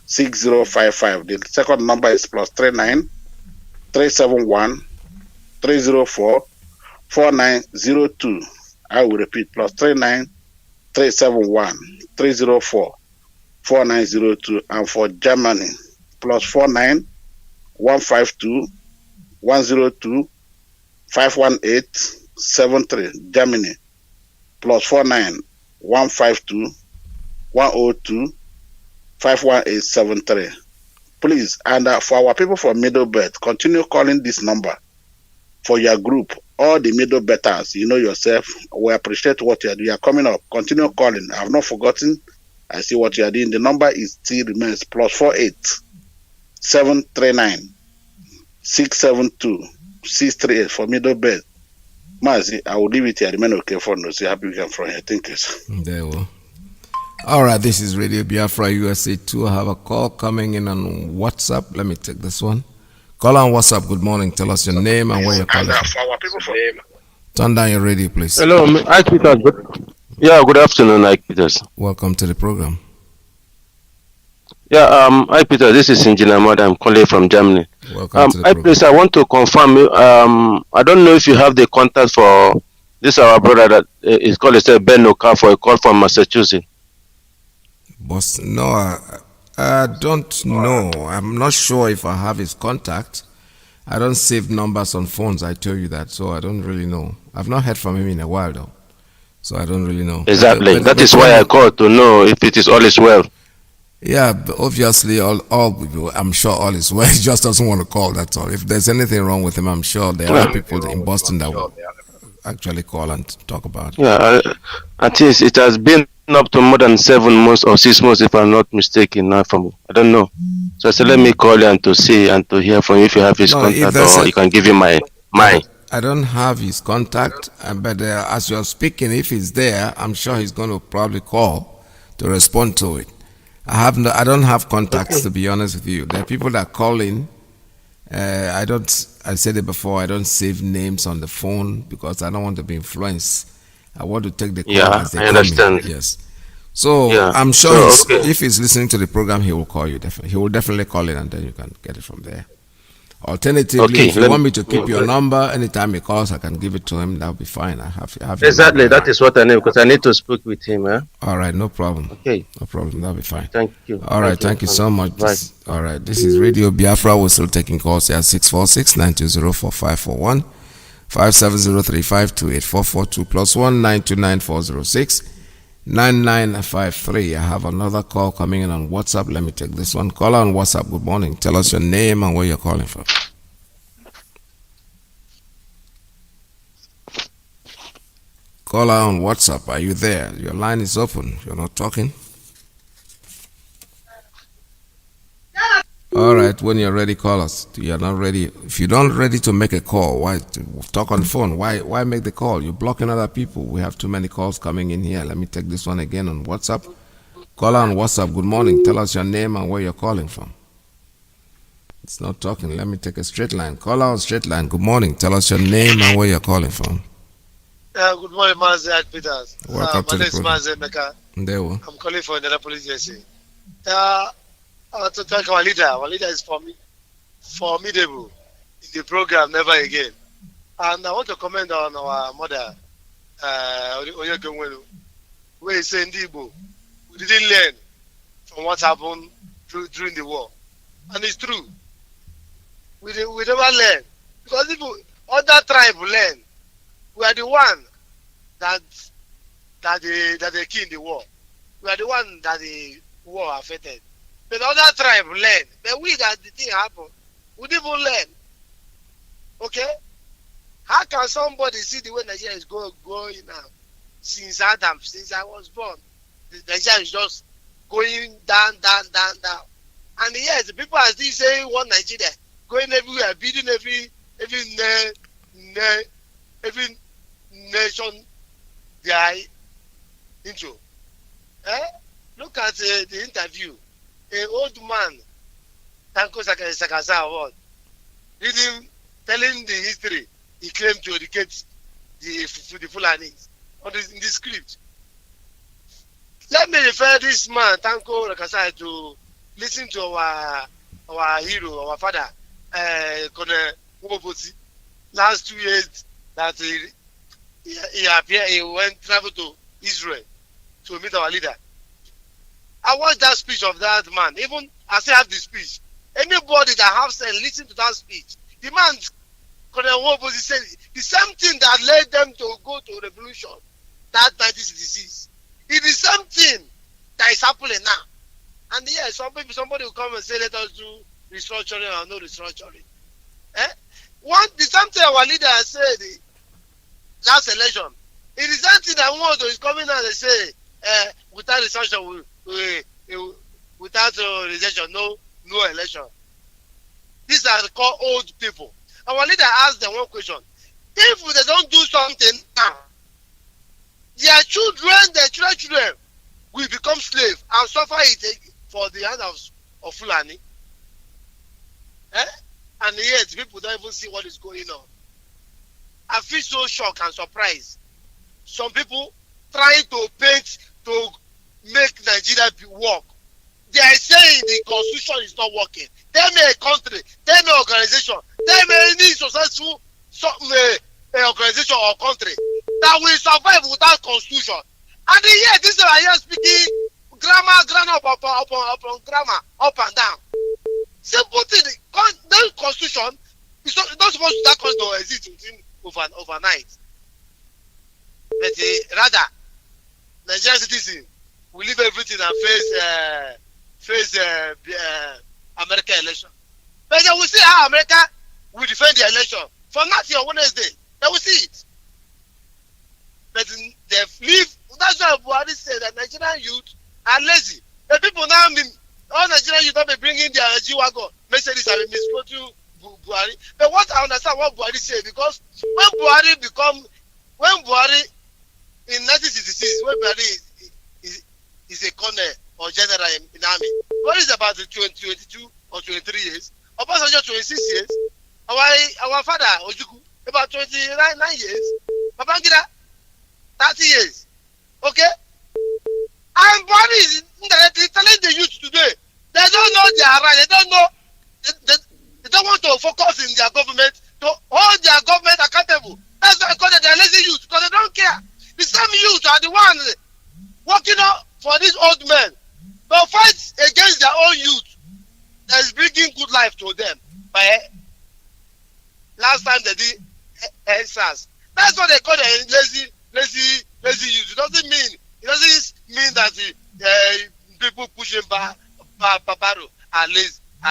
6055. The second number is plus 39 371 304 4902. I will repeat, plus 39 371 304 4902. And for Germany, plus 49 152 102 518 73. Germany, plus 49 152 102 51873. Please, and for our people from Middle Belt, continue calling this number for your group. All the Middle Belters, you know yourself, we appreciate what you are doing. You are coming up. Continue calling. I have not forgotten. I see what you are doing. The number is still remains plus 48 739 672 638 for Middle Belt. Mazi, I will leave it here. Remain okay for now. So happy weekend from here. Thank you. There we go. All right, this is Radio Biafra USA 2. I have a call coming in on WhatsApp. Let me take this one. Call on WhatsApp. Good morning. Tell us your name and where you're calling from. Turn down your radio, please. Hello, Ike Peters. Yeah, good afternoon, Ike Peters. Welcome to the program. Yeah, Ike Peters, this is Engineer Mother. I'm calling from Germany. Welcome to the program. Please, I want to confirm. I don't know if you have the contact for this our brother that is called Ben Oka for a call from Massachusetts. Boss, no, I don't know. I'm not sure if I have his contact. I don't save numbers on phones, I tell you that, so I don't really know. I've not heard from him in a while, though, so I don't really know. Exactly. That is why I called, to know if it is all is well. Yeah, but obviously, all I'm sure all is well. He just doesn't want to call, that's all. If there's anything wrong with him, I'm sure there are people in Boston that will actually call and talk about it. Yeah, at least it has been up to more than 7 months or 6 months, if I'm not mistaken. Now, I don't know. So I said, let me call you and to see and to hear from you if you have his contact, or you can give him mine. I don't have his contact, but as you're speaking, if he's there, I'm sure he's going to probably call to respond to it. I don't have contacts, to be honest with you. There are people that call in. I said it before, I don't save names on the phone because I don't want to be influenced. I want to take the call as they I understand. Yes. So I'm sure if he's listening to the program, he will call you. Definitely, he will definitely call in, and then you can get it from there. Alternatively, if you want me to keep your number, anytime he calls, I can give it to him. That'll be fine. I have exactly. That is what I need, because I need to speak with him. All right, no problem. Okay, no problem. That'll be fine. Thank you. All right, thank you so much. All right, this is Radio Biafra. We're still taking calls here at 646-920-4541. 5703-528-442 plus 1-929-406-9953. I have another call coming in on WhatsApp. Let me take this one. Call on WhatsApp. Good morning. Tell us your name and where you're calling from. Caller on WhatsApp. Are you there? Your line is open. You're not talking. All right, when you're ready, call us. You're not ready. If you're not ready to make a call, why talk on the phone? Why make the call? You're blocking other people. We have too many calls coming in here. Let me take this one again on WhatsApp. Caller on WhatsApp, good morning. Tell us your name and where you're calling from. It's not talking. Let me take a straight line. Caller on straight line, good morning. Tell us your name and where you're calling from. Good morning, Mazi Peters. Welcome to my the name is program. Mazi Meka. There we I'm calling for Indianapolis, USA. I want to thank our leader. Our leader is formidable in the program, Never Again. And I want to comment on our mother, Onyeke, where he said, Igbo, we didn't learn from what happened during the war. And it's true. We never learn. Because if other tribes learn, we are the one that they killed the war. We are the one that the war affected. But other tribes learn. But we that the thing happen, we didn't even learn. Okay? How can somebody see the way Nigeria is going now? Since Adam, since I was born, Nigeria is just going down. And yes, the people are still saying one Nigeria, going everywhere, beating every nation they are into. Look at the interview. An old man, Tanko Sakasa Award, telling the history he claimed to educate the Fulanis in the script. Let me refer this man, Tanko Sakasa, to listen to our hero, our father, Colonel Wobosi. Last 2 years that he appeared, he traveled to Israel to meet our leader. I watched that speech of that man. Even I still have the speech. Anybody that has said listen to that speech. The man, Colonel Wobosi, said the same thing that led them to go to revolution, that 1966. It's the same thing that is happening now. And yes, somebody will come and say, let us do restructuring or no restructuring. The same thing our leader said the last election. It is the same thing that one is coming out and say, without restructuring, without rejection, no election. These are called old people. Our leader asked them one question. If they don't do something now, their children will become slaves and suffer it for the hand of Fulani. And yet people don't even see what is going on. I feel so shocked and surprised. Some people trying to paint to make Nigeria work. They are saying the constitution is not working. They may a country, they may organization, they may any successful organization or country that will survive without constitution. And yet this is here speaking grammar upon grammar, up and down. Simple thing, the constitution is not supposed to exist overnight. But rather, Nigerian citizens will leave everything and face American election. But they will see how America will defend the election. From nothing on Wednesday, they will see it. But they leave. That's why Buhari said that Nigerian youth are lazy. The people now, all Nigerian youth will be bringing their G-Wagon, Mercedes, and misquoting Buhari. But what I understand what Buhari said, because when Buhari in 1966, when Buhari is a colonel or general in army, what is about 22 or 23 years? Obasanjo 26 years. Our father Ojukwu about 29 years. Babangida 30 years. Okay? And Buhari is indirectly telling the youth today, they don't know their right, they don't know, they don't want to focus in their government, to hold their government accountable. That's why I call them the lazy youth, because they don't care. The same youth are the ones working for these old men to fight against their own youth that is bringing good life to them. But last time they did SARS. That's what they call the lazy youth. It doesn't mean that people pushing Paparo are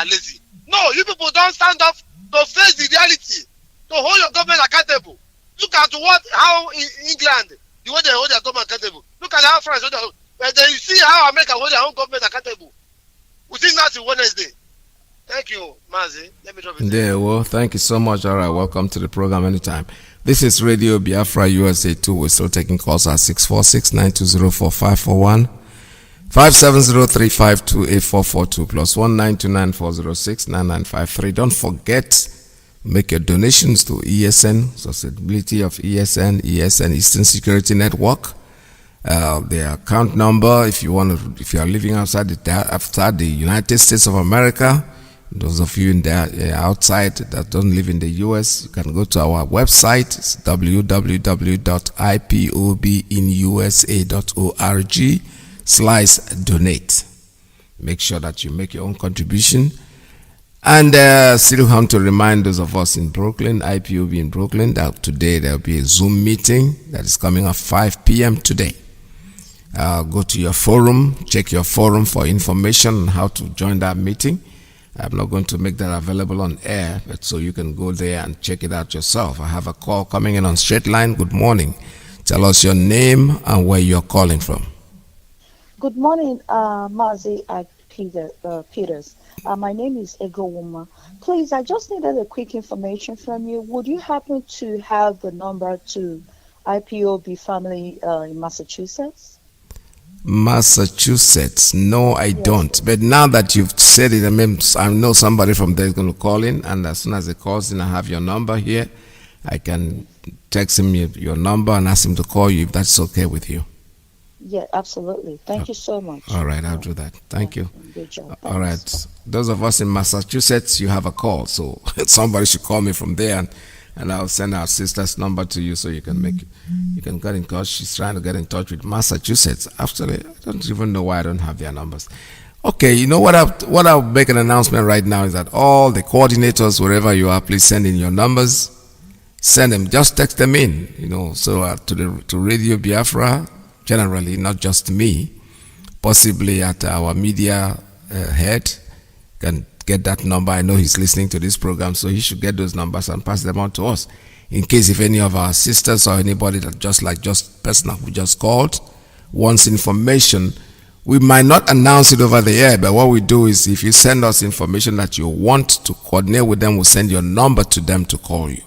lazy. No, you people don't stand up to face the reality, to hold your government accountable. Look at how in England, the way they hold their government accountable. Look at how France hold their, then you see how America hold their own government accountable. We think that's Wednesday. Thank you, Mazi. Let me drop it. Yeah, well, thank you so much. All right, welcome to the program anytime. This is Radio Biafra USA 2. We're still taking calls at 646-920-4541, 5703-528-442, plus 1929406-9953. Don't forget, make your donations to ESN, Sustainability of ESN, Eastern Security Network. The account number, if you are living outside the United States of America, those of you in the outside that don't live in the US, you can go to our website. It's www.ipobinusa.org/donate. Make sure that you make your own contribution. And still want to remind those of us in Brooklyn, IPOB in Brooklyn, that today there will be a Zoom meeting that is coming at 5 p.m. today. Go to your forum, check your forum for information on how to join that meeting. I'm not going to make that available on air, but so you can go there and check it out yourself. I have a call coming in on straight line. Good morning. Tell us your name and where you're calling from. Good morning, Mazi Peters. My name is Ego Wuma. Please, I just needed a quick information from you. Would you happen to have the number to IPOB family in Massachusetts? Massachusetts? No, I don't. But now that you've said it, I know somebody from there is going to call in, and as soon as he calls in, I have your number here. I can text him your number and ask him to call you if that's okay with you. Yeah, absolutely. Thank you so much. All right, I'll do that. Thank you. Good job. All right. Those of us in Massachusetts, you have a call, so somebody should call me from there, and I'll send our sister's number to you so you can get in touch. She's trying to get in touch with Massachusetts. Actually, I don't even know why I don't have their numbers. Okay, you know what I'll make an announcement right now is that all the coordinators, wherever you are, please send in your numbers. Send them, just text them in, so to Radio Biafra, generally, not just me, possibly at our media head, can get that number. I know he's listening to this program, so he should get those numbers and pass them on to us. In case if any of our sisters or anybody that just person who just called wants information, we might not announce it over the air, but what we do is if you send us information that you want to coordinate with them, we'll send your number to them to call you.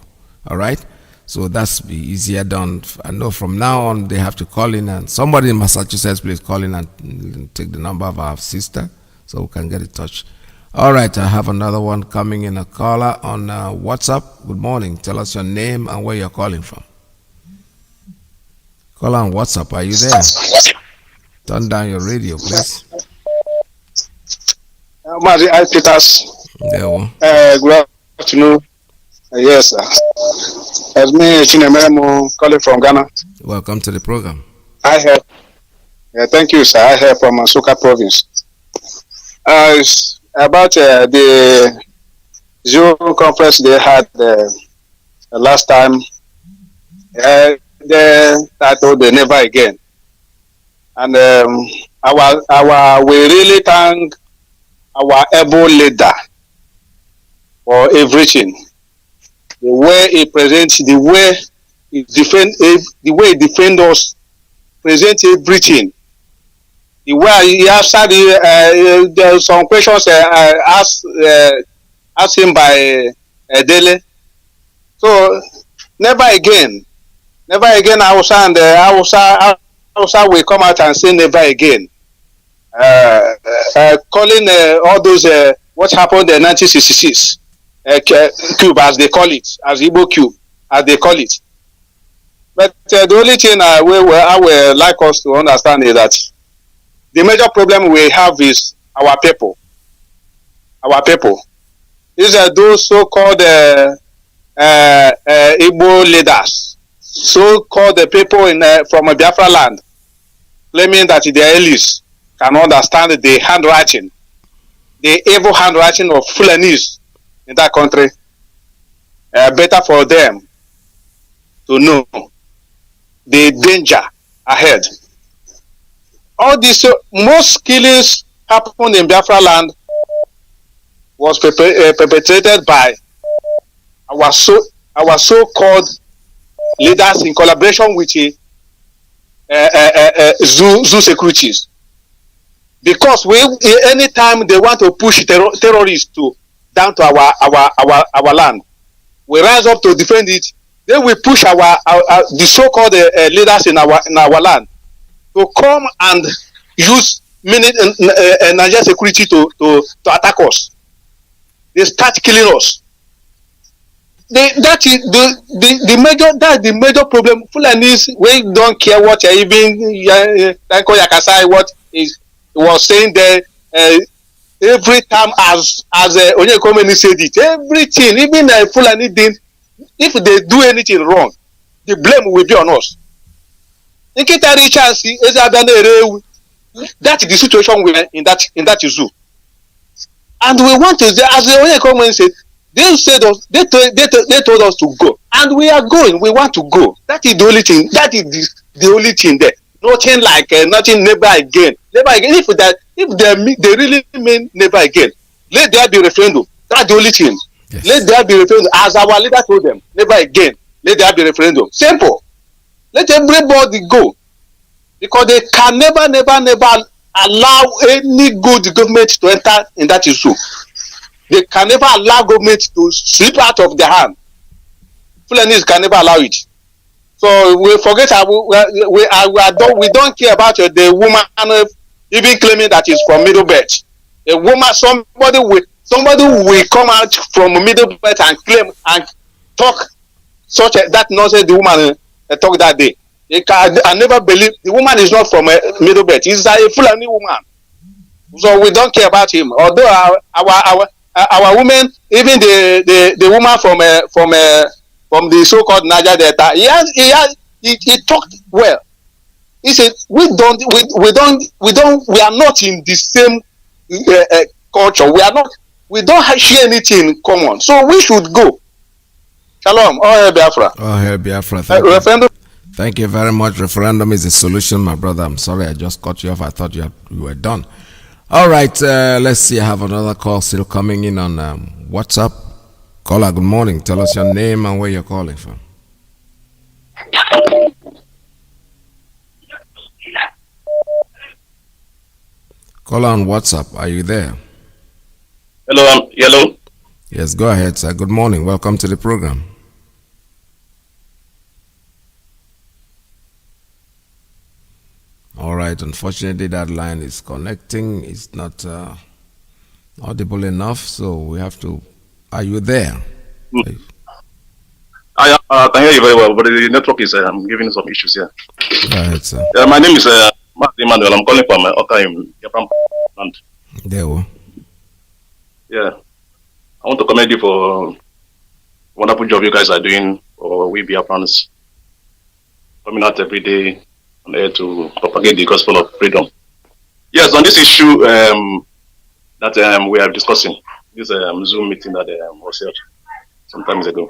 All right? So that's be easier done. I know from now on they have to call in, and somebody in Massachusetts, please call in and take the number of our sister so we can get in touch. All right, I have another one coming in, a caller on WhatsApp. Good morning. Tell us your name and where you're calling from. Caller on WhatsApp, are you there? Turn down your radio, please. Mazi Peters. Good afternoon. Yes, sir. It's me, Chinemeremo, calling from Ghana. Welcome to the program. Thank you, sir. I hear from Soka province. It's about the Zero conference they had the last time. They titled the Never Again. And we really thank our able leader for everything. The way he presents, the way he defend us, present everything. The way he answered there are some questions asked him by Dele. So never again Hausa and Hausa will come out and say never again. Calling all those what happened in 1966. Cube as they call it, as Igbo Cube as they call it. But the only thing I would like us to understand is that the major problem we have is our people. Our people. These are those so-called Igbo leaders, so-called people from Biafra land, claiming that their elites can understand the handwriting, the evil handwriting of Fulanese in that country. Better for them to know the danger ahead. All these most killings happened in Biafra land was perpetrated by our so-called leaders in collaboration with Zoo securities. Because anytime they want to push terrorists to down to our land. We rise up to defend it. Then we push the so-called leaders in our land to come and use Nigerian security to attack us. They start killing us. That's the major problem. Fulanis, we don't care what even Tanko Yakasai was saying there. Every time as Onyekomeni said it, everything, even Fulani didn't. If they do anything wrong, the blame will be on us. That is the situation we are in that zoo. And we want to, as the Onyekomeni said, they told us to go, and we are going. We want to go. That is the only thing. That is the only thing there. Nothing like nothing. Never again. Never again. If they really mean never again, let there be referendum. That's the only thing. Yes. Let there be referendum. As our leader told them, never again. Let there be referendum. Simple. Let everybody go, because they can never allow any good government to enter in that issue. They can never allow government to slip out of their hand. Fulanis can never allow it. So we forget we don't care about the woman even claiming that is from Middle Belt. A woman, somebody will come out from Middle Belt and claim and talk that nonsense the woman talk that day. I never believe the woman is not from Middle Belt. She's a Fulani woman. So we don't care about him. Although our women, even the woman from the so-called Niger Delta, he talked well. He said we are not in the same culture. We don't share anything in common. So we should go. Shalom. Oh, hey, Biafra. Oh, hey, Biafra. Thank you very much. Referendum is the solution, my brother. I'm sorry I just cut you off. I thought you were done. All right, let's see. I have another call still coming in on WhatsApp. Caller, good morning. Tell us your name and where you're calling from. Caller on WhatsApp, are you there? Hello, hello. Yes, go ahead, sir. Good morning. Welcome to the program. All right, unfortunately that line is connecting. It's not audible enough, so we have to... Are you there? I can hear you very well, but the network is giving some issues here. Go ahead, sir. My name is Mazi. I'm calling from Iyke in Biafra land. There we go. Yeah. I want to commend you for wonderful job you guys are doing for we Biafrans, coming out every day on air to propagate the gospel of freedom. Yes, on this issue that we are discussing, this Zoom meeting that was held some time ago,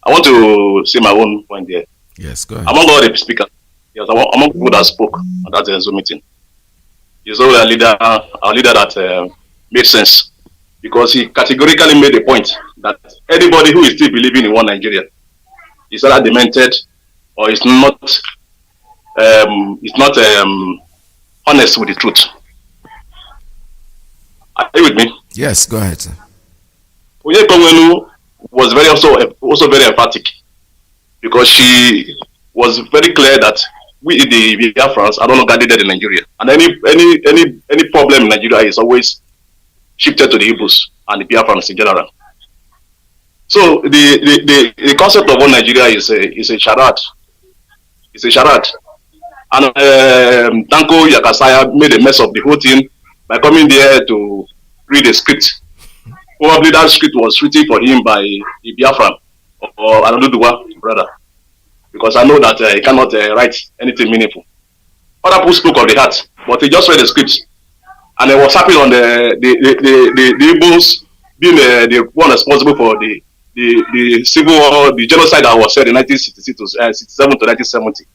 I want to say my own point there. Yes, go ahead. Among all the speakers, yes, among people that spoke on that Zoom meeting, is our leader that made sense, because he categorically made a point that anybody who is still believing in one Nigeria is either demented or is not honest with the truth. Are you with me? Yes, go ahead, sir. Iyke was also very emphatic, because she was very clear that we the Biafrans are no longer needed in Nigeria, and any problem in Nigeria is always shifted to the Igbos and the Biafrans in general. So the concept of one Nigeria is a charade. It's a charade. And Tanko Yakasaya made a mess of the whole thing by coming there to read a script. Probably that script was written for him by the Biafran or Anaduduwa brother, because I know that he cannot write anything meaningful. Other people spoke of the heart, but he just read the script, and it was happening on the Igbos being the one responsible for the civil war, the genocide that was said in 1967 to 1970.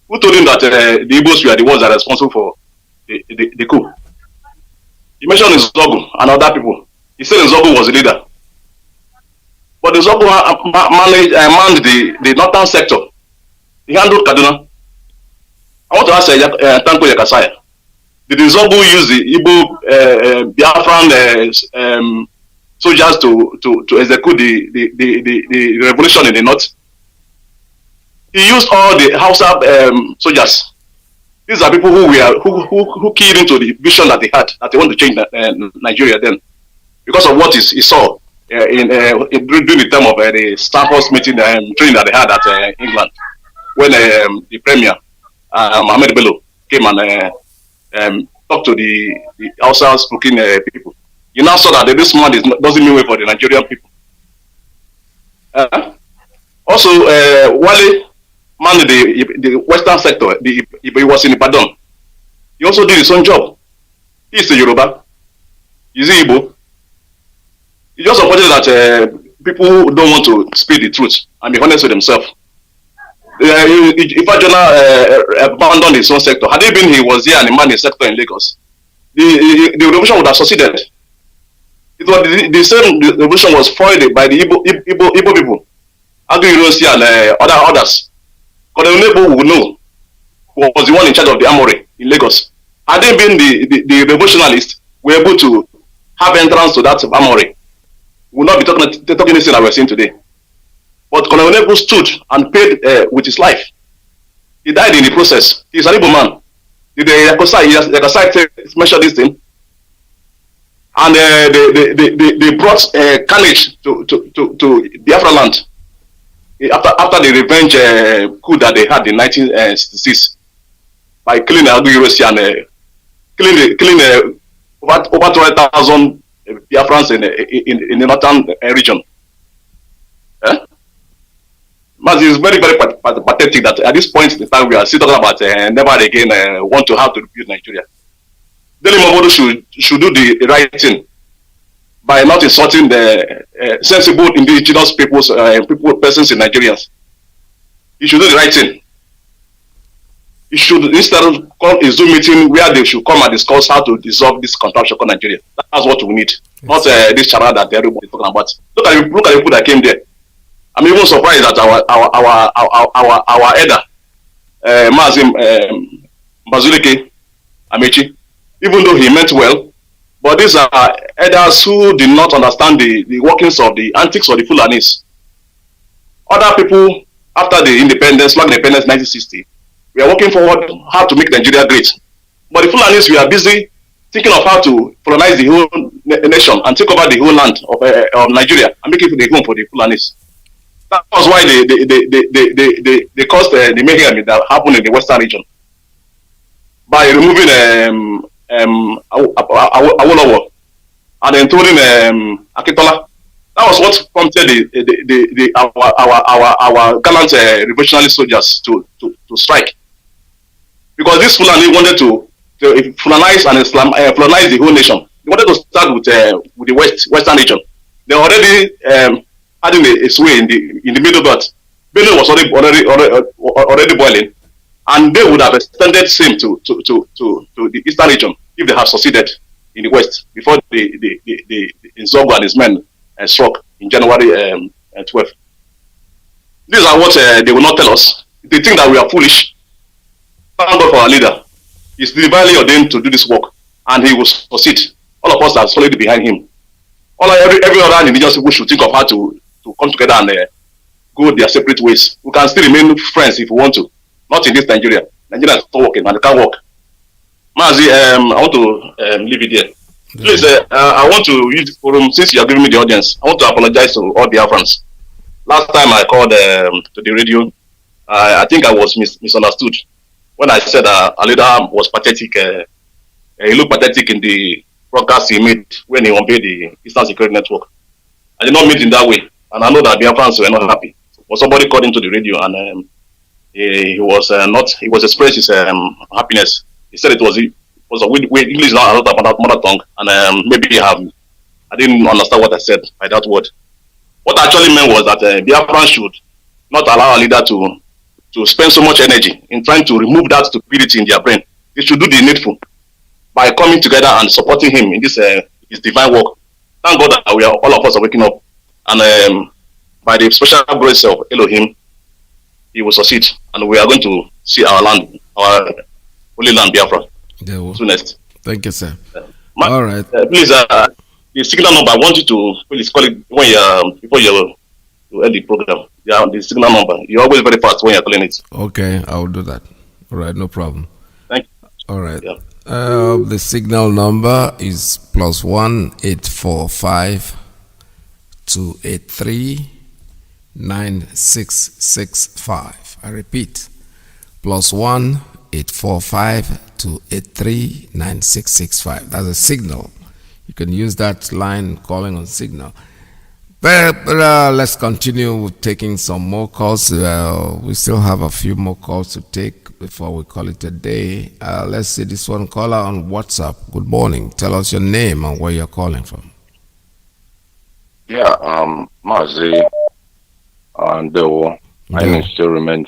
Who told him that the Igbos were the ones that are responsible for the coup? He mentioned Nzogu and other people. He said Nzogu was the leader. But Nzogu manned the northern sector. He handled Kaduna. I want to ask Tanko Yakasaya, did Nzogu use the Igbo Biafran soldiers to execute the revolution in the north. He used all the Hausa soldiers. These are people who keyed into the vision that they had, that they want to change Nigeria then, because of what he saw during the time of the Stanford meeting training that they had at England, when the Premier Mohammed Bello came and talked to the Hausa speaking people. You now saw that this man doesn't mean well for the Nigerian people. Also, Wale man the western sector, he was in Ibadan. He also did his own job. He's a Yoruba. He's Igbo. It's just unfortunate that people don't want to speak the truth and be honest with themselves. If Ajona abandoned his own sector, had it been he was here and he manned his sector in Lagos, the revolution would have succeeded. It was the same revolution was foiled by the Ibo people, Agri University and others. Colonel Nebo would know who was the one in charge of the armory in Lagos. Had they been the revolutionalists, were able to have entrance to that armory, we would not be talking this thing that we're seeing today. But Colonel Nebo stood and paid with his life. He died in the process. He's an Igbo man. Did the Yakasai mention this thing? And they brought carnage to Biafra land after the revenge coup that they had in 1966 by killing the Agui and killing over 200,000 Biafrans in the northern region. Mazi is very, very pathetic that at this point in time we are still talking about never again want to have to rebuild Nigeria. Dele Momodu should do the right thing by not insulting the sensible indigenous persons in Nigerians. He should do the right thing. He should instead of call a Zoom meeting where they should come and discuss how to dissolve this contraction called Nigeria. That's what we need, not this charade that everybody is talking about. Look at the people that came there. I'm even surprised that our elder, Mazi Bazulike Amechi, even though he meant well, but these are elders who did not understand the workings of the antics of the Fulanis. Other people, after the independence, flag independence 1960, we are working forward how to make Nigeria great. But the Fulanis, we are busy thinking of how to colonize the whole nation and take over the whole land of Nigeria and make it the home for the Fulanis. That was why they caused the mayhem that happened in the western region by removing Awolowo and then throwing Akintola. That was what prompted our gallant revolutionary soldiers to strike, because this Fulani wanted to Fulanize and Fulanize the whole nation. They wanted to start with the western region. They already having a sway in the middle belt. Benue was already boiling, and they would have extended same to the eastern region if they had succeeded in the west before the Nzogo and his men struck in January 12. These are what they will not tell us. They think that we are foolish. Thank God for our leader. He's divinely ordained to do this work, and he will succeed. All of us are solidly behind him. Every other indigenous people should think of how to come together and go their separate ways. We can still remain friends if we want to. Not in this Nigeria. Nigeria is not working and it can't work. Mazi, I want to leave it there. Please, I want to use the forum, since you are giving me the audience, I want to apologize to all Biafrans. Last time I called to the radio, I think I was misunderstood when I said our leader was pathetic. He looked pathetic in the broadcast he made when he obeyed the Eastern Security Network. I did not mean it in that way, and I know that Biafrans were not happy. But somebody called into the radio and he was expressing his happiness. He said it was English is not another mother tongue, and maybe I didn't understand what I said by that word. What I actually meant was that Biafrans should not allow a leader to spend so much energy in trying to remove that stupidity in their brain. They should do the needful by coming together and supporting him in this his divine work. Thank God that all of us are waking up, and by the special grace of Elohim, he will succeed, and we are going to see our land, our holy land, Biafra, soonest. Thank you, sir. All right. Please, the signal number. I want you to please call it when you before you end the program. Yeah, the signal number. You're always very fast when you're calling it. Okay, I will do that. All right, no problem. Thank you. All right. Yeah. The signal number is +1 845 283 9665. I repeat, +1 845 283 9665. That's a signal. You can use that line calling on signal. But let's continue with taking some more calls. We still have a few more calls to take before we call it a day. Let's see this one caller on WhatsApp. Good morning. Tell us your name and where you're calling from. Yeah, Mazi, and my name still remains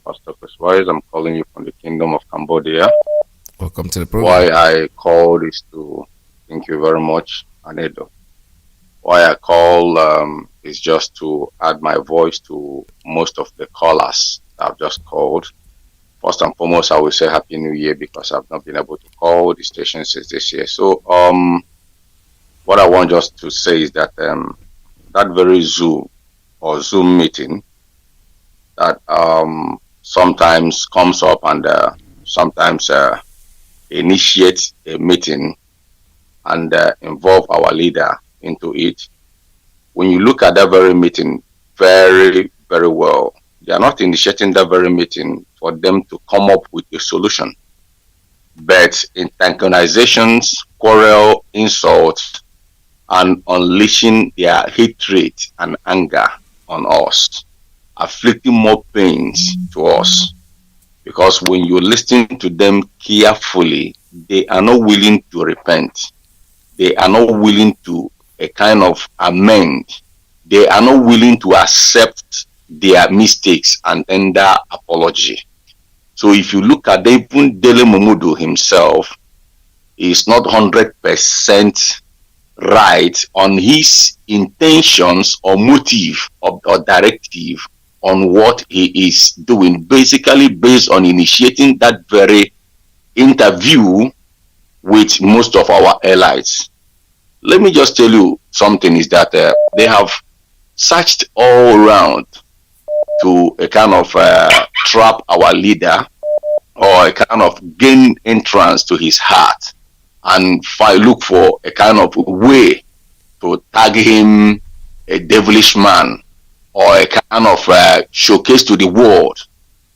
Pastor Chris Wise. I'm calling you from the Kingdom of Cambodia. Welcome to the program. Why I called is to thank you very much, Anedo. Why I call is just to add my voice to most of the callers I've just called. First and foremost, I will say Happy New Year because I've not been able to call the station since this year. So, what I want just to say is that that very Zoom meeting that sometimes comes up and sometimes initiates a meeting and involve our leader into it. When you look at that very meeting very, very well, they are not initiating that very meeting for them to come up with a solution, but antagonizations, quarrel, insults, and unleashing their hatred and anger on us, afflicting more pains to us. Because when you listen to them carefully, they are not willing to repent. They are not willing to a kind of amend. They are not willing to accept their mistakes and tender apology. So if you look at even Dele Momodu himself, is not 100% right on his intentions or motive or directive on what he is doing, basically based on initiating that very interview with most of our allies. Let me just tell you something is that they have searched all around to a kind of trap our leader or a kind of gain entrance to his heart and look for a kind of way to tag him a devilish man or a kind of showcase to the world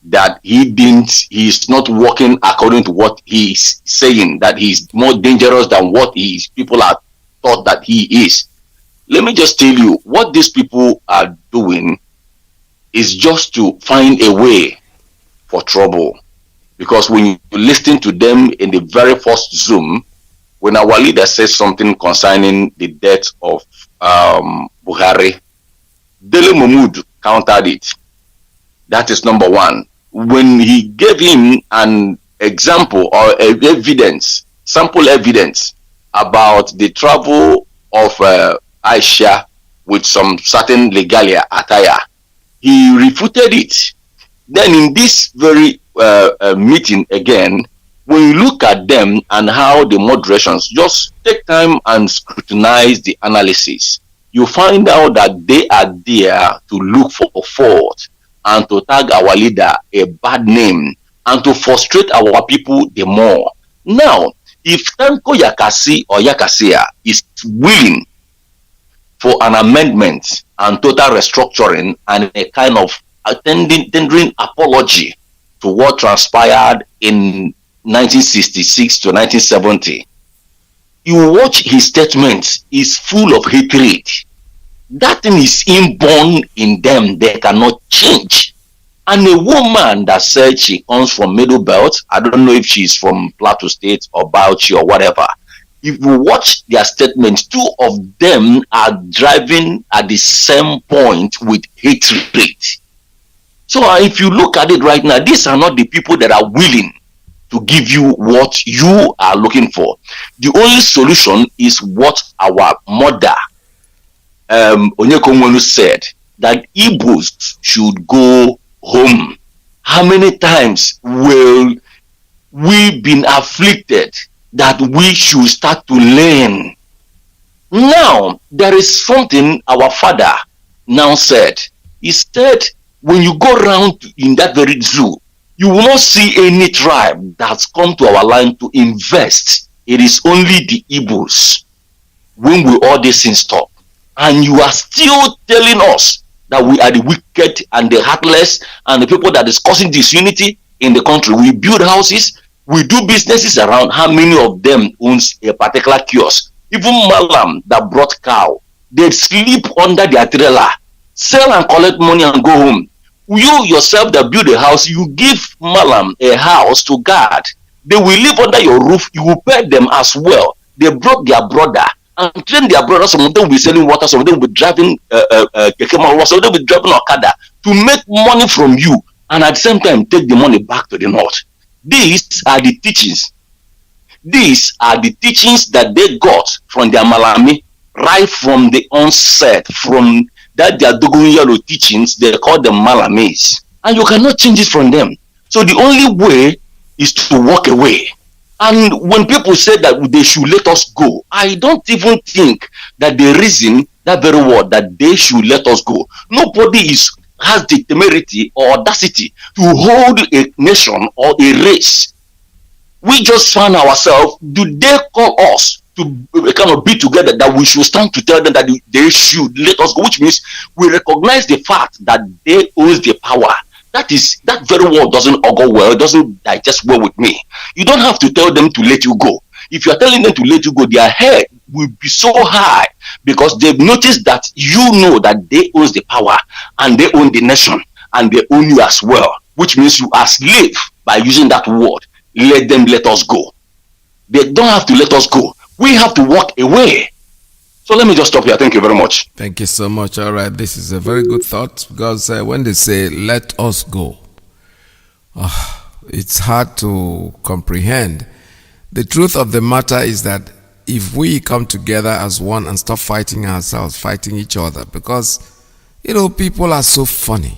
that he's not working according to what he's saying, that he's more dangerous than what people are thought that he is. Let me just tell you, what these people are doing is just to find a way for trouble. Because when you listen to them in the very first Zoom, when our leader says something concerning the death of Buhari, Dele Momodu countered it. That is number one. When he gave him an example or sample evidence about the travel of Aisha with some certain regalia attire, he refuted it. Then in this very meeting again, when you look at them and how the moderations, just take time and scrutinize the analysis, you find out that they are there to look for fault and to tag our leader a bad name and to frustrate our people the more. Now, if Tanko Yakasi or Yakasia is willing for an amendment and total restructuring and a kind of tendering apology to what transpired in 1966 to 1970, you watch his statements, is full of hatred. That thing is inborn in them. They cannot change. And a woman that said she comes from Middle Belt, I don't know if she's from Plateau State or Bauchi or whatever. If you watch their statements, two of them are driving at the same point with hatred. So if you look at it right now, these are not the people that are willing to give you what you are looking for. The only solution is what our mother Onyekonwelu said, that Igbos should go home. How many times will we been afflicted that we should start to learn Now, there is something our father now said. He said, when you go around in that very zoo, you will not see any tribe that's come to our land to invest. It is only the Igbos. When we all this things stop, and you are still telling us that we are the wicked and the heartless and the people that is causing disunity in the country. We build houses, we do businesses around. How many of them owns a particular kiosk? Even Malam that brought cow, they sleep under their trailer, sell and collect money and go home. You yourself that build a house, you give Malam a house to guard. They will live under your roof. You will pay them as well. They brought their brother and train their brother. Some of them will be selling water. Some of them will be driving keke, some of them will be driving Okada to make money from you, and at the same time take the money back to the north. These are the teachings. These are the teachings that they got from their Malami right from the onset. From that their Dogon Yellow teachings, they call them Malamis, and you cannot change it from them. So the only way is to walk away. And when people say that they should let us go, I don't even think that the reason, that very word, that they should let us go. Nobody has the temerity or audacity to hold a nation or a race. We just find ourselves, do they call us to kind of be together that we should stand to tell them that they should let us go, which means we recognize the fact that they own the power. That very word doesn't augur well, it doesn't digest well with me. You don't have to tell them to let you go. If you're telling them to let you go, their head will be so high because they've noticed that you know that they own the power and they own the nation and they own you as well, which means you are slave by using that word. Let them let us go. They don't have to let us go. We have to walk away. So let me just stop here. Thank you very much. Thank you so much. All right. This is a very good thought because when they say, let us go, it's hard to comprehend. The truth of the matter is that if we come together as one and stop fighting ourselves, fighting each other, because, people are so funny.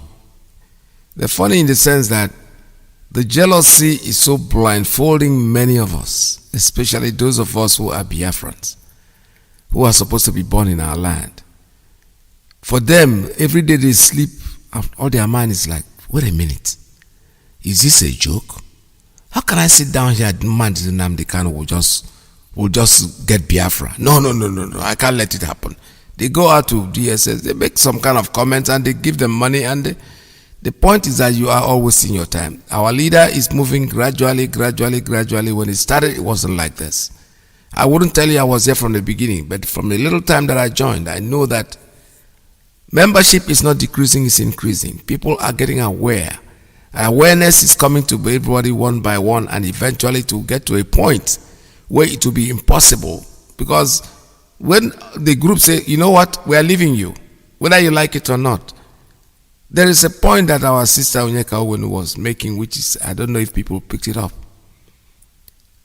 They're funny in the sense that the jealousy is so blindfolding many of us, especially those of us who are Biafrans, who are supposed to be born in our land. For them, every day they sleep, all their mind is like, wait a minute, is this a joke? How can I sit down here and demand the Nnamdi Kanu will just get Biafra? No, I can't let it happen. They go out to DSS, they make some kind of comments and they give them money, and the point is that you are always in your time. Our leader is moving gradually. When it started, it wasn't like this. I wouldn't tell you I was there from the beginning, but from the little time that I joined, I know that membership is not decreasing, it's increasing. People are getting aware. Awareness is coming to everybody one by one, and eventually to get to a point where it will be impossible. Because when the group say, you know what, we are leaving you, whether you like it or not, there is a point that our sister Onyeka Owenu was making, which is, I don't know if people picked it up.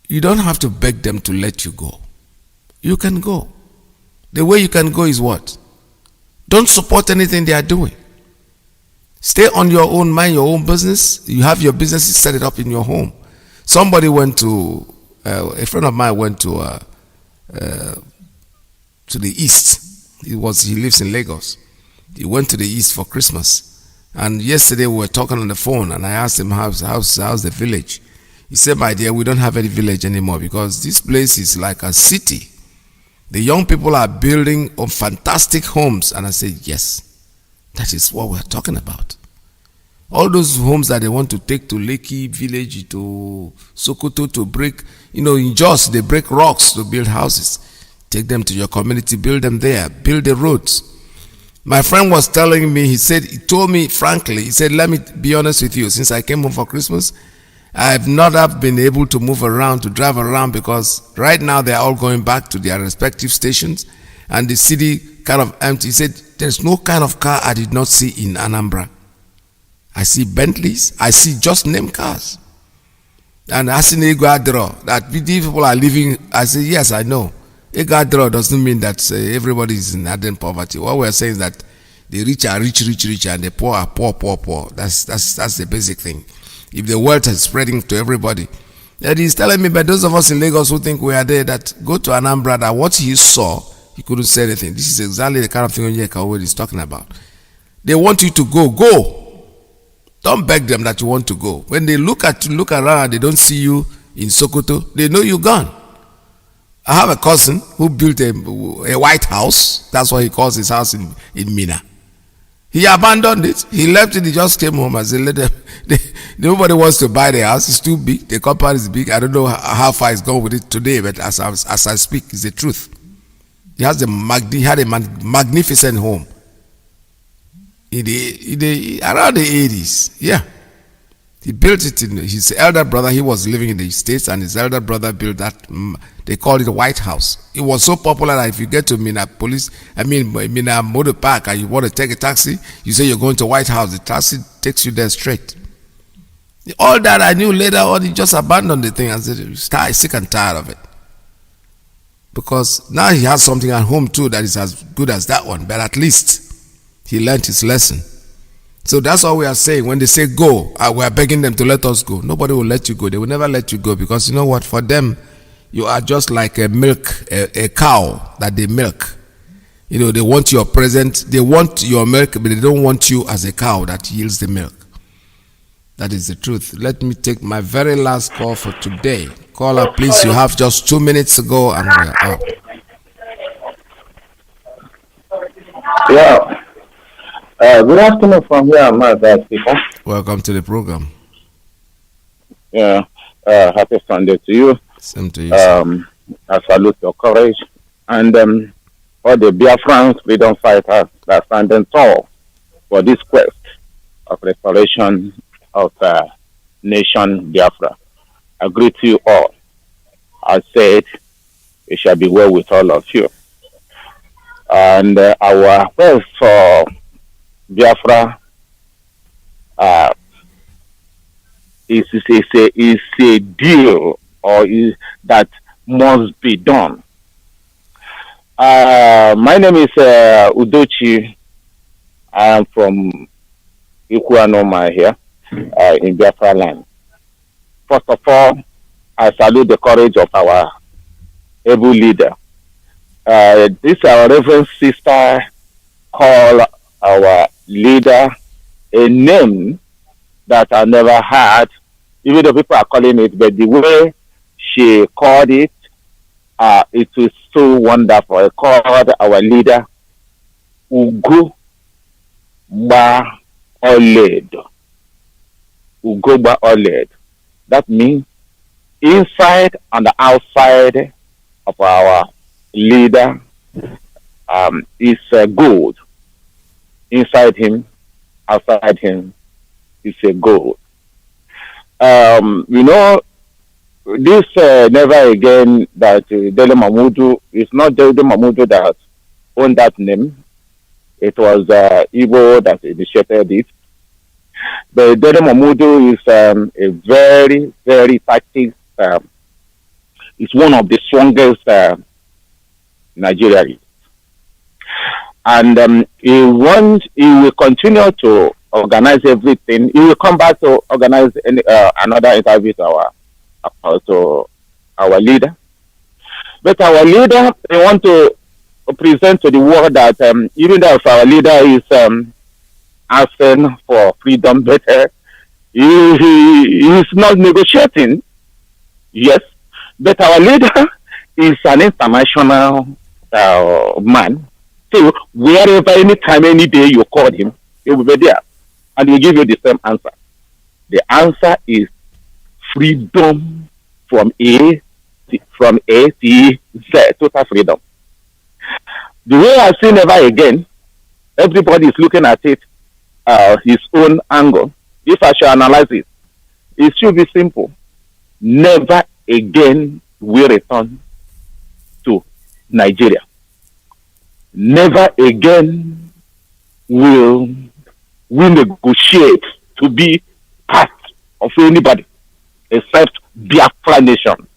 You don't have to beg them to let you go. You can go. The way you can go is what? Don't support anything they are doing. Stay on your own, mind your own business. You have your business, set it up in your home. Somebody went to, a friend of mine went to the east. He lives in Lagos. He went to the east for Christmas. And yesterday we were talking on the phone, and I asked him, how's the village? He said, my dear, we don't have any village anymore because this place is like a city. The young people are building fantastic homes. And I said, yes, that is what we're talking about. All those homes that they want to take to Lekki village, to Sokoto, to break, in Jos, they break rocks to build houses. Take them to your community, build them there, build the roads. My friend was telling me, he told me frankly, he said, let me be honest with you, since I came home for Christmas, I've not been able to move around, to drive around, because right now they're all going back to their respective stations and the city kind of empty. He said, there's no kind of car I did not see in Anambra. I see Bentleys, I see just name cars. And I see Iguadro, that people are living. I say, yes, I know. Iguadro doesn't mean that everybody is in ardent poverty. What we're saying is that the rich are rich, and the poor are poor. That's the basic thing. If the wealth is spreading to everybody. And he's telling me, but those of us in Lagos who think we are there, that go to Anambra, that what he saw He couldn't say anything. This is exactly the kind of thing Onyeka is talking about. They want you to go. Go. Don't beg them that you want to go. When they look around, they don't see you in Sokoto, they know you're gone. I have a cousin who built a White House. That's what he calls his house in Mina. He abandoned it. He left it. He just came home and said, nobody wants to buy the house. It's too big. The company is big. I don't know how far it's gone with it today, but as I speak, it's the truth. He had a magnificent home around the 80s. Yeah. He built it in his elder brother. He was living in the States, and his elder brother built that. They called it the White House. It was so popular that if you get to Mina Motor Park, and you want to take a taxi, you say you're going to White House. The taxi takes you there straight. All that I knew later on, he just abandoned the thing and said he's sick and tired of it. Because now he has something at home too that is as good as that one, but at least he learned his lesson. So that's all we are saying. When they say go, we are begging them to let us go. Nobody will let you go. They will never let you go, because you know what? For them, you are just like a cow that they milk. You know, they want your present. They want your milk, but they don't want you as a cow that yields the milk. That is the truth. Let me take my very last call for today. Caller, please. You have just 2 minutes to go, and we are out. Yeah. Good afternoon from here, Mazi, people. Welcome to the program. Yeah. Happy Sunday to you. Same to you. I salute your courage and all the Biafran freedom fighters that stand tall for this quest of restoration of nation Biafra. I greet you all. I said it shall be well with all of you. And our quest for Biafra is a deal that must be done. My name is Udochi. I am from Ikuanoma here in Biafra land. First of all, I salute the courage of our able leader. This our Reverend sister called our leader a name that I never had, even though people are calling it, but the way she called it, it was so wonderful. I called our leader Ugogba Oled. Ugogba Oled. That means inside and outside of our leader is gold. Inside him, outside him is a gold. You know, this never again that Dele Mamudu is not Dele Mamudu that owned that name. It was Igbo that initiated it. But Dele Mamudu is a very, very tactical. It's one of the strongest Nigerians. And he will continue to organize everything. He will come back to organize another interview to our leader. But our leader, they want to present to the world that even though our leader is asking for freedom, but he is not negotiating. Yes, but our leader is an international man. So wherever, anytime, any day you call him, he will be there. And he will give you the same answer. The answer is freedom from A to Z, total freedom. The way I see never again, everybody is looking at it his own angle. If I should analyze it, it should be simple. Never again will return to Nigeria. Never again will we negotiate to be part of anybody except Biafra nation.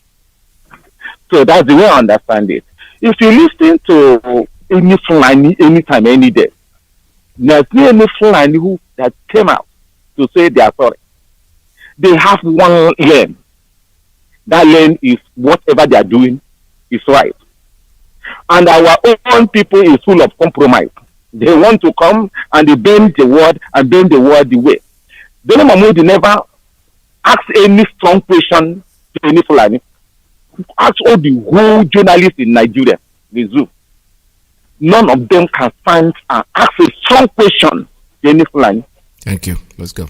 So that's the way I understand it. If you listen to any Fulani anytime, any day, there's no any Fulani who that came out to say they are sorry. They have one lane. That lane is whatever they are doing is right. And our own people is full of compromise. They want to come and they bend the word and bend the word the way. Dele Mahmoud never asked any strong question to any Fulani. Ask all the whole journalists in Nigeria, the zoo. None of them can stand and ask a strong question to any Fulani. Thank you. Let's go.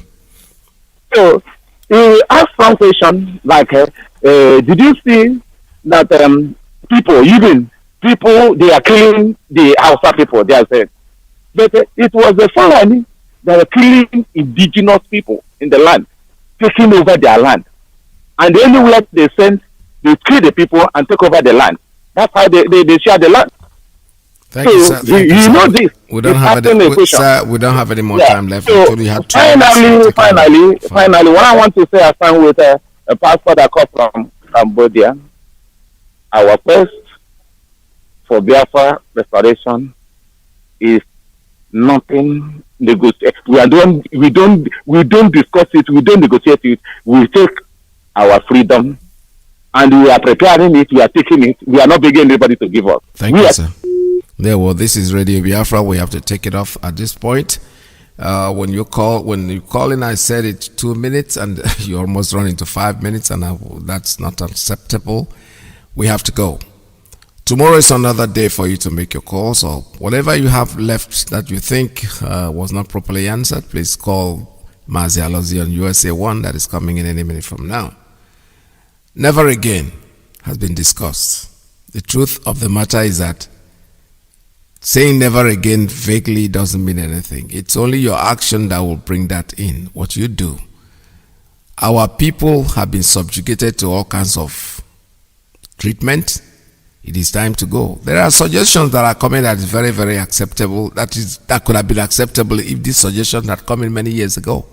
So, he asked some question like, did you see that people, they are killing the Hausa people, they are saying. But it was the Fulani that were killing indigenous people in the land, taking over their land. And anywhere they send, they kill the people and take over the land. That's how they share the land. Thank you, sir. Thank you, know this. We don't have we don't have any more time left. So finally, what I want to say, I stand with a pastor that comes from Cambodia. Our quest for Biafra restoration is nothing negotiate. We don't discuss it. We don't negotiate it. We take our freedom, and we are preparing it. We are taking it. We are not begging anybody to give up. Thank you, sir. There, well, this is Radio Biafra. We have to take it off at this point. When you call in, I said it's 2 minutes, and you almost run into 5 minutes, and that's not acceptable. We have to go. Tomorrow is another day for you to make your calls, or whatever you have left that you think was not properly answered. Please call Mazi Alozi on USA 1 that is coming in any minute from now. Never again has been discussed. The truth of the matter is that saying never again vaguely doesn't mean anything. It's only your action that will bring that in, what you do. Our people have been subjugated to all kinds of treatment. It is time to go. There are suggestions that are coming that is very, very acceptable. That could have been acceptable if these suggestions had come in many years ago.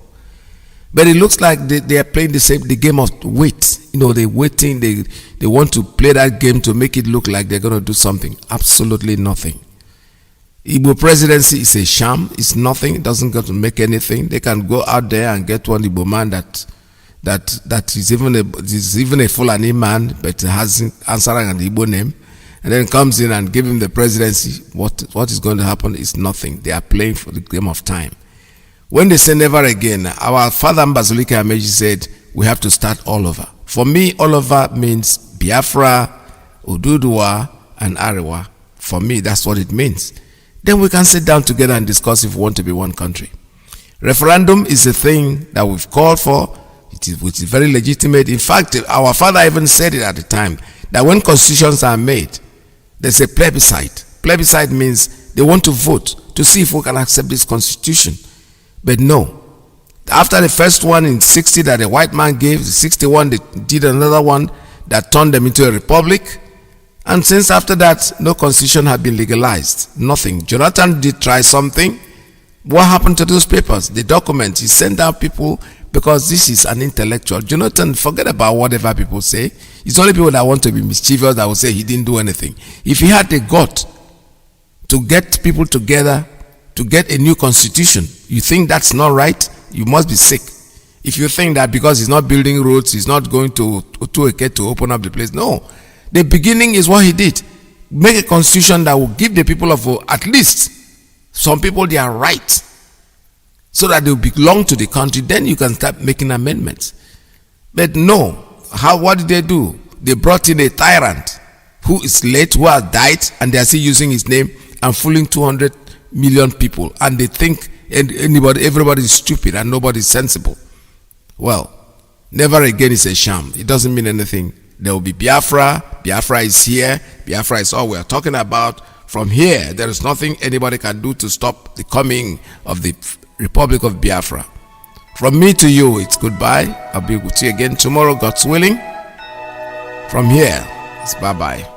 But it looks like they are playing the game of wait. They're waiting. They want to play that game to make it look like they're going to do something. Absolutely nothing. Igbo presidency is a sham. It's nothing. It doesn't go to make anything. They can go out there and get one Igbo man that is even a Fulani man, but has answering an Igbo name, and then comes in and give him the presidency. What is going to happen is nothing. They are playing for the game of time. When they say never again, our father Mbazulika Ameji said we have to start all over. For me, all over means Biafra, Ududua, and Arewa. For me, that's what it means. Then we can sit down together and discuss if we want to be one country. Referendum is a thing that we've called for, which is very legitimate. In fact, our father even said it at the time, that when constitutions are made, there's a plebiscite. Plebiscite means they want to vote to see if we can accept this constitution. But no. After the first one in 60 that the white man gave, the 61, they did another one that turned them into a republic. And since after that, no constitution had been legalized. Nothing. Jonathan did try something. What happened to those papers? The documents. He sent out people because this is an intellectual. Jonathan, forget about whatever people say. It's only people that want to be mischievous that will say he didn't do anything. If he had the gut to get people together to get a new constitution, you think that's not right? You must be sick. If you think that because he's not building roads, he's not going to Iyke to open up the place. No. The beginning is what he did. Make a constitution that will give the people of at least some people their right, so that they belong to the country. Then you can start making amendments. But no. What did they do? They brought in a tyrant who is late, who has died, and they are still using his name and fooling 200 million people. And they think everybody is stupid and nobody is sensible. Well, never again is a sham. It doesn't mean anything. There will be Biafra. Biafra is here. Biafra is all we are talking about. From here, there is nothing anybody can do to stop the coming of the Republic of Biafra. From me to you, it's goodbye. I'll be with you again tomorrow, God's willing. From here, it's bye-bye.